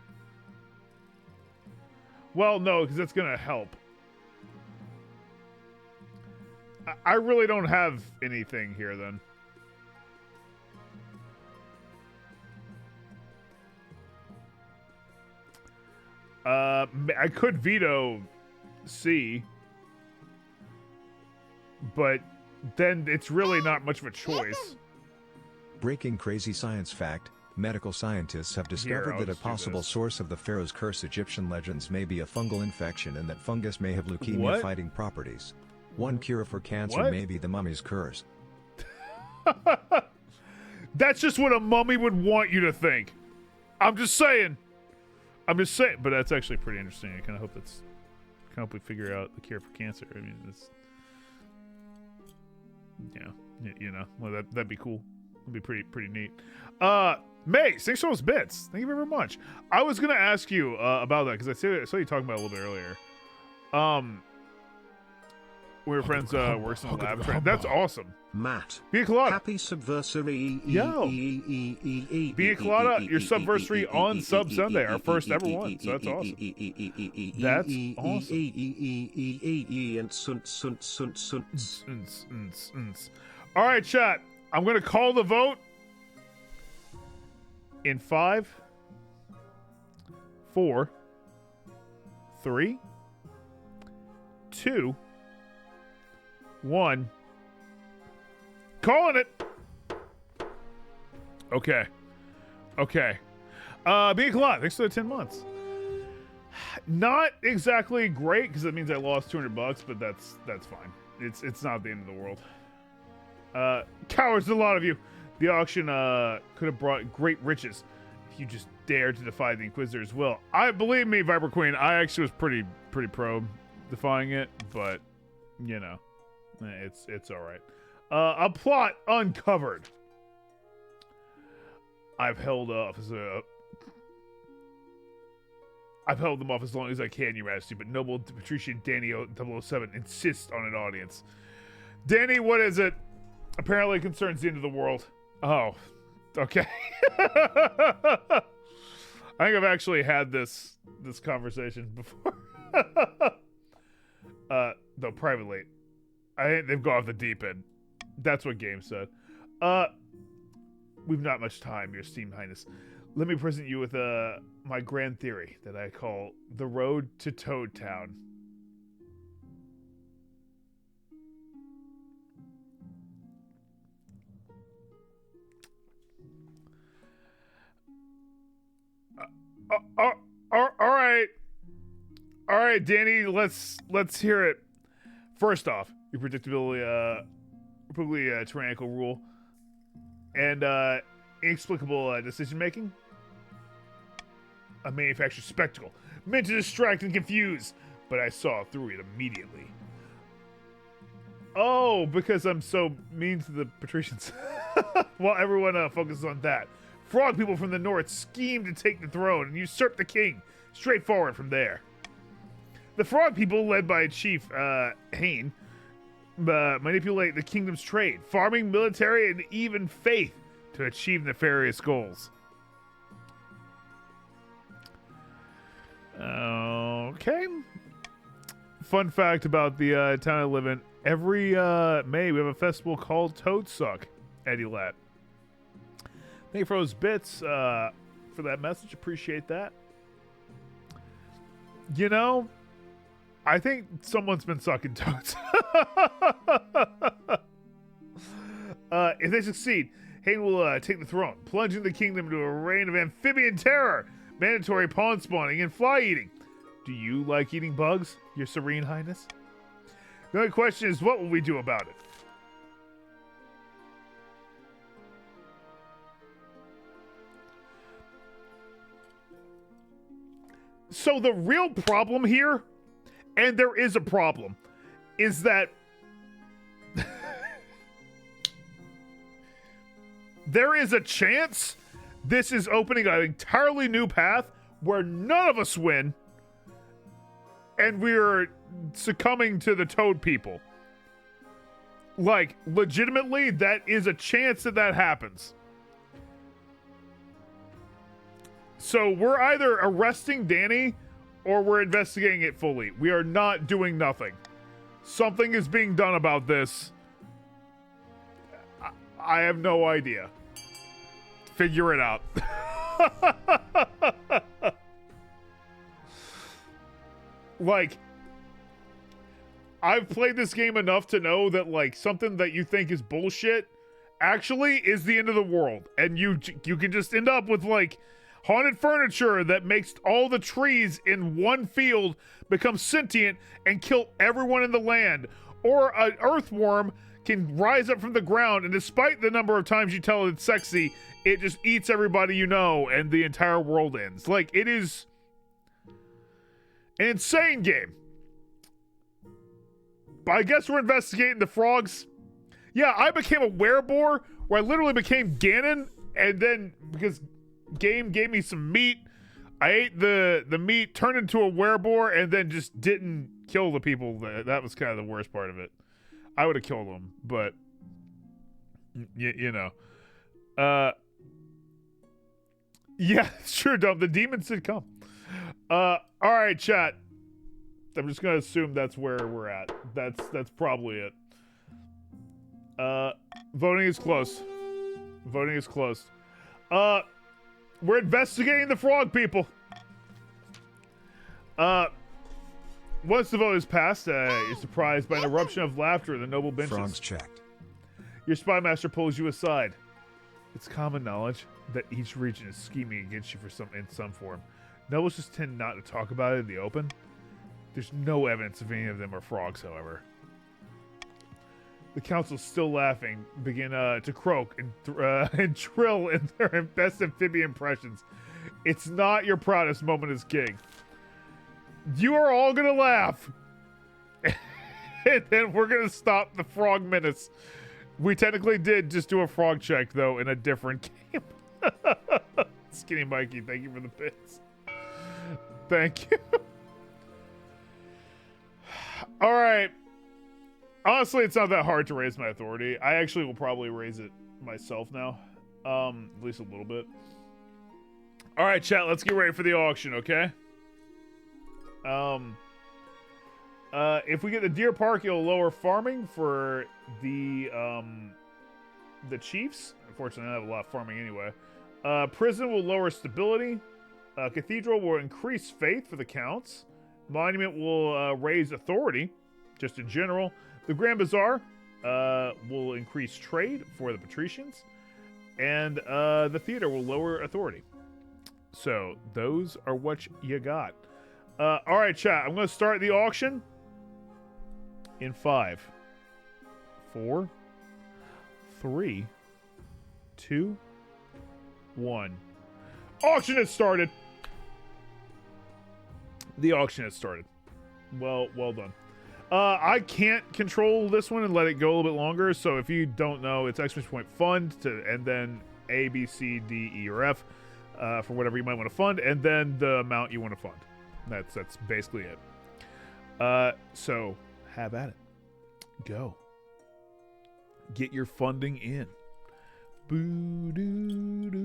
Well, no, because that's going to help. I really don't have anything here then. I could veto C, but then it's really not much of a choice. Breaking crazy science fact. Medical scientists have discovered that a possible source of the Pharaoh's curse Egyptian legends may be a fungal infection and that fungus may have leukemia-fighting properties. One cure for cancer may be the mummy's curse. That's just what a mummy would want you to think. I'm just saying, but that's actually pretty interesting. I kind of hope we figure out the cure for cancer. I mean, it's, yeah, you know, well, that'd be cool. It'll be pretty neat. May, thanks for those bits. Thank you very much. I was gonna ask you about that because I saw you talking about it a little bit earlier. We were friends works in the lab. That's awesome. Matt. Be a Colada. Happy subversary. Yo. Be a Colada, your subversary on Sub Sunday, our first ever one. So that's awesome. That's awesome. All right, chat. I'm going to call the vote in 5, 4, 3, 2, 1. Calling it. Okay. Being a lot. Thanks for the 10 months. Not exactly great because that means I lost $200, but that's fine. It's not the end of the world. Cowards, a lot of you. The auction could have brought great riches if you just dared to defy the Inquisitor's will. Believe me, Viper Queen, I actually was pretty pro defying it, but you know, it's all right. A plot uncovered. I've held them off as long as I can, Your Majesty, but noble Patricia Danny 007 insists on an audience. Danny, what is it? Apparently it concerns the end of the world. Oh, okay. I think I've actually had this conversation before. Though privately. I think they've gone off the deep end. That's what Game said. We've not much time, Your Esteemed Highness. Let me present you with my grand theory that I call the road to Toad Town. All right, Danny. Let's hear it. First off, your predictability, tyrannical rule, and inexplicable decision making. A manufactured spectacle meant to distract and confuse, but I saw through it immediately. Oh, because I'm so mean to the patricians. While everyone focuses on that. Frog people from the north scheme to take the throne and usurp the king. Straightforward from there. The frog people, led by Chief Hain, manipulate the kingdom's trade, farming, military, and even faith to achieve nefarious goals. Okay. Fun fact about the town I live in. Every May, we have a festival called Toadsuck, Eddie Lat. Thank you for those bits, for that message. Appreciate that. You know, I think someone's been sucking toads. If they succeed, Hain will take the throne, plunging the kingdom into a reign of amphibian terror, mandatory pawn spawning, and fly eating. Do you like eating bugs, Your Serene Highness? The only question is, what will we do about it? So the real problem here, and there is a problem, is that there is a chance this is opening an entirely new path where none of us win, and we're succumbing to the toad people. Like, legitimately, that is a chance that happens. So we're either arresting Danny or we're investigating it fully. We are not doing nothing. Something is being done about this. I have no idea. Figure it out. Like, I've played this game enough to know that, like, something that you think is bullshit actually is the end of the world. And you can just end up with, like, haunted furniture that makes all the trees in one field become sentient and kill everyone in the land. Or an earthworm can rise up from the ground, and despite the number of times you tell it it's sexy, it just eats everybody you know, and the entire world ends. Like, it is an insane game. But I guess we're investigating the frogs. Yeah, I became a werebore where I literally became Ganon, and then because game gave me some meat, I ate the meat, turned into a wereboar, and then just didn't kill the people. That was kind of the worst part of it. I would have killed them, but you know. Yeah, sure, Dumb. The demons did come. All right, chat. I'm just gonna assume that's where we're at. That's probably it. Voting is closed. Voting is closed. We're investigating the frog people. Once the vote is passed, you're surprised by an eruption of laughter in the noble benches. Frogs checked. Your spy master pulls you aside. It's common knowledge that each region is scheming against you in some form. Nobles just tend not to talk about it in the open. There's no evidence of any of them are frogs, however. The council's still laughing, begin to croak and trill in their best amphibian impressions. It's not your proudest moment as king. You are all gonna laugh. And then we're gonna stop the frog menace. We technically did just do a frog check, though, in a different game. Skinny Mikey, thank you for the bits. Thank you. All right. Honestly, it's not that hard to raise my authority. I actually will probably raise it myself now. At least a little bit. All right, chat, let's get ready for the auction, okay? If we get the deer park, it'll lower farming for the chiefs. Unfortunately, I don't have a lot of farming anyway. Prison will lower stability. Cathedral will increase faith for the counts. Monument will raise authority, just in general. The Grand Bazaar will increase trade for the patricians. And the theater will lower authority. So, those are what you got. Alright, chat. I'm going to start the auction in 5, 4, 3, 2, 1. Auction has started. The auction has started. Well done. I can't control this one and let it go a little bit longer. So if you don't know, it's exclamation point fund and then A, B, C, D, E, or F for whatever you might want to fund, and then the amount you want to fund. That's basically it. So have at it. Go. Get your funding in. Boo-doo-doo.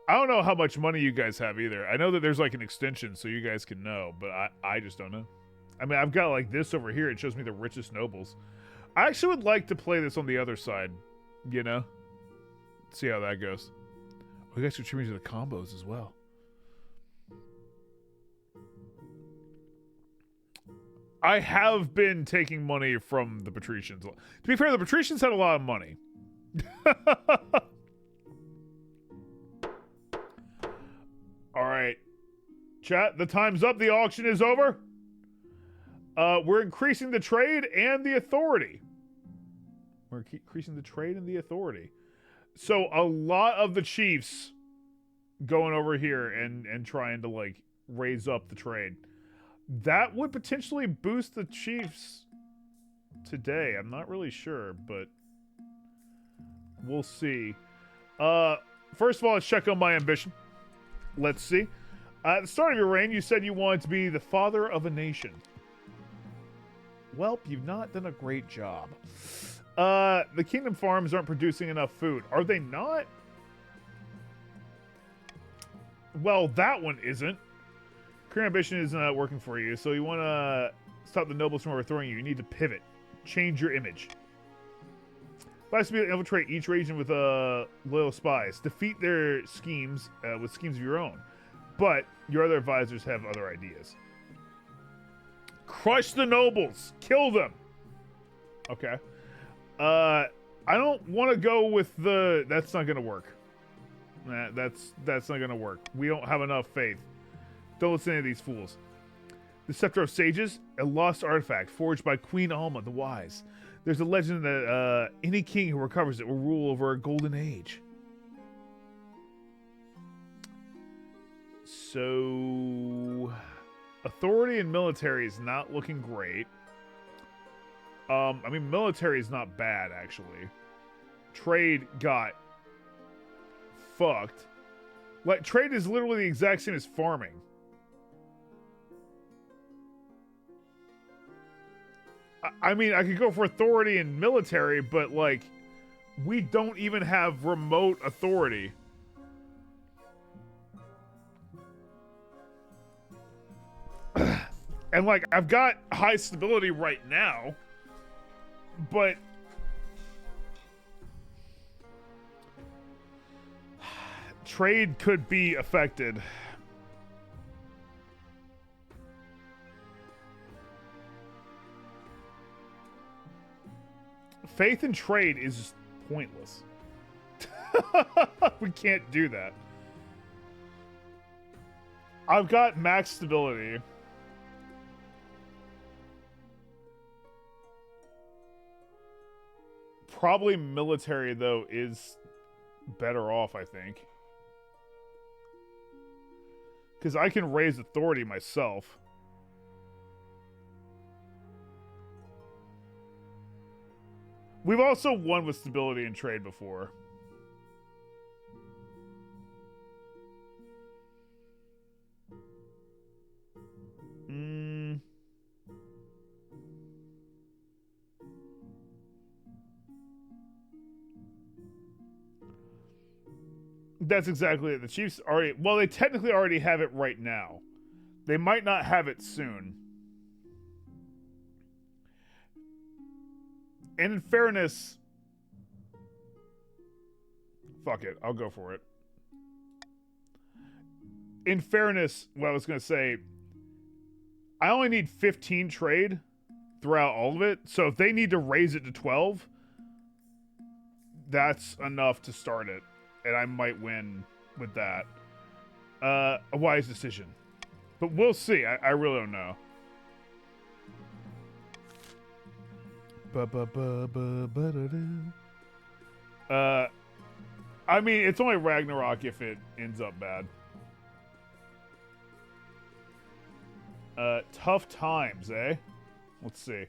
I don't know how much money you guys have either. I know that there's like an extension so you guys can know, but I just don't know. I mean, I've got like this over here. It shows me the richest nobles. I actually would like to play this on the other side, you know? See how that goes. Oh, you guys contribute to the combos as well. I have been taking money from the patricians. To be fair, the patricians had a lot of money. All right. Chat, the time's up. The auction is over. We're increasing the trade and the authority. We're increasing the trade and the authority. So a lot of the chiefs going over here and trying to like raise up the trade. That would potentially boost the chiefs today. I'm not really sure, but we'll see. First of all, let's check on my ambition. Let's see. At the start of your reign, you said you wanted to be the father of a nation. Well, you've not done a great job. The kingdom farms aren't producing enough food. Are they not? Well, that one isn't. Current ambition isn't working for you, so you want to stop the nobles from overthrowing you. You need to pivot. Change your image. Advice to be able to infiltrate each region with loyal spies. Defeat their schemes with schemes of your own. But your other advisors have other ideas. Crush the nobles. Kill them. Okay. I don't want to go with the... That's not going to work. That's not going to work. We don't have enough faith. Don't listen to any of these fools. The Scepter of Sages, a lost artifact forged by Queen Alma the Wise. There's a legend that any king who recovers it will rule over a golden age. So, authority and military is not looking great. I mean, military is not bad, actually. trade got fucked. Like, trade is literally the exact same as farming. I mean, I could go for authority and military, but, like, we don't even have remote authority. And, like, I've got high stability right now, but trade could be affected. Faith in trade is pointless. We can't do that. I've got max stability. Probably military, though, is better off, I think. Because I can raise authority myself. We've also won with stability and trade before. That's exactly it. The Chiefs already... Well, they technically already have it right now. They might not have it soon. And in fairness... Fuck it. I'll go for it. In fairness, what I was going to say... I only need 15 trade throughout all of it. So if they need to raise it to 12... That's enough to start it. And I might win with that. A wise decision. But we'll see. I really don't know. I mean, it's only Ragnarok if it ends up bad. Tough times, eh? Let's see.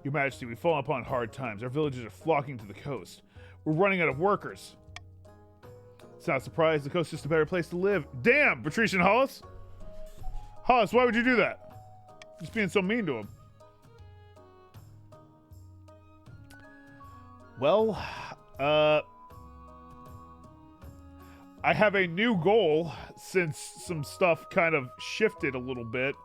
Your Majesty, we've fallen upon hard times. Our villagers are flocking to the coast. We're running out of workers. It's not a surprise. The coast is just a better place to live. Damn, Patrician Hollis. Hollis, why would you do that? Just being so mean to him. Well, I have a new goal since some stuff kind of shifted a little bit.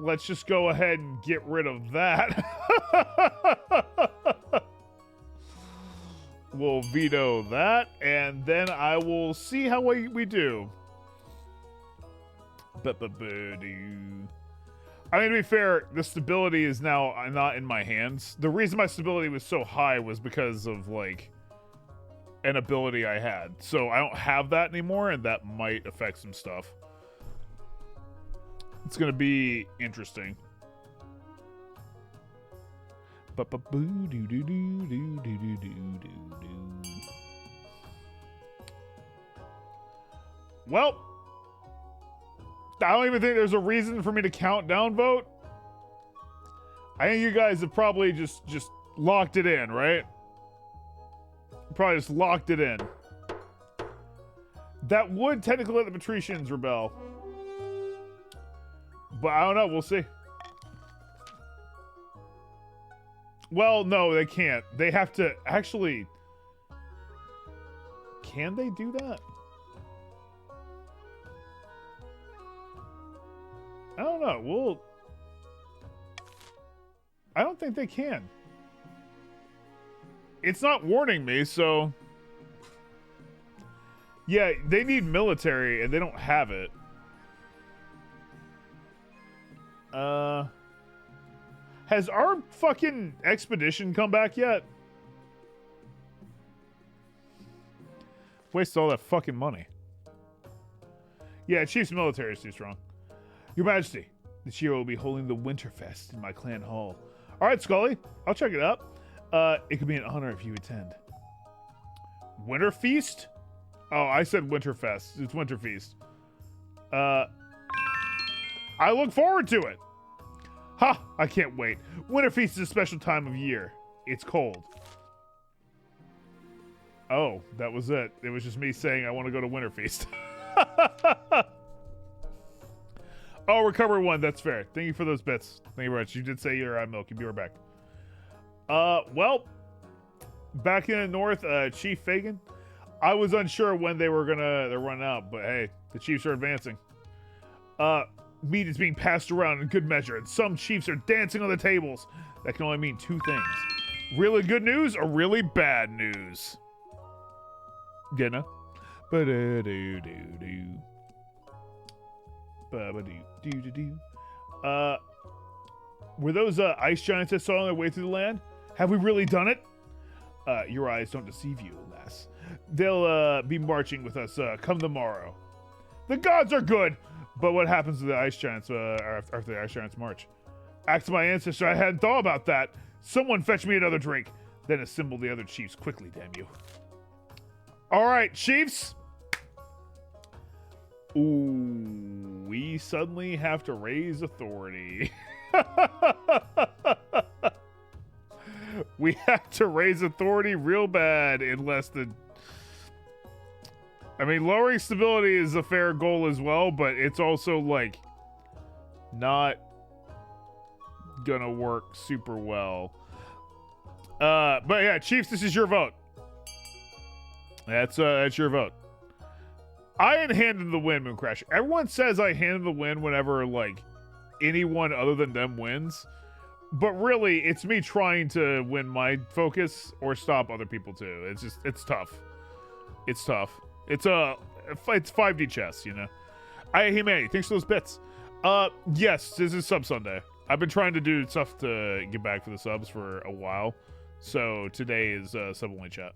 Let's just go ahead and get rid of that. We'll veto that, and then I will see how we do. I mean, to be fair, the stability is now not in my hands. The reason my stability was so high was because of, like, an ability I had. So I don't have that anymore, and that might affect some stuff. It's going to be interesting. Well, I don't even think there's a reason for me to count down vote. I think you guys have probably just locked it in, right? Probably just locked it in. That would technically let the Patricians rebel. But I don't know. We'll see. Well, no, they can't. They have to actually... Can they do that? I don't know. We'll... I don't think they can. It's not warning me, so... Yeah, they need military, and they don't have it. Has our fucking expedition come back yet? Wasted all that fucking money. Yeah, Chief's military is too strong. Your Majesty, this year we'll be holding the Winterfest in my clan hall. Alright, Scully, I'll check it out. It could be an honor if you attend. Winter Feast? Oh, I said Winterfest. It's Winter Feast. I look forward to it. Ha! I can't wait. Winter Feast is a special time of year. It's cold. Oh, that was it. It was just me saying I want to go to Winter Feast. Oh, recovery 1. That's fair. Thank you for those bits. Thank you very much. You did say you're on milk. You'll be right back. Well, back in the north, Chief Fagan. I was unsure when they're running out, but hey, the Chiefs are advancing. Meat is being passed around in good measure, and some Chiefs are dancing on the tables. That can only mean 2 things. Really good news or really bad news. Gonna. Ba-da-do-do-do. Ba-ba-do-do-do-do. Were those ice giants that saw on their way through the land? Have we really done it? Your eyes don't deceive you, lass. They'll be marching with us come the morrow. The gods are good, but what happens to the ice giants after the ice giants march? Act to my ancestor, I hadn't thought about that. Someone fetch me another drink. Then assemble the other chiefs quickly, damn you. All right, chiefs. Ooh, we suddenly have to raise authority. We have to raise authority real bad in less than... I mean, lowering stability is a fair goal as well, but it's also, like, not gonna work super well. But yeah, Chiefs, this is your vote. That's your vote. I ain't handing the win, Mooncrash. Everyone says I hand the win whenever, like, anyone other than them wins. But really, it's me trying to win my focus or stop other people too. It's just, it's tough. It's tough. It's 5D chess, you know. Hey, Manny, thanks for those bits. Yes, this is Sub Sunday. I've been trying to do stuff to get back for the subs for a while. So today is sub only chat.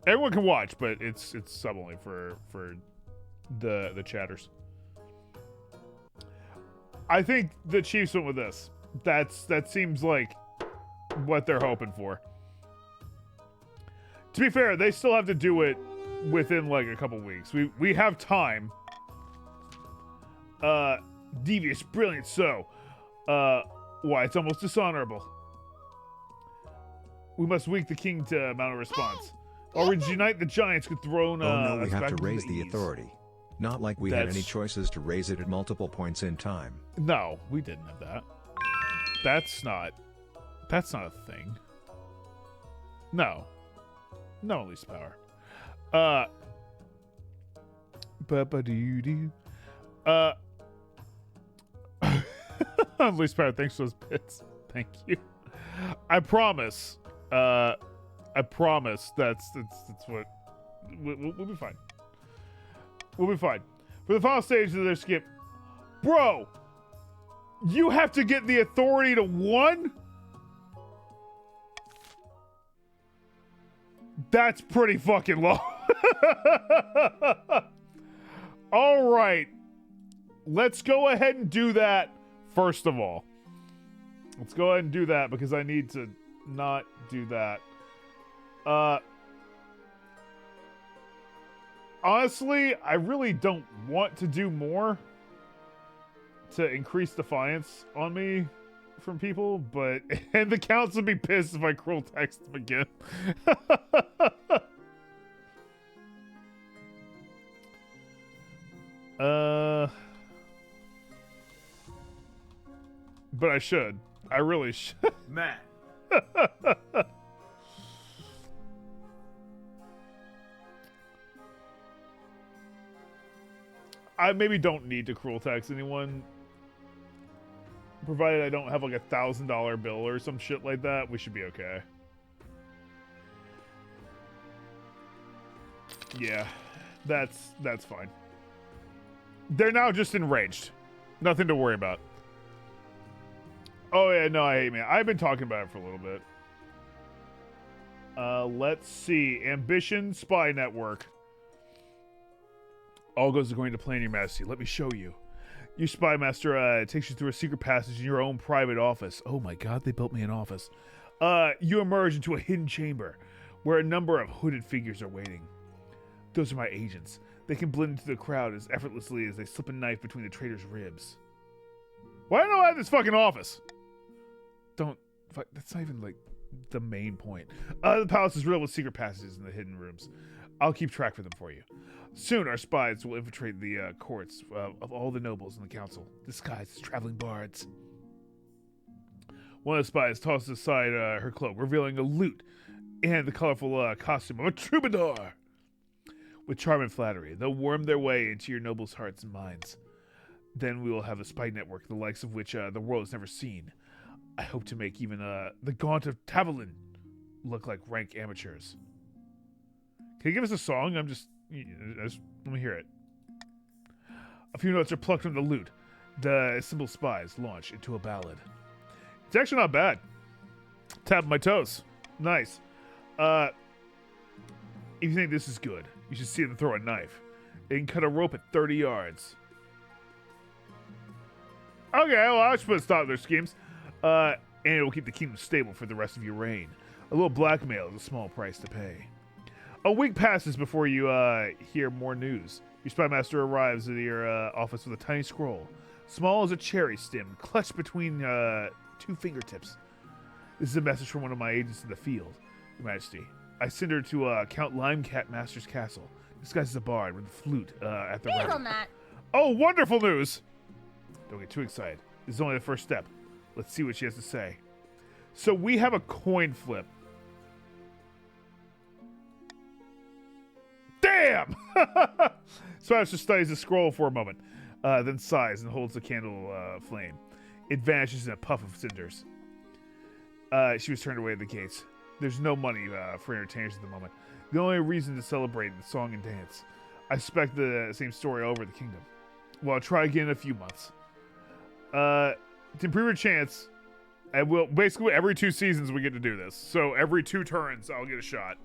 Everyone can watch, but it's sub only for the chatters. I think the Chiefs went with this. That seems like what they're hoping for. To be fair, they still have to do it within like a couple weeks. We have time. Devious, brilliant, so. Why, it's almost dishonorable. We must wake the king to mount a response. Or we unite the giants could throne oh no, we have to raise the authority. Not like we had any choices to raise it at multiple points in time. No, we didn't have that. That's not a thing. No. No unleashed power. Ba-ba-doo-doo. Unleashed power, thanks for those bits. Thank you. I promise that's what we'll be fine. We'll be fine. For the final stage of their skip, bro, you have to get the authority to 1? That's pretty fucking low. All right. Let's go ahead and do that first of all. Let's go ahead and do that because I need to not do that. Honestly, I really don't want to do more to increase defiance on me from people, but and the counts would be pissed if I cruel text them again. But I should. I really should. Matt. I maybe don't need to cruel text anyone. Provided I don't have like $1,000 bill or some shit like that, we should be okay. Yeah, that's fine. They're now just enraged. Nothing to worry about. Oh yeah, no, I hate me. I've been talking about it for a little bit. Let's see. Ambition Spy Network. All goes according to plan, Your Majesty. Let me show you. Your spy master takes you through a secret passage in your own private office. Oh my god, they built me an office. You emerge into a hidden chamber where a number of hooded figures are waiting. Those are my agents. They can blend into the crowd as effortlessly as they slip a knife between the traitor's ribs. Why don't I have this fucking office? Don't. That's not even like the main point. The palace is riddled with secret passages in the hidden rooms. I'll keep track for them for you. Soon our spies will infiltrate the courts of all the nobles in the council, disguised as traveling bards. One of the spies tosses aside her cloak, revealing a lute and the colorful costume of a troubadour. With charm and flattery, they'll worm their way into your nobles' hearts and minds. Then we will have a spy network, the likes of which the world has never seen. I hope to make even the Gaunt of Tavolin look like rank amateurs. Can you give us a song? Let me hear it. A few notes are plucked from the lute. The simple spies launch into a ballad. It's actually not bad. Tap my toes. Nice. If you think this is good, you should see them throw a knife. They can cut a rope at 30 yards. Okay, well, I should put a stop to their schemes. And it will keep the kingdom stable for the rest of your reign. A little blackmail is a small price to pay. A week passes before you hear more news. Your spy master arrives at your office with a tiny scroll, small as a cherry stem, clutched between 2 fingertips. This is a message from one of my agents in the field. Your Majesty, I send her to Count Limecat Master's castle, disguised as a bard with a flute at the ready. Oh, wonderful news! Don't get too excited. This is only the first step. Let's see what she has to say. So we have a coin flip. Damn! Smash studies the scroll for a moment, then sighs and holds the candle flame. It vanishes in a puff of cinders. She was turned away at the gates. There's no money for entertainers at the moment. The only reason to celebrate the song and dance. I suspect the same story over the kingdom. Well, I'll try again in a few months. To improve your chance, and we'll basically every 2 seasons we get to do this. So every 2 turns, I'll get a shot.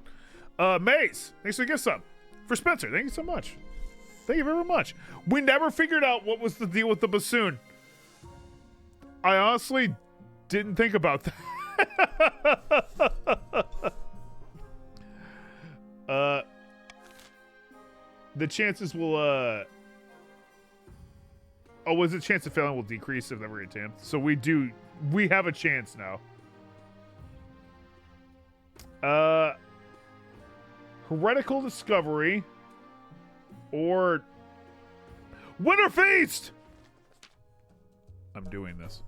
Maze, thanks for the gift sub. For Spencer, thank you so much. Thank you very much. We never figured out what was the deal with the bassoon. I honestly didn't think about that. The chances will was the chance of failing will decrease if every attempt. So we have a chance now. Heretical Discovery or Winter Feast. I'm doing this.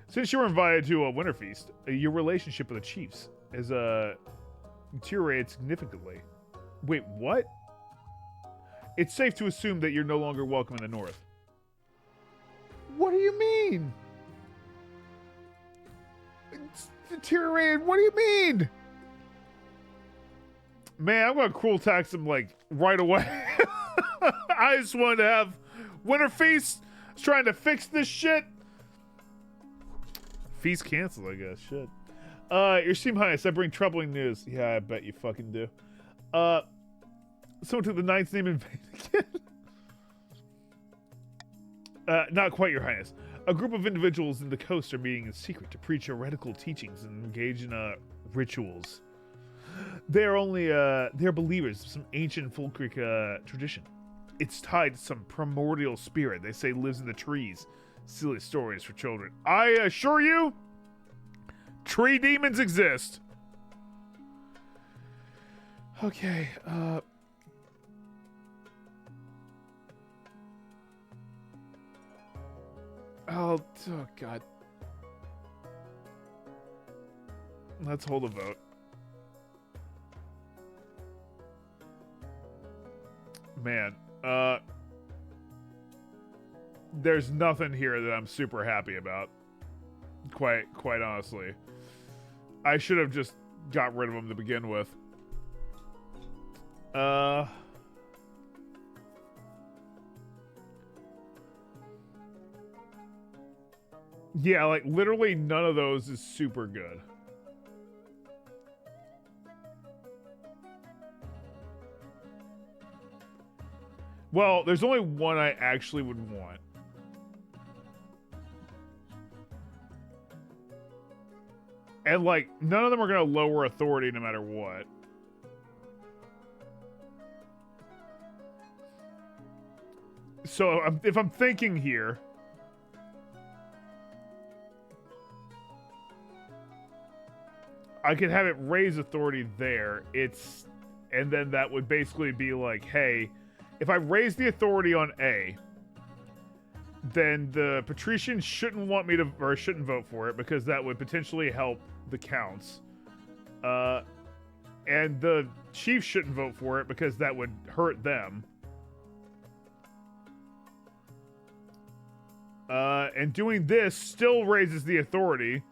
Since you were invited to a Winter Feast, your relationship with the chiefs has deteriorated significantly. Wait, what? It's safe to assume that you're no longer welcome in the north. What do you mean? It's deteriorated? What do you mean? Man, I'm gonna cruel tax him like right away. I just wanted to have Winter Feast. I was trying to fix this shit. Feast canceled, I guess. Shit. Your Steam Highness, I bring troubling news. Yeah, I bet you fucking do. Someone took the Knight's name in vain again. Not quite, Your Highness. A group of individuals in the coast are meeting in secret to preach heretical teachings and engage in rituals. They're believers of some ancient folkloric tradition. It's tied to some primordial spirit they say lives in the trees. Silly stories for children. I assure you, tree demons exist. Okay, oh God. Let's hold a vote. Man, there's nothing here that I'm super happy about. Quite honestly. I should have just got rid of him to begin with. Yeah, like literally none of those is super good. Well, there's only one I actually would want. And, like, none of them are going to lower authority no matter what. So if I'm thinking here, I could have it raise authority there. And then that would basically be like, hey, if I raise the authority on A, then the patricians shouldn't want me to, or shouldn't vote for it because that would potentially help the counts. And the chiefs shouldn't vote for it because that would hurt them. And doing this still raises the authority.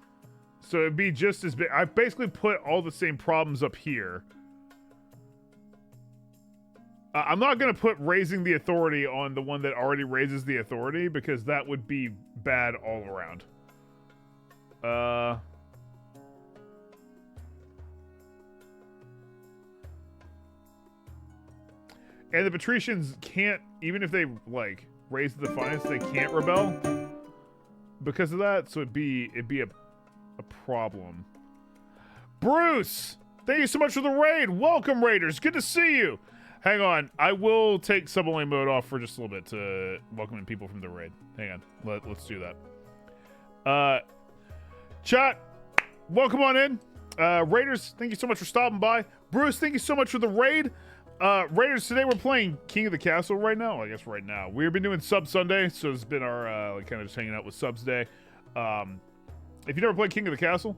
So it'd be just as big. I've basically put all the same problems up here. I'm not going to put raising the authority on the one that already raises the authority because that would be bad all around. And the patricians can't, even if they, like, raise the defiance, they can't rebel because of that, so it'd be a problem. Bruce! Thank you so much for the raid! Welcome, Raiders! Good to see you! Hang on, I will take sub-only mode off for just a little bit to welcome in people from the raid. Hang on, let's do that. Chat, welcome on in. Raiders, thank you so much for stopping by. Bruce, thank you so much for the raid. Raiders, today we're playing King of the Castle right now. Well, I guess right now. We've been doing Sub Sunday, so it's been our, like, kind of just hanging out with Subs Day. If you never played King of the Castle, !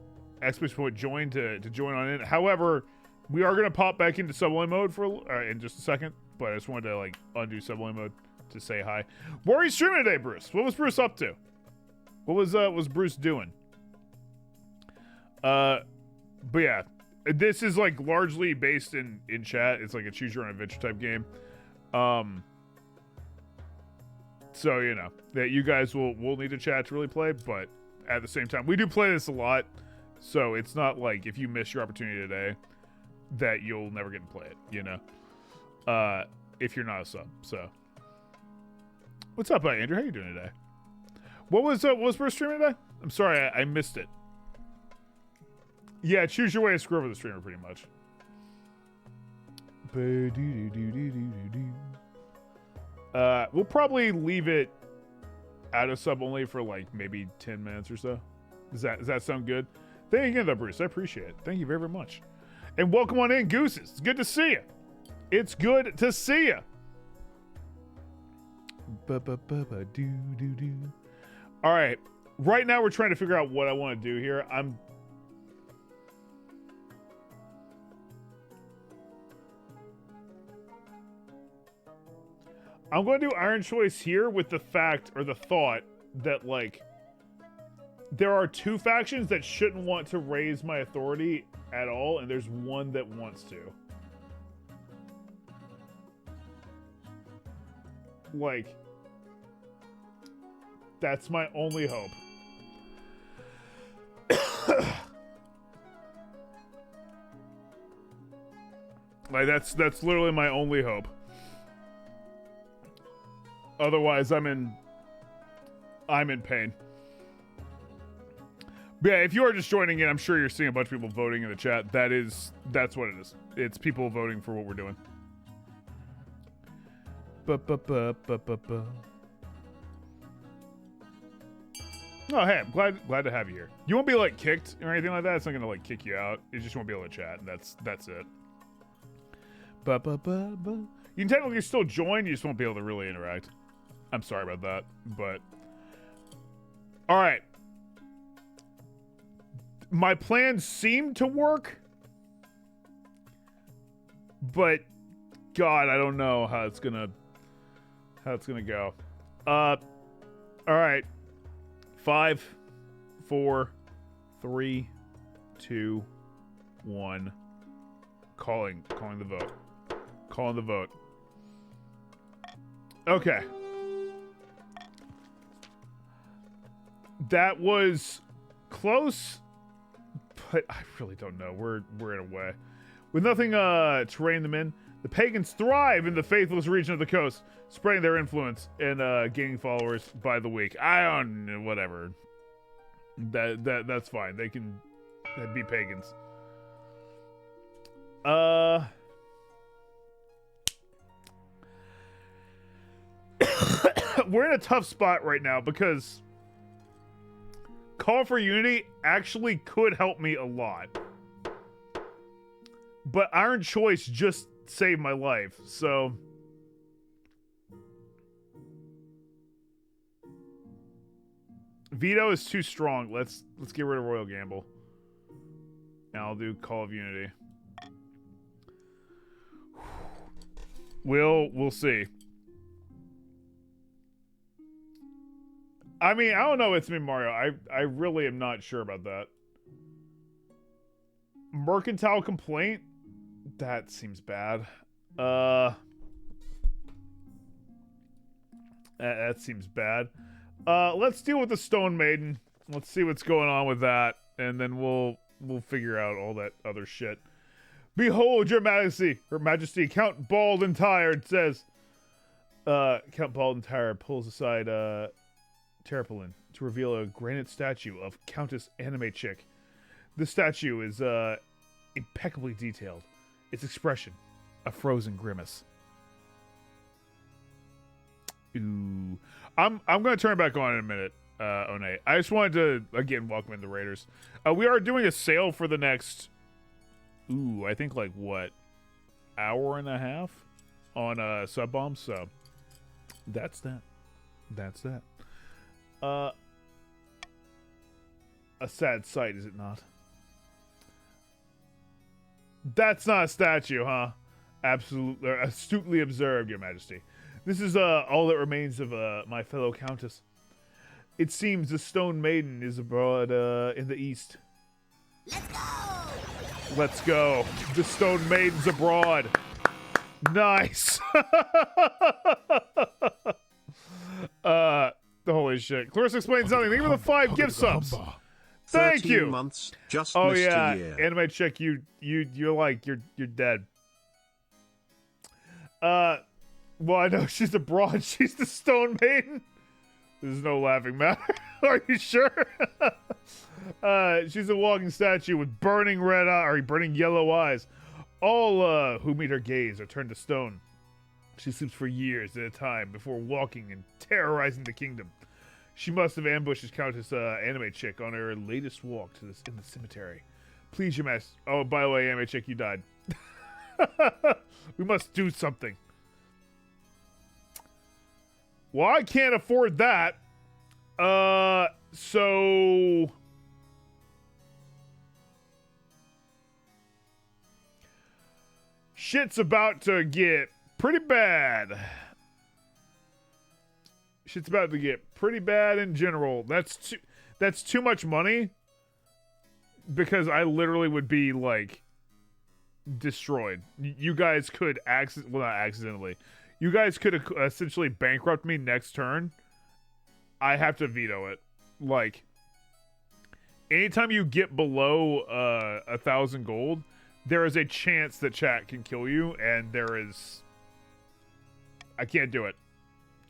join to join on in. However, we are going to pop back into sub-only mode for in just a second, but I just wanted to, like, undo sub-only mode to say hi. What are you streaming today, Bruce? What was Bruce up to? What was Bruce doing? But yeah, this is, like, largely based in chat. It's like a choose your own adventure type game. So, you know, that you guys will need to chat to really play, but at the same time, we do play this a lot, so it's not like if you miss your opportunity today that you'll never get to play it, you know? If you're not a sub, so. What's up, Andrew? How you doing today? What was Bruce streaming today? I'm sorry, I missed it. Yeah, choose your way to screw over the streamer, pretty much. We'll probably leave it out of sub only for like maybe 10 minutes or so. Does that sound good? Thank you again, though, Bruce. I appreciate it. Thank you very, very much. And welcome on in, Gooses. It's good to see you. It's good to see you. All right. Right now, we're trying to figure out what I want to do here. I'm going to do Iron Choice here with the fact, or the thought, that, like, there are two factions that shouldn't want to raise my authority at all, and there's one that wants to. Like, that's my only hope. Like, that's literally my only hope. Otherwise, I'm in pain. But yeah, if you are just joining in, I'm sure you're seeing a bunch of people voting in the chat. That's what it is. It's people voting for what we're doing. Oh, hey, I'm glad to have you here. You won't be, like, kicked or anything like that. It's not gonna, like, kick you out. You just won't be able to chat, and that's it. You can technically still join, you just won't be able to really interact. I'm sorry about that, but... Alright. My plan seemed to work, but God, I don't know how it's gonna go. Alright. 5, 4, 3, 2, 1. Calling the vote. Calling the vote. Okay. That was close, but I really don't know. We're in a way. With nothing to rein them in, the pagans thrive in the faithless region of the coast, spreading their influence and gaining followers by the week. I don't know, whatever. That's fine. They can be pagans. we're in a tough spot right now because Call for Unity actually could help me a lot. But Iron Choice just saved my life, so... Veto is too strong. Let's get rid of Royal Gamble. And I'll do Call of Unity. We'll see. I mean, I don't know. It's me, Mario. I really am not sure about that. Mercantile complaint? That seems bad. That seems bad. Let's deal with the Stone Maiden. Let's see what's going on with that, and then we'll figure out all that other shit. Behold, your majesty, Count Bald and Tired says. Count Bald and Tired pulls aside Terrapolin to reveal a granite statue of Countess Anime Chick. The statue is impeccably detailed. Its expression, a frozen grimace. Ooh. I'm gonna turn it back on in a minute, One. I just wanted to again welcome in the Raiders. We are doing a sale for the next I think like what, hour and a half on Sub Bomb, so that's that. That's that. A sad sight, is it not? That's not a statue, huh? Absolutely, astutely observed, Your Majesty. This is all that remains of my fellow countess. It seems the Stone Maiden is abroad in the east. Let's go! Let's go. The Stone Maiden's abroad. Nice. Holy shit. Clarissa explains nothing. Thank you for the 5 gift subs. Thank you. Months, just oh missed yeah, a year. Anime Chick, you're dead. Well, I know she's abroad. She's the Stone Maiden. There's no laughing matter. Are you sure? She's a walking statue with burning burning yellow eyes. All who meet her gaze are turned to stone. She sleeps for years at a time before walking and terrorizing the kingdom. She must have ambushed Countess Anime Chick on her latest walk in the cemetery. Please, Your Majesty. Oh, by the way, Anime Chick, you died. We must do something. Well, I can't afford that. So... Shit's about to get pretty bad. Shit's about to get pretty bad in general. That's too much money. Because I literally would be, like, destroyed. You guys could well, not accidentally. You guys could essentially bankrupt me next turn. I have to veto it. Like, anytime you get below 1,000 gold, there is a chance that chat can kill you, and there is... I can't do it.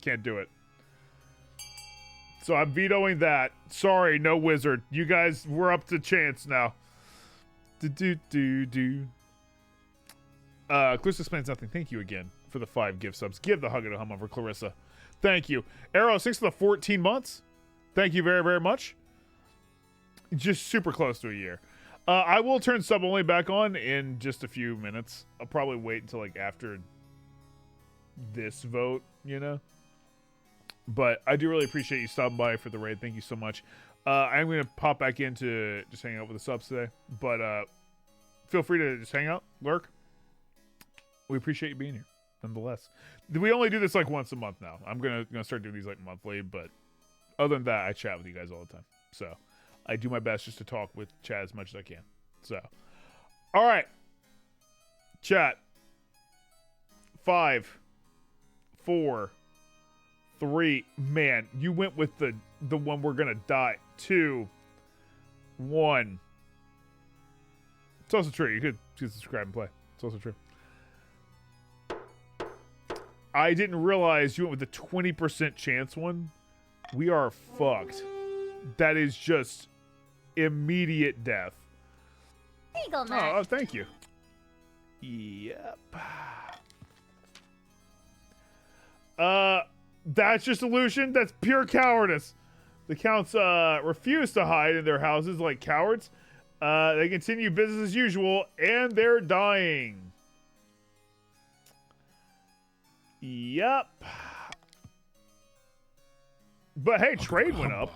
Can't do it. So I'm vetoing that. Sorry, no wizard. You guys, we're up to chance now. Clarissa explains nothing. Thank you again for the 5 gift subs. Give the hug and a hum over Clarissa. Thank you. Arrow, 6 for the 14 months. Thank you very, very much. Just super close to a year. I will turn sub only back on in just a few minutes. I'll probably wait until like after this vote, you know. But I do really appreciate you stopping by for the raid. Thank you so much. I'm going to pop back into just hanging out with the subs today. But feel free to just hang out, lurk. We appreciate you being here, nonetheless. We only do this like once a month now. I'm gonna start doing these like monthly, but other than that, I chat with you guys all the time. So I do my best just to talk with chat as much as I can. So, all right, chat. 5, 4, 3. Man, you went with the one we're gonna die. 2, 1. It's also true. You could subscribe and play. It's also true. I didn't realize you went with the 20% chance one. We are fucked. That is just immediate death. Eagle Nut. Oh, thank you. Yep. That's just illusion. That's pure cowardice. The counts refuse to hide in their houses like cowards. They continue business as usual, and they're dying. Yep. But hey, trade went up.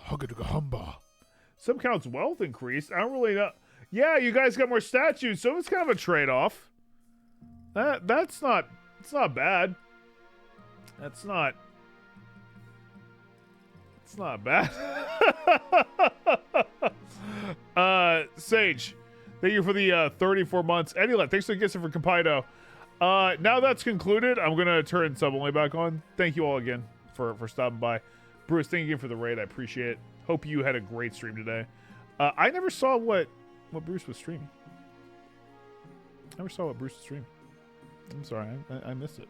Some counts' wealth increased. I don't really know. Yeah, you guys got more statues, so it's kind of a trade-off. It's not bad. It's not bad. Sage, thank you for the 34 months. Eddie, thanks for the gifts for Compaido. Now that's concluded, I'm gonna turn sub only back on. Thank you all again for stopping by. Bruce, thank you again for the raid. I appreciate it. Hope you had a great stream today. I never saw what Bruce was streaming. I'm sorry, I missed it.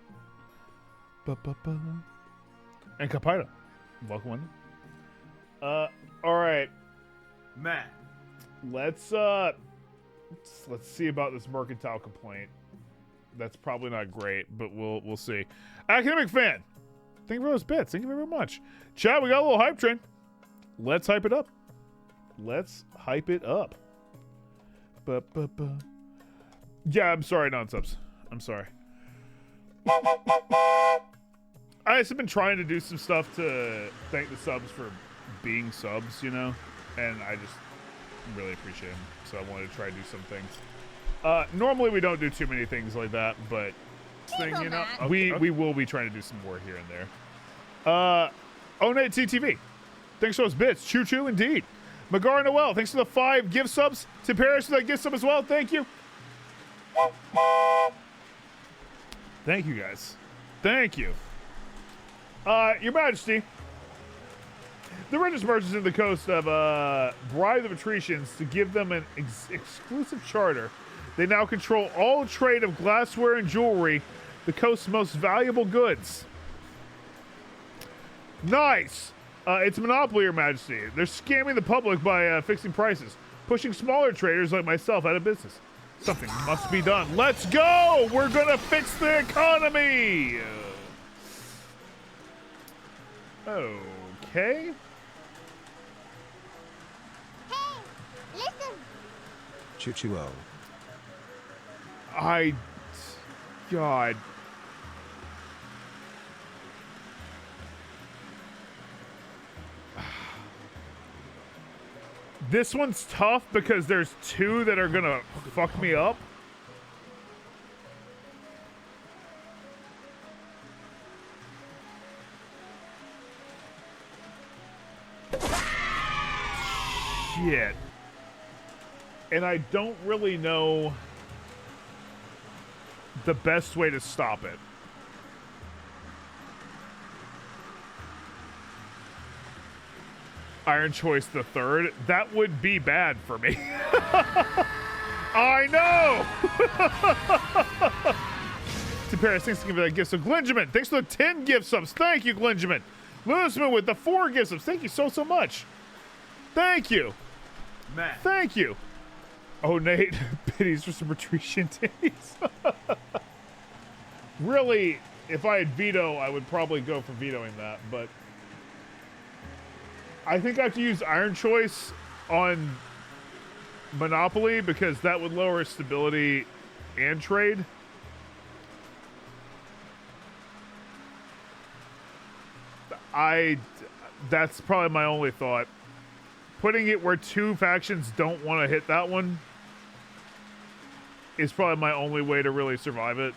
And Kapida, welcome. All right, Matt. Let's see about this mercantile complaint. That's probably not great, but we'll see. Academic fan, thank you for those bits. Thank you very much. Chat, we got a little hype train. Let's hype it up. Yeah, I'm sorry, non-subs. I'm sorry. I just have been trying to do some stuff to thank the subs for being subs, you know, and I just really appreciate them. So I wanted to try to do some things. Normally we don't do too many things like that, but thing, you know, we will be trying to do some more here and there. Onate TTV, thanks for those bits. Choo choo indeed. Magar Noel, thanks for the 5 gift subs. To Paris for that gift sub as well. Thank you. Thank you guys. Thank you. Your Majesty, the richest merchants in the coast have bribed the patricians to give them an exclusive charter. They now control all trade of glassware and jewelry, the coast's most valuable goods. Nice. It's a monopoly, Your Majesty. They're scamming the public by fixing prices, pushing smaller traders like myself out of business. Something must be done. Let's go! We're gonna fix the economy! Okay. Hey, listen. Choo-choo-o. God. This one's tough because there's 2 that are gonna fuck me up. Shit. And I don't really know the best way to stop it. Iron Choice the Third. That would be bad for me. I know! To Paris, thanks for giving that gift. So Glinjamin, thanks for the 10 gift subs. Thank you, Glinjamin. Lewisman with the 4 gift subs. Thank you so much. Thank you. Matt. Thank you. Oh, Nate, pities for some patrician days. Really, if I had veto, I would probably go for vetoing that, but I think I have to use Iron Choice on Monopoly because that would lower stability and trade. That's probably my only thought. Putting it where 2 factions don't want to hit that one is probably my only way to really survive it.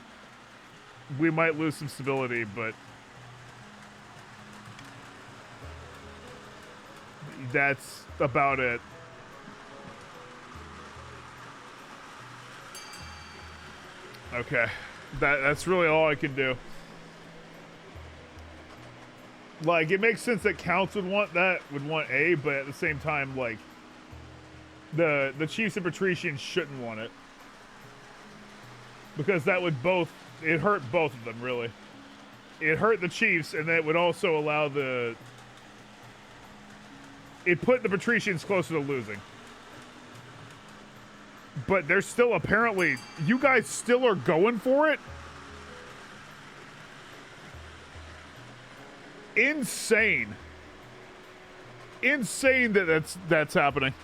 We might lose some stability, but that's about it. Okay. That's really all I can do. Like, it makes sense that counts would want A, but at the same time, like, the Chiefs and Patricians shouldn't want it. Because that would it hurt both of them, really. It hurt the Chiefs, and that would also allow it put the Patricians closer to losing. But they're still apparently, you guys still are going for it? Insane. Insane that that's happening.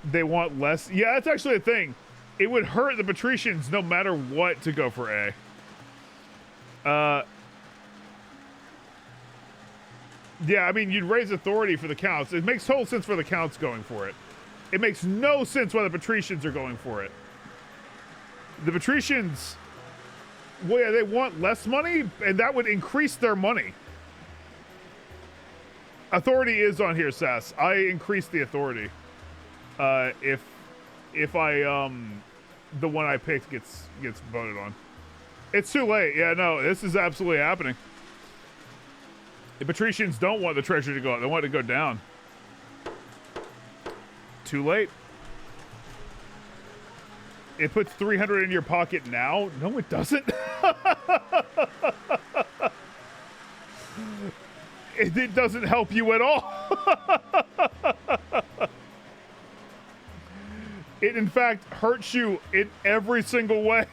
They want less. Yeah, that's actually a thing. It would hurt the patricians no matter what to go for A. Yeah, I mean, you'd raise authority for the counts. It makes total sense for the counts going for it. It makes no sense why the patricians are going for it. The patricians, well, yeah, they want less money, and that would increase their money. Authority is on here, Sass. I increased the authority. If I the one I picked gets voted on. It's too late. Yeah, no, this is absolutely happening. The patricians don't want the treasury to go up. They want it to go down. Too late. It puts 300 in your pocket now? No, it doesn't. It doesn't help you at all. It, in fact, hurts you in every single way.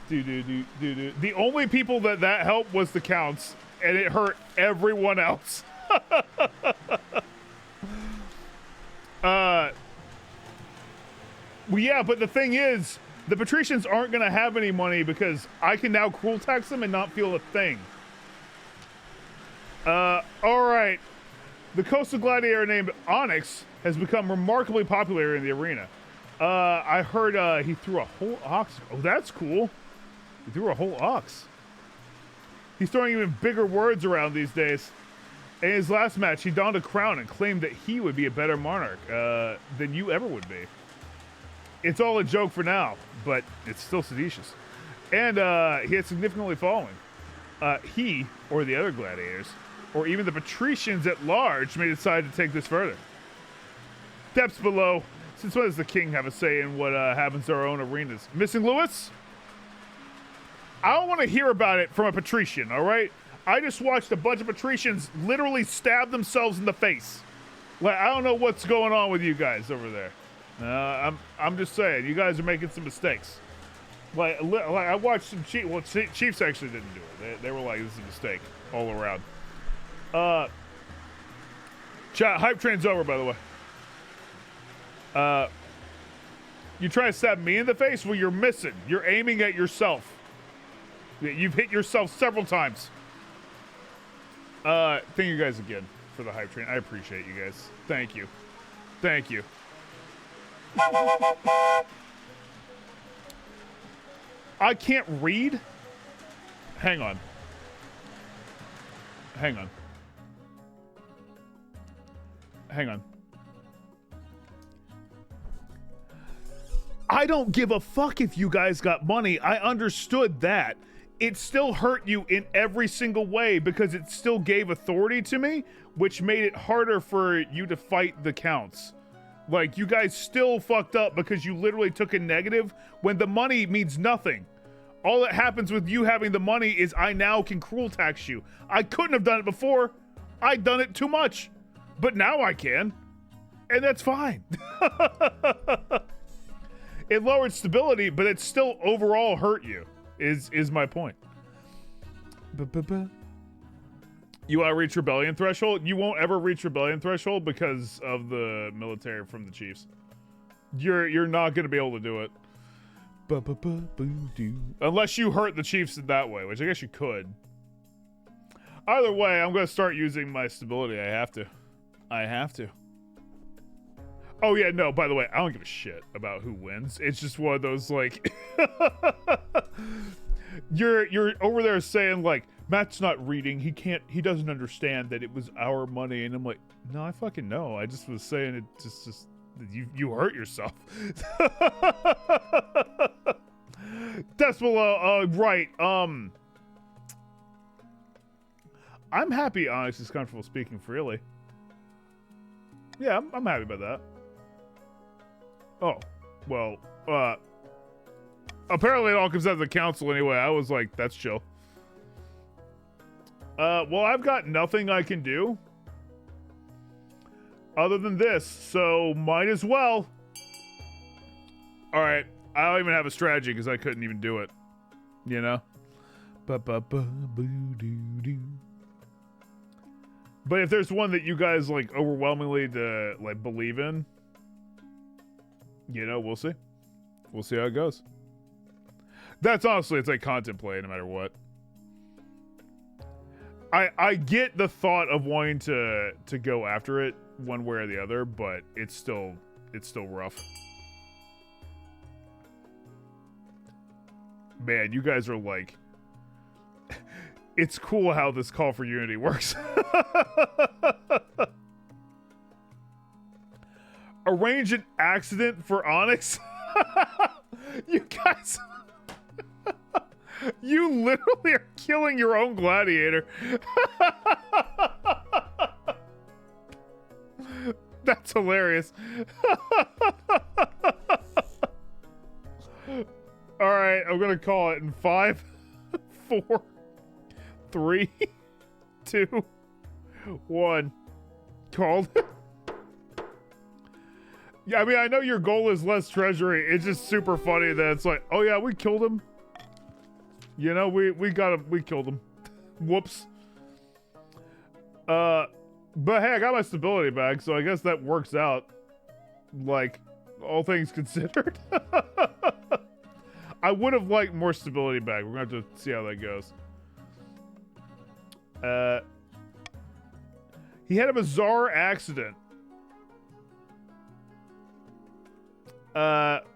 The only people that helped was the counts, and it hurt everyone else. Well, yeah, but the thing is, the patricians aren't going to have any money because I can now cruel tax them and not feel a thing. All right. The coastal gladiator named Onyx has become remarkably popular in the arena. I heard he threw a whole ox. Oh, that's cool. He threw a whole ox. He's throwing even bigger words around these days. In his last match, he donned a crown and claimed that he would be a better monarch than you ever would be. It's all a joke for now, but it's still seditious. And he had significantly following. He, or the other gladiators, or even the patricians at large may decide to take this further. Depths below. Since when does the king have a say in what happens to our own arenas? Missing Lewis? I don't want to hear about it from a patrician, all right? I just watched a bunch of patricians literally stab themselves in the face. Like, I don't know what's going on with you guys over there. I'm just saying, you guys are making some mistakes. Like I watched some Chiefs. Well, Chiefs actually didn't do it. They were like, this is a mistake all around. Chat, hype train's over, by the way. You try to stab me in the face? Well, you're missing. You're aiming at yourself. You've hit yourself several times. Thank you guys again for the hype train. I appreciate you guys. Thank you. Thank you. I can't read? Hang on. Hang on. Hang on. I don't give a fuck if you guys got money. I understood that. It still hurt you in every single way because it still gave authority to me, which made it harder for you to fight the counts. Like, you guys still fucked up because you literally took a negative when the money means nothing. All that happens with you having the money is I now can cruel tax you. I couldn't have done it before. I'd done it too much. But now I can. And that's fine. It lowered stability, but it still overall hurt you, is my point. You want to reach rebellion threshold? You won't ever reach rebellion threshold because of the military from the Chiefs. You're not going to be able to do it. Unless you hurt the Chiefs in that way, which I guess you could. Either way, I'm going to start using my stability. I have to. Oh yeah, no, by the way, I don't give a shit about who wins. It's just one of those, like... You're over there saying, like, Matt's not reading. He doesn't understand that it was our money. And I'm like, no, I fucking know. I just was saying it just you hurt yourself. That's below, right. I'm happy Onyx is comfortable speaking freely. Yeah, I'm happy about that. Oh, well, apparently it all comes out of the council anyway. I was like, that's chill. Well, I've got nothing I can do other than this, so might as well. All right, I don't even have a strategy because I couldn't even do it. You know? But if there's one that you guys like overwhelmingly like believe in, you know, we'll see. We'll see how it goes. That's honestly, it's like content play no matter what. I get the thought of wanting to go after it one way or the other, but it's still rough. Man, you guys are like, it's cool how this call for unity works. Arrange an accident for Onyx. You guys, you literally are killing your own gladiator. That's hilarious. All right, I'm gonna call it in 5, 4, 3, 2, 1. Called. Yeah, I mean, I know your goal is less treasury. It's just super funny that it's like, oh yeah, we killed him. You know, we got him. We killed him. Whoops. But hey, I got my stability back, so I guess that works out. Like, all things considered. I would have liked more stability back. We're gonna have to see how that goes. He had a bizarre accident.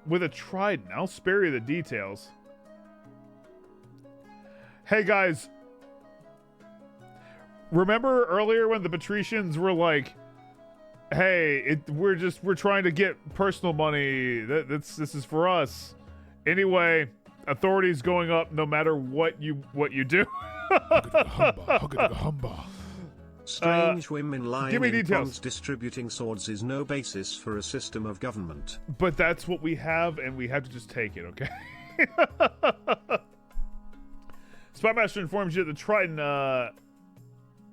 With a trident. I'll spare you the details. Hey guys, remember earlier when the patricians were like, "Hey, we're trying to get personal money. This is for us." Anyway, authorities going up no matter what you do. Strange women lying give me in details. ponds distributing swords is no basis for a system of government. But that's what we have, and we have to just take it, okay? Spymaster informs you that the Trident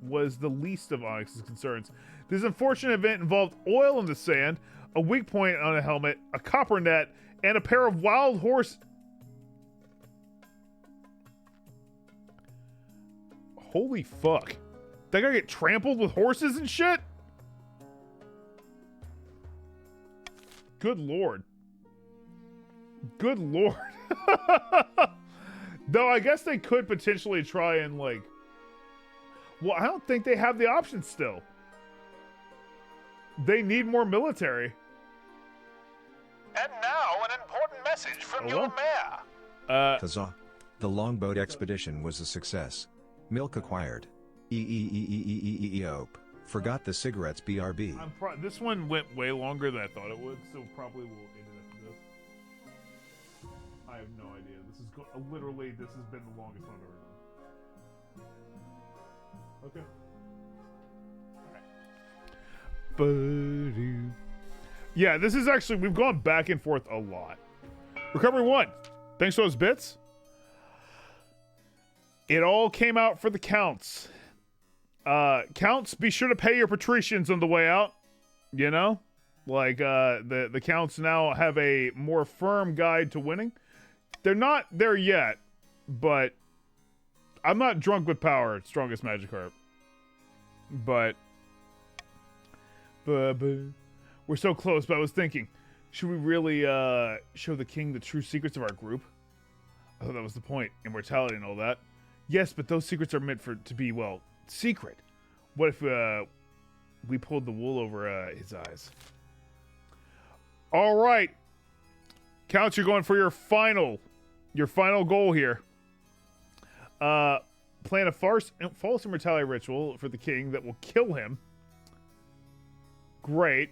was the least of Onyx's concerns. This unfortunate event involved oil in the sand, a weak point on a helmet, a copper net, and a pair of wild horse. Holy fuck. That guy get trampled with horses and shit? Good lord. Good lord. Though I guess they could potentially try and like... Well, I don't think they have the option still. They need more military. And now an important message from Hello? your mayor. Huzzah. The longboat expedition was a success. Milk acquired. Eep. Forgot the cigarettes BRB. This one went way longer than I thought it would, so probably we'll end it after this. I have no idea. This is literally, this has been the longest one I've ever done. Okay. Alright. Yeah, this is actually, we've gone back and forth a lot. Recovery 1. Thanks for those bits. It all came out for the counts. Counts, be sure to pay your patricians on the way out. You know? Like, the counts now have a more firm guide to winning. They're not there yet, but I'm not drunk with power, strongest Magikarp. But we're so close, but I was thinking, should we really show the king the true secrets of our group? I thought that was the point, immortality and all that. Yes, but those secrets are meant to be, well, secret. What if we pulled the wool over his eyes? All right. Counts, you're going for your final goal here. Plan a false immortality ritual for the king that will kill him. Great.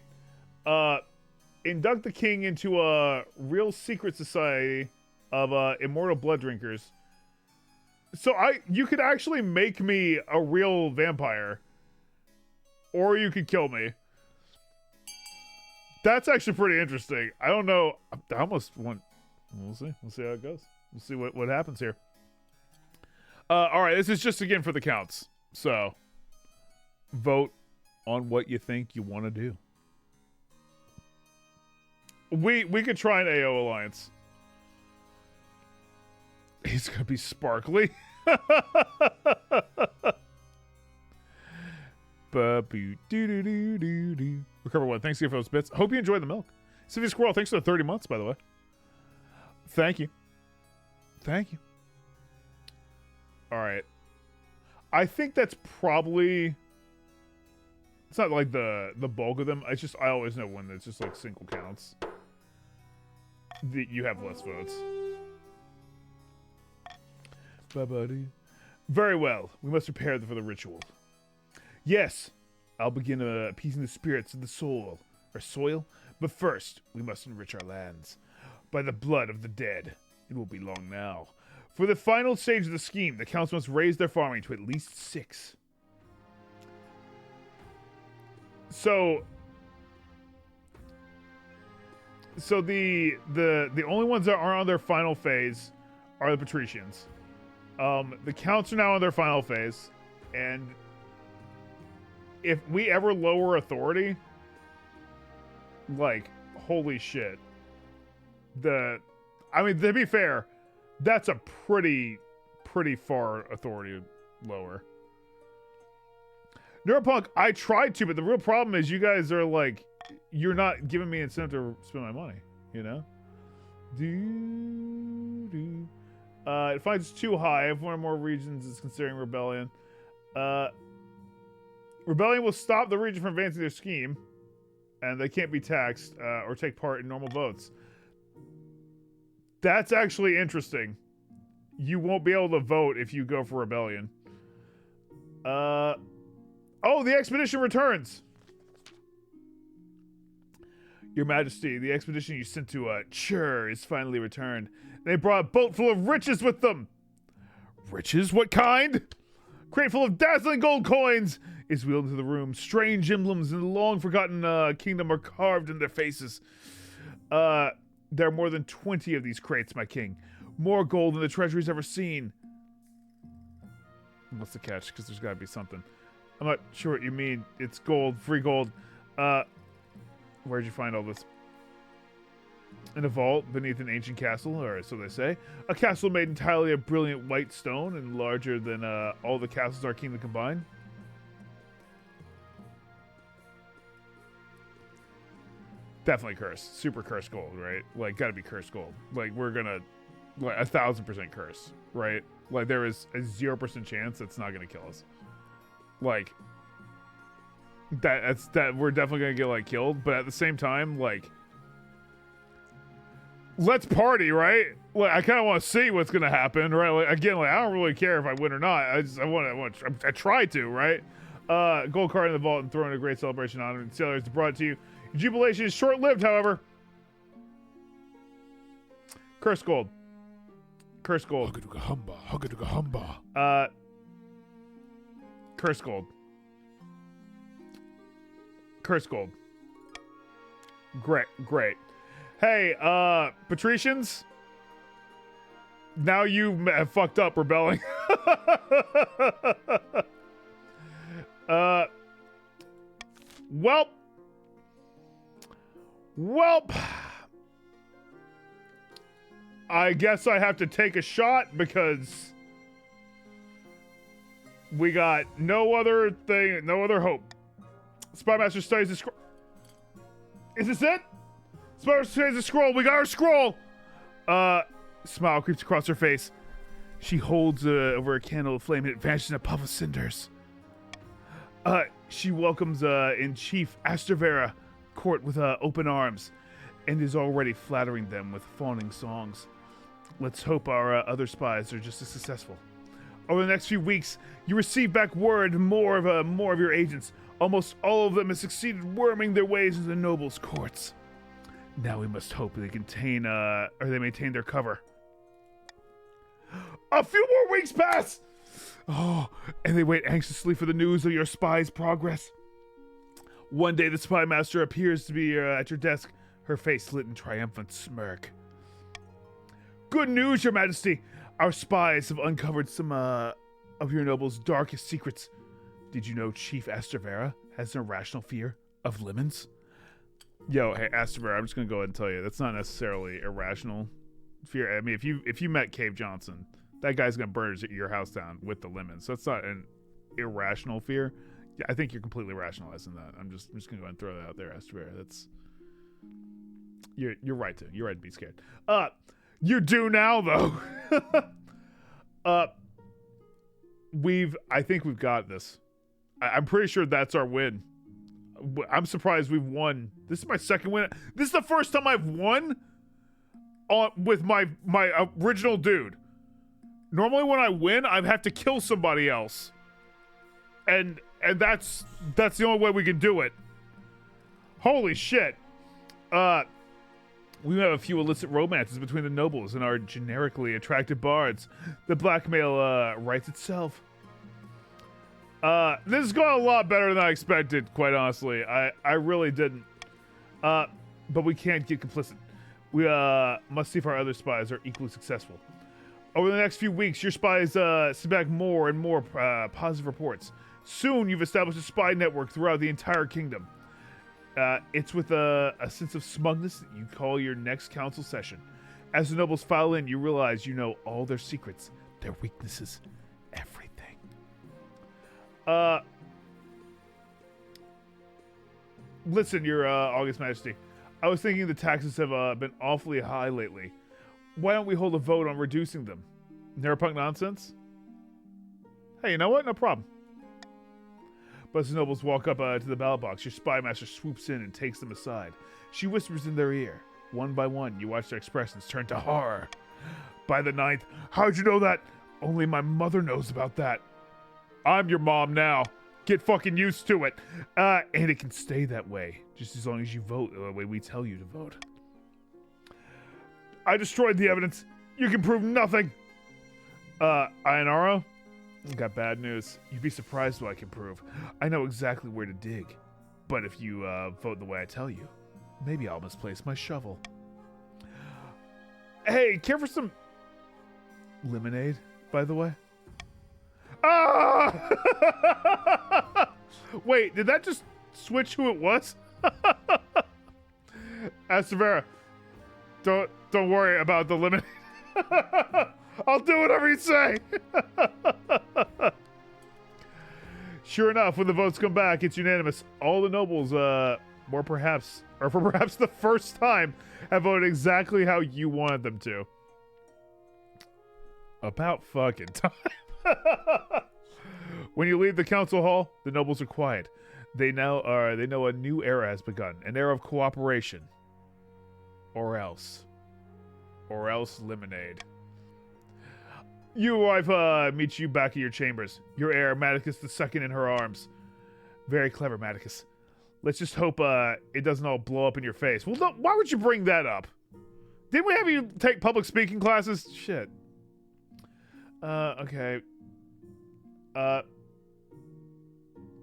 Induct the king into a real secret society of immortal blood drinkers. So you could actually make me a real vampire. Or you could kill me. That's actually pretty interesting. I don't know. I almost want... We'll see. We'll see how it goes. We'll see what happens here. Alright, this is just again for the counts. So, vote on what you think you want to do. We could try an AO alliance. He's gonna be sparkly. Recover one. Thanks again for those bits. Hope you enjoyed the milk. Civvy Squirrel, thanks for the 30 months, by the way. Thank you. Thank you. All right. I think that's probably... It's not like the bulk of them. It's just, I always know when it's just like single counts. You have less votes. Very well. We must prepare for the ritual. Yes, I'll begin appeasing the spirits of the soil. But first, we must enrich our lands. By the blood of the dead. It will be long now. For the final stage of the scheme, the council must raise their farming to at least 6. So the only ones that aren't on their final phase are the patricians. The counts are now on their final phase, and if we ever lower authority, like, holy shit. I mean, to be fair, that's a pretty far authority lower. Neuropunk, I tried to, but the real problem is you guys are like, you're not giving me incentive to spend my money, you know? It finds it's too high. If one or more regions is considering rebellion. Rebellion will stop the region from advancing their scheme, and they can't be taxed or take part in normal votes. That's actually interesting. You won't be able to vote if you go for rebellion. Oh, the expedition returns! Your Majesty, the expedition you sent to Chur is finally returned. They brought a boat full of riches with them. Riches? What kind? Crate full of dazzling gold coins is wheeled into the room. Strange emblems in the long-forgotten kingdom are carved in their faces. There are more than 20 of these crates, my king. More gold than the treasury's ever seen. What's the catch? Because there's got to be something. I'm not sure what you mean. It's gold, free gold. Where'd you find all this? In a vault beneath an ancient castle, or so they say. A castle made entirely of brilliant white stone and larger than all the castles our kingdom combined. Definitely cursed. Super cursed gold, right? Like, gotta be cursed gold. Like, we're gonna... Like, 1,000% curse, right? Like, there is a 0% chance that's not gonna kill us. Like... That we're definitely gonna get, like, killed, but at the same time, like... Let's party, right? Like, I kind of want to see what's gonna happen, right? Like, again, like, I don't really care if I win or not. I try to, right? Gold card in the vault and throwing a great celebration on it. And sailors brought to you. Jubilation is short-lived, however. Curse gold. Curse gold. Curse gold. Curse gold. Great. Hey, patricians. Now you have fucked up rebelling. Welp. I guess I have to take a shot because we got no other thing, no other hope. Spymaster studies the scroll. Is this it? Spymaster studies the scroll. We got our scroll. Smile creeps across her face. She holds over a candle of flame and it vanishes in a puff of cinders. She welcomes in Chief Astervera court with open arms and is already flattering them with fawning songs. Let's hope our other spies are just as successful. Over the next few weeks, you receive back word more of your agents. Almost all of them have succeeded worming their ways into the nobles' courts. Now we must hope they maintain their cover. A few more weeks pass! Oh, and they wait anxiously for the news of your spy's progress. One day the spy master appears to be at your desk, her face lit in triumphant smirk. Good news, your majesty! Our spies have uncovered some of your nobles' darkest secrets. Did you know Chief Astervera has an irrational fear of lemons? Yo, hey, Astervera, I'm just gonna go ahead and tell you, that's not necessarily irrational fear. I mean, if you met Cave Johnson, that guy's gonna burn your house down with the lemons. That's not an irrational fear. Yeah, I think you're completely rationalizing that. I'm just gonna go and throw that out there, Esther. That's you're right to be scared. You do now though. I think we've got this. I'm pretty sure that's our win. I'm surprised we've won. This is my second win. This is the first time I've won with my original dude. Normally when I win, I have to kill somebody else. And that's the only way we can do it. Holy shit. We have a few illicit romances between the nobles and our generically attractive bards. The blackmail writes itself. This has gone a lot better than I expected, quite honestly. I really didn't. But we can't get complicit. We must see if our other spies are equally successful. Over the next few weeks, your spies send back more and more positive reports. Soon, you've established a spy network throughout the entire kingdom. It's with a sense of smugness that you call your next council session. As the nobles file in, you realize you know all their secrets, their weaknesses, everything. Listen, your August Majesty. I was thinking the taxes have been awfully high lately. Why don't we hold a vote on reducing them? Nerpunk nonsense? Hey, you know what? No problem. But as the nobles walk up to the ballot box, your spy master swoops in and takes them aside. She whispers in their ear. One by one, you watch their expressions turn to horror. By the 9th, how'd you know that? Only my mother knows about that. I'm your mom now. Get fucking used to it. And it can stay that way, just as long as you vote the way we tell you to vote. I destroyed the evidence. You can prove nothing. Ionaro? Got bad news. You'd be surprised what I can prove. I know exactly where to dig. But if you vote the way I tell you, maybe I'll misplace my shovel. Hey, care for some lemonade, by the way? Ah! Wait, did that just switch who it was? Astravera, don't worry about the lemonade. I'll do whatever you say. Sure enough, when the votes come back, it's unanimous. All the nobles, for perhaps the first time, have voted exactly how you wanted them to. About fucking time. When you leave the council hall, the nobles are quiet. They know a new era has begun, an era of cooperation. Or else lemonade. Your wife meets you back at your chambers. Your heir, Maticus II, in her arms. Very clever, Maticus. Let's just hope it doesn't all blow up in your face. Well, why would you bring that up? Didn't we have you take public speaking classes? Shit. Okay.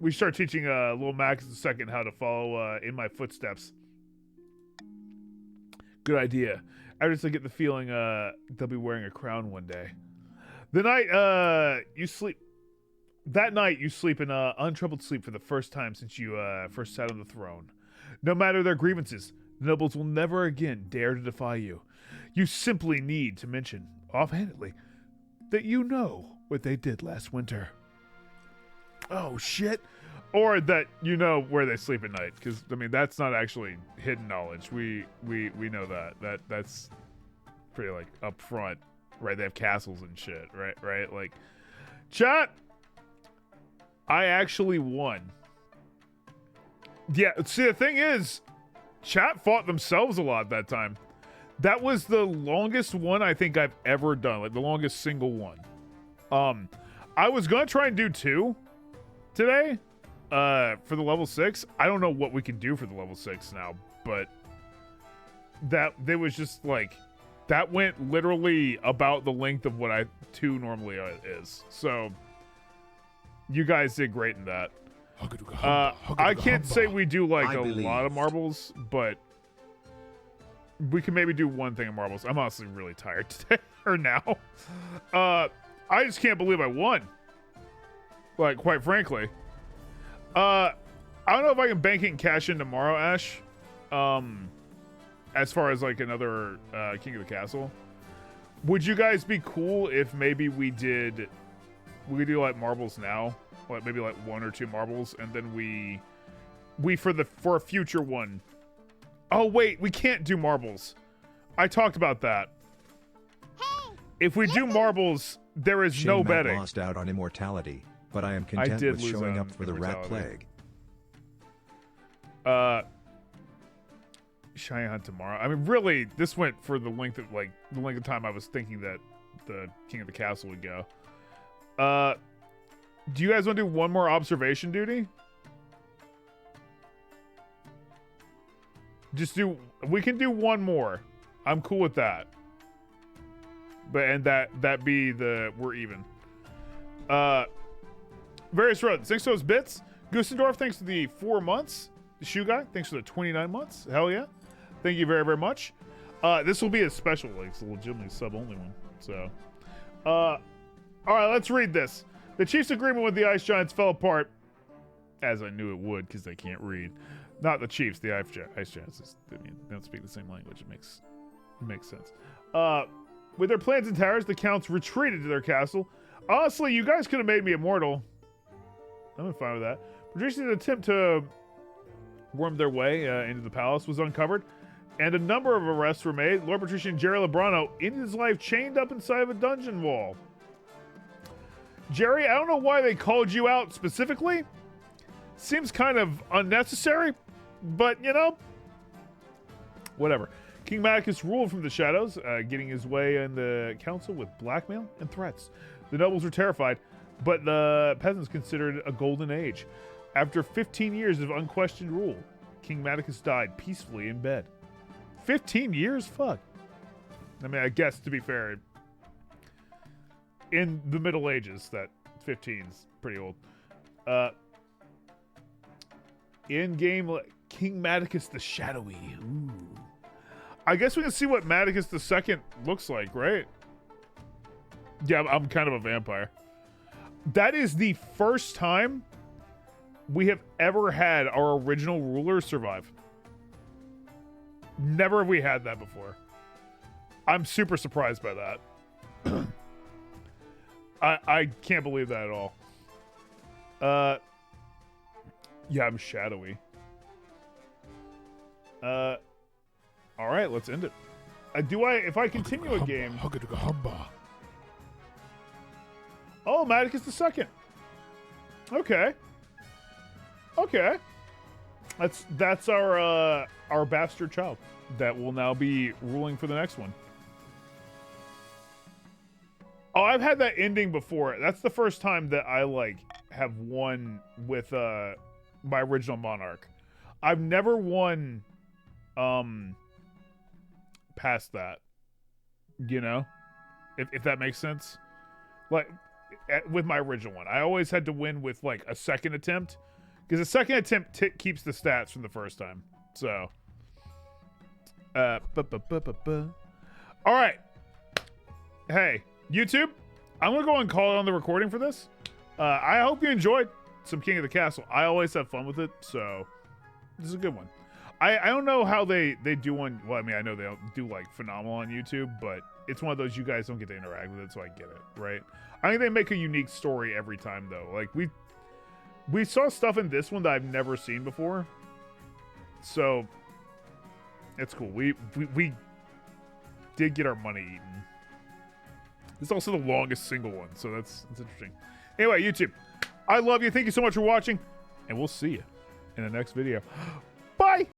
We start teaching little Max II how to follow in my footsteps. Good idea. I just get the feeling they'll be wearing a crown one day. The night you sleep in untroubled sleep for the first time since you first sat on the throne. No matter their grievances, the nobles will never again dare to defy you. You simply need to mention, offhandedly, that you know what they did last winter. Oh, shit. Or that you know where they sleep at night. Because, I mean, that's not actually hidden knowledge. We know that. That's pretty, like, up front. Right? They have castles and shit. Right? Like, chat, I actually won. Yeah, see, the thing is, chat fought themselves a lot that time. That was the longest one I think I've ever done. Like, the longest single one. I was going to try and do 2 today for the level 6. I don't know what we can do for the level 6 now, but they was just like, that went literally about the length of what 2 normally is. So you guys did great in that. I can't say we do like a lot of marbles, but we can maybe do one thing of marbles. I'm honestly really tired today or now. I just can't believe I won. Like, quite frankly. I don't know if I can bank it and cash in tomorrow, Ash. As far as like another King of the Castle. Would you guys be cool if maybe we could do like marbles now, like maybe like 1 or 2 marbles, and then we for a future one. Oh wait, we can't do marbles. I talked about that. Hey, If we do marbles, there is no Matt betting. lost out on immortality, but I am content did with lose showing on up for the rat immortality. plague. Shiny Hunt tomorrow. I mean, really, this went for the length of time I was thinking that the King of the Castle would go. Do you guys want to do one more observation duty? We can do one more. I'm cool with that. But that be we're even. Various roads. Thanks for those bits. Gustendorf, thanks for the 4 months. The Shoe Guy, thanks for the 29 months. Hell yeah. Thank you very, very much. This will be a special, like, it's a legitimately sub-only one. So, all right, let's read this. The Chiefs' agreement with the Ice Giants fell apart, as I knew it would, because they can't read. Not the Chiefs, the Ice Giants. They don't speak the same language. It makes sense. With their plans and towers, the Counts retreated to their castle. Honestly, you guys could have made me immortal. I'm fine with that. Patricia's attempt to worm their way into the palace was uncovered, and a number of arrests were made. Lord Patrician Jerry Lebrano ended his life chained up inside of a dungeon wall. Jerry, I don't know why they called you out specifically. Seems kind of unnecessary, but, you know, whatever. King Maticus ruled from the shadows, getting his way in the council with blackmail and threats. The nobles were terrified, but the peasants considered it a golden age. After 15 years of unquestioned rule, King Maticus died peacefully in bed. 15 years? Fuck. I mean, I guess, to be fair, in the Middle Ages, that 15's pretty old. In-game, King Maticus the Shadowy. Ooh. I guess we can see what Maticus II looks like, right? Yeah, I'm kind of a vampire. That is the first time we have ever had our original ruler survive. Never have we had that before. I'm super surprised by that. I can't believe that at all. Yeah, I'm shadowy. All right, let's end it. If I continue a game... Oh, Maticus II. Okay. Okay. That's our bastard child that will now be ruling for the next one. Oh, I've had that ending before. That's the first time that I have won with my original monarch. I've never won past that. You know? If that makes sense. With my original one. I always had to win with a second attempt. Because the second attempt keeps the stats from the first time. So. Alright. Hey, YouTube. I'm going to go and call it on the recording for this. I hope you enjoyed some King of the Castle. I always have fun with it. So. This is a good one. I don't know how they do one. Well, I mean, I know they don't do phenomenal on YouTube. But it's one of those you guys don't get to interact with it. So I get it. Right? I think they make a unique story every time, though. We saw stuff in this one that I've never seen before. So, it's cool. We did get our money eaten. It's also the longest single one, so that's interesting. Anyway, YouTube, I love you. Thank you so much for watching, and we'll see you in the next video. Bye!